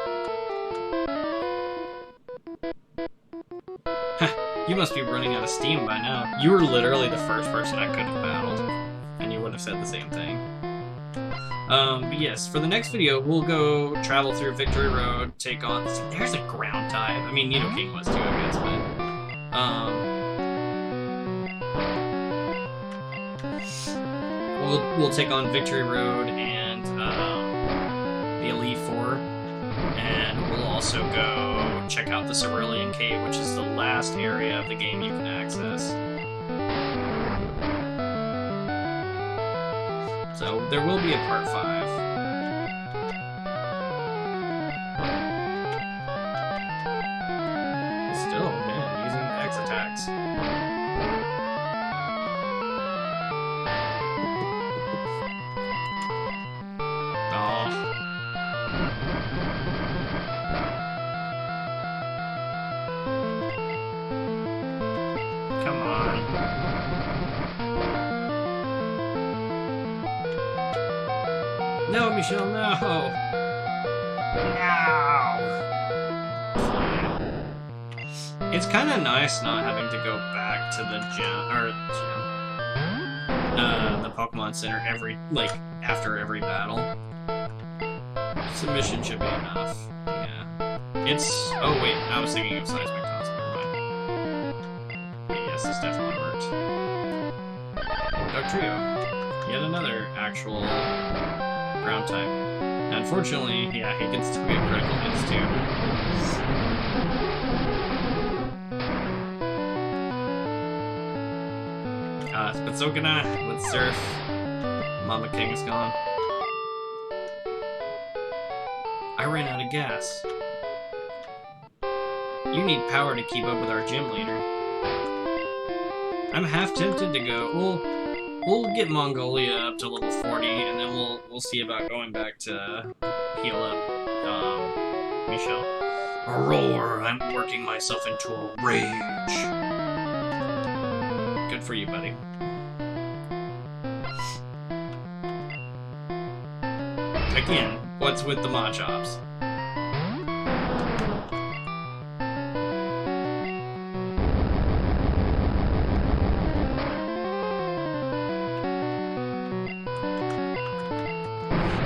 You must be running out of steam by now. You were literally the first person I could have battled, and you would have said the same thing. But yes, for the next video, we'll go travel through Victory Road, take on... See, there's a ground type. I mean, Nidoking was too, I guess, but... We'll take on Victory Road and the Elite Four, and we'll also go check out the Cerulean Cave, which is the last area of the game you can access. So there will be a part 5. Still, man, using X attacks. Come on. No, Michelle, no! No! It's kind of nice not having to go back to the the Pokemon Center after every battle. Submission should be enough. Yeah. Oh wait, I was thinking of Seismic Toss, never mind. Yes, this definitely worked. Dugtrio. Yet another actual ground type. Unfortunately, yeah, he can still get critical hits too. But so can I with Surf. Mama King is gone. I ran out of gas. You need power to keep up with our gym leader. I'm half tempted to go. We'll get Mongolia up to level 40, and then we'll see about going back to heal up Michelle. Roar! I'm working myself into a rage. Good for you, buddy. Again, what's with the Machops?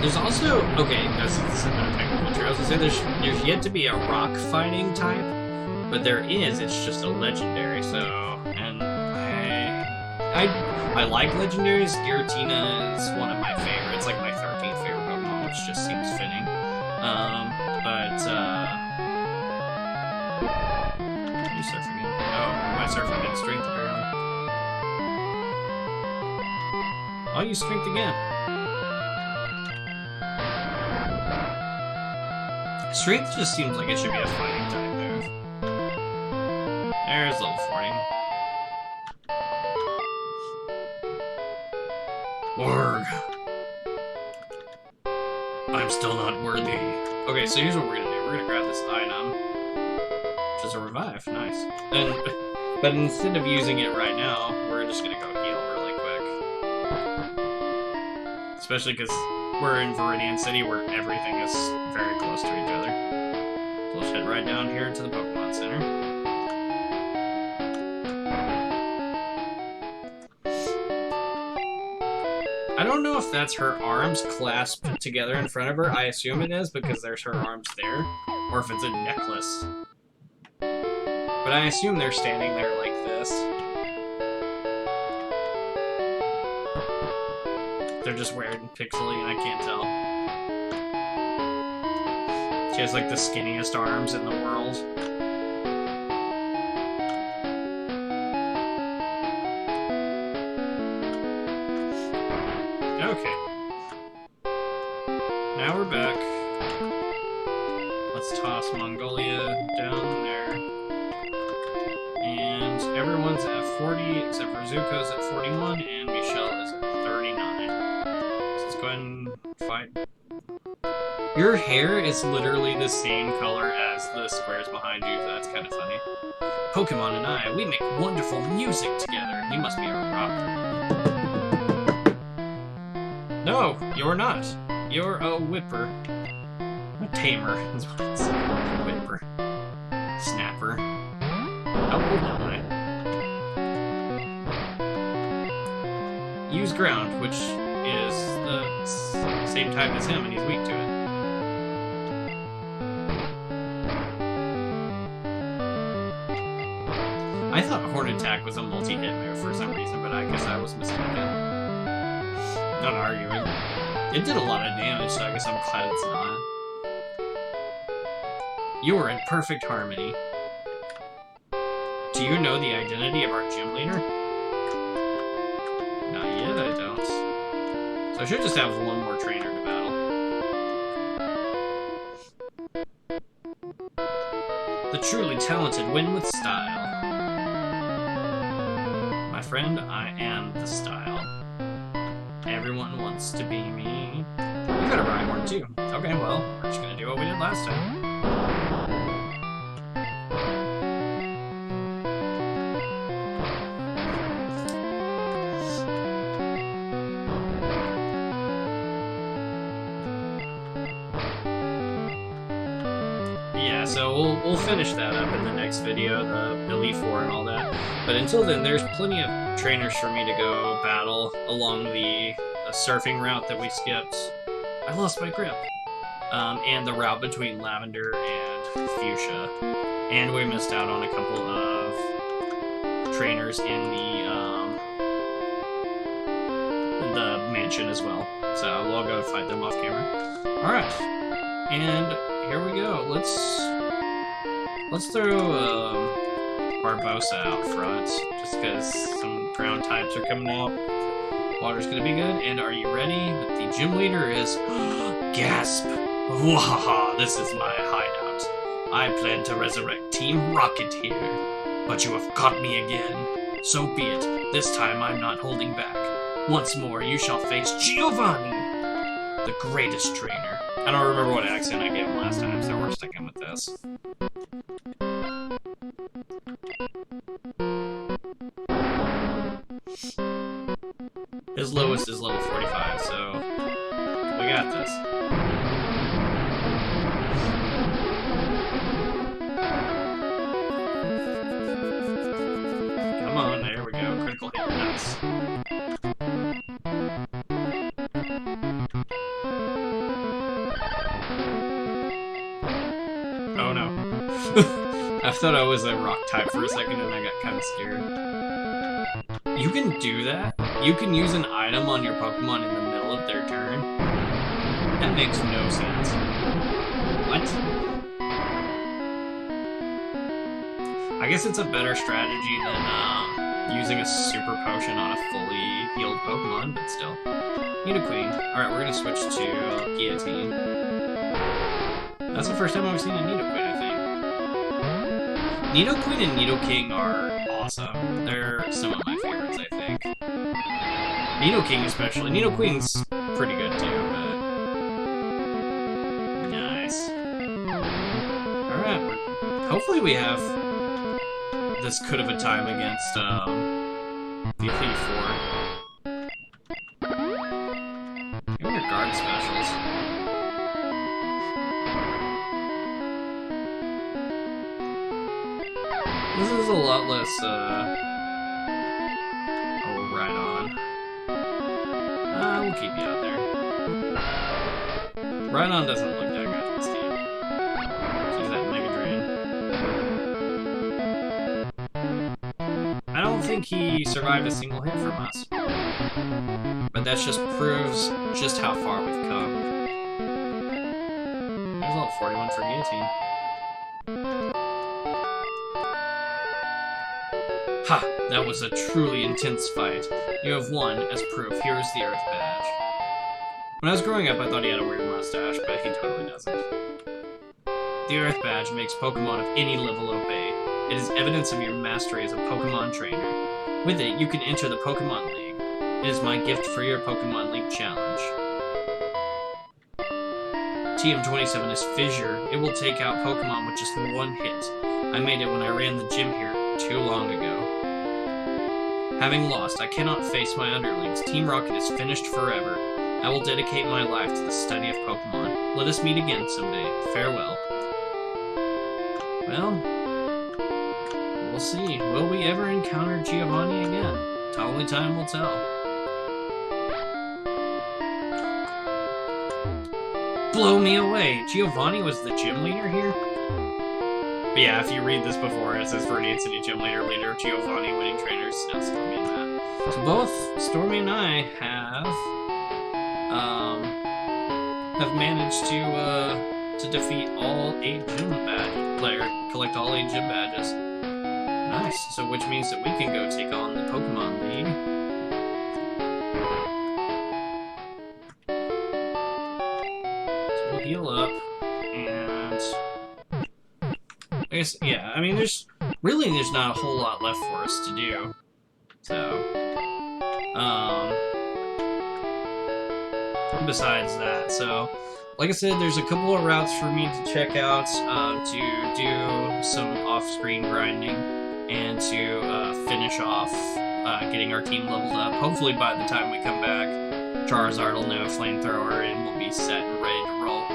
There's also, okay, this is not technical true. I was gonna say there's yet to be a rock fighting type, but there is. It's just a legendary. So, and I like legendaries. Giratina is one of my favorites, like my 13th favorite Pokemon, which just seems fitting. Are you surfing in? Oh, my surfing in strength apparently. I'll use strength again. Strength just seems like it should be a fighting type move. There's level 40. Org. I'm still not worthy. Okay, so here's what we're gonna do. We're gonna grab this item, which is a revive. Nice. But instead of using it right now, we're just gonna go heal really quick. Especially because we're in Viridian City where everything is very close to each other. So let's head right down here to the Pokemon Center. I don't know if that's her arms clasped together in front of her. I assume it is because there's her arms there. Or if it's a necklace. But I assume they're standing there like this. They're just weird and pixely and I can't tell. She has like the skinniest arms in the world. Okay. Now we're back. Let's toss Mongolia down there. And everyone's at 40 except for Zuko's at 41 and Michelle is at 39. So let's go ahead and fight. Your hair is literally the same color as the squares behind you, so that's kind of funny. Pokemon and I, we make wonderful music together. You must be a rocker. No, you're not. You're a whipper. A tamer is what it's. Whipper. Snapper. How old am I? Use ground, which is the same type as him, and he's weak to it. I thought Horn Attack was a multi-hit move for some reason, but I guess I was mistaken. Not arguing. It did a lot of damage, so I guess I'm glad it's not. You are in perfect harmony. Do you know the identity of our gym leader? Not yet, I don't. So I should just have one more trainer to battle. The truly talented win with style. My friend, I am the style. Everyone wants to be me. You got a Rhyhorn too. Okay, well, we're just gonna do what we did last time. Yeah, so we'll finish that up in the next video, the Elite Four and all that. But until then, there's plenty of trainers for me to go battle along the surfing route that we skipped. I lost my grip. And the route between Lavender and Fuchsia. And we missed out on a couple of trainers in the mansion as well. So we'll go fight them off camera. Alright. And here we go. Let's throw Barbosa out front, just because some ground types are coming out. Water's gonna be good, and are you ready? But the gym leader is... Gasp! Wahaha, this is my hideout. I plan to resurrect Team Rocket here, but you have caught me again. So be it. This time I'm not holding back. Once more, you shall face Giovanni, the greatest trainer. I don't remember what accent I gave him last time, so we're sticking with this. His lowest is level 45, so we got this. Come on, there we go. Critical hit, nice. Oh no. I thought I was a rock type for a second and I got kind of scared. You can do that? You can use an item on your Pokemon in the middle of their turn? That makes no sense. What? I guess it's a better strategy than using a super potion on a fully healed Pokemon, but still. Nidoqueen. Alright, we're gonna switch to Guillotine. That's the first time I've seen a Nidoqueen, I think. Nidoqueen and Nidoking are awesome. They're some of my favorites, I think. Nidoking especially. Nidoqueen's pretty good too, but... Nice. Alright, hopefully we have this good of a time against, the Elite Four. Give me your guard specials. This is a lot less, oh, right on. We'll keep you out there. Rhydon doesn't look that good this team. Use that Mega Drain. I don't think he survived a single hit from us. But that just proves just how far we've come. There's level 41 for Guillotine. Ha! That was a truly intense fight. You have won, as proof. Here is the Earth Badge. When I was growing up, I thought he had a weird mustache, but he totally doesn't. The Earth Badge makes Pokemon of any level obey. It is evidence of your mastery as a Pokemon trainer. With it, you can enter the Pokemon League. It is my gift for your Pokemon League challenge. TM27 is Fissure. It will take out Pokemon with just one hit. I made it when I ran the gym here too long ago. Having lost, I cannot face my underlings. Team Rocket is finished forever. I will dedicate my life to the study of Pokemon. Let us meet again someday. Farewell. Well, we'll see. Will we ever encounter Giovanni again? Only time will tell. Blow me away! Giovanni was the gym leader here? But yeah, if you read this before, it says Viridian City Gym Leader, Leader Giovanni, winning trainers, now Stormy and Matt. So both Stormy and I have managed to defeat all 8 gym badges, collect all 8 gym badges. Nice, so which means that we can go take on the Pokemon League. So we'll heal up, and... I guess, yeah, I mean, there's not a whole lot left for us to do. So, besides that, so, like I said, there's a couple of routes for me to check out, to do some off-screen grinding, and to finish off getting our team leveled up. Hopefully by the time we come back, Charizard will know Flamethrower and we'll be set and ready to roll.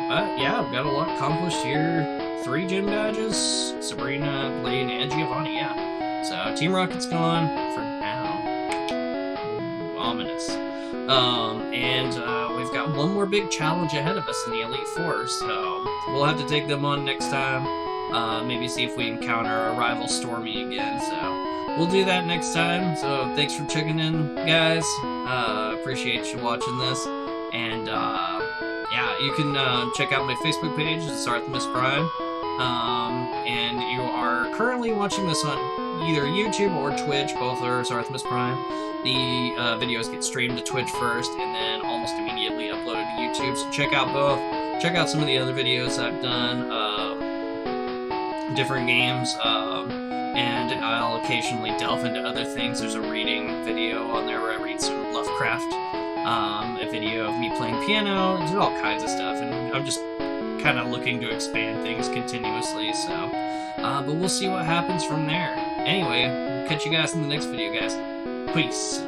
But yeah, I've got a lot accomplished here. 3 gym badges, Sabrina, Blade, and Giovanni, yeah. So, Team Rocket's gone for now. Ooh, ominous. And we've got one more big challenge ahead of us in the Elite Four, so we'll have to take them on next time. Maybe see if we encounter our rival Stormy again, so we'll do that next time. So, thanks for checking in, guys. Appreciate you watching this, and yeah, you can check out my Facebook page, it's Arthemis Prime. and you are currently watching this on either YouTube or Twitch, both are Zarthimus Prime. The videos get streamed to Twitch first and then almost immediately uploaded to YouTube, so check out both. Check out some of the other videos I've done, different games, and I'll occasionally delve into other things. There's a reading video on there where I read some Lovecraft, a video of me playing piano, there's all kinds of stuff, and I'm just kind of looking to expand things continuously, so, but we'll see what happens from there. Anyway, we'll catch you guys in the next video, guys. Peace.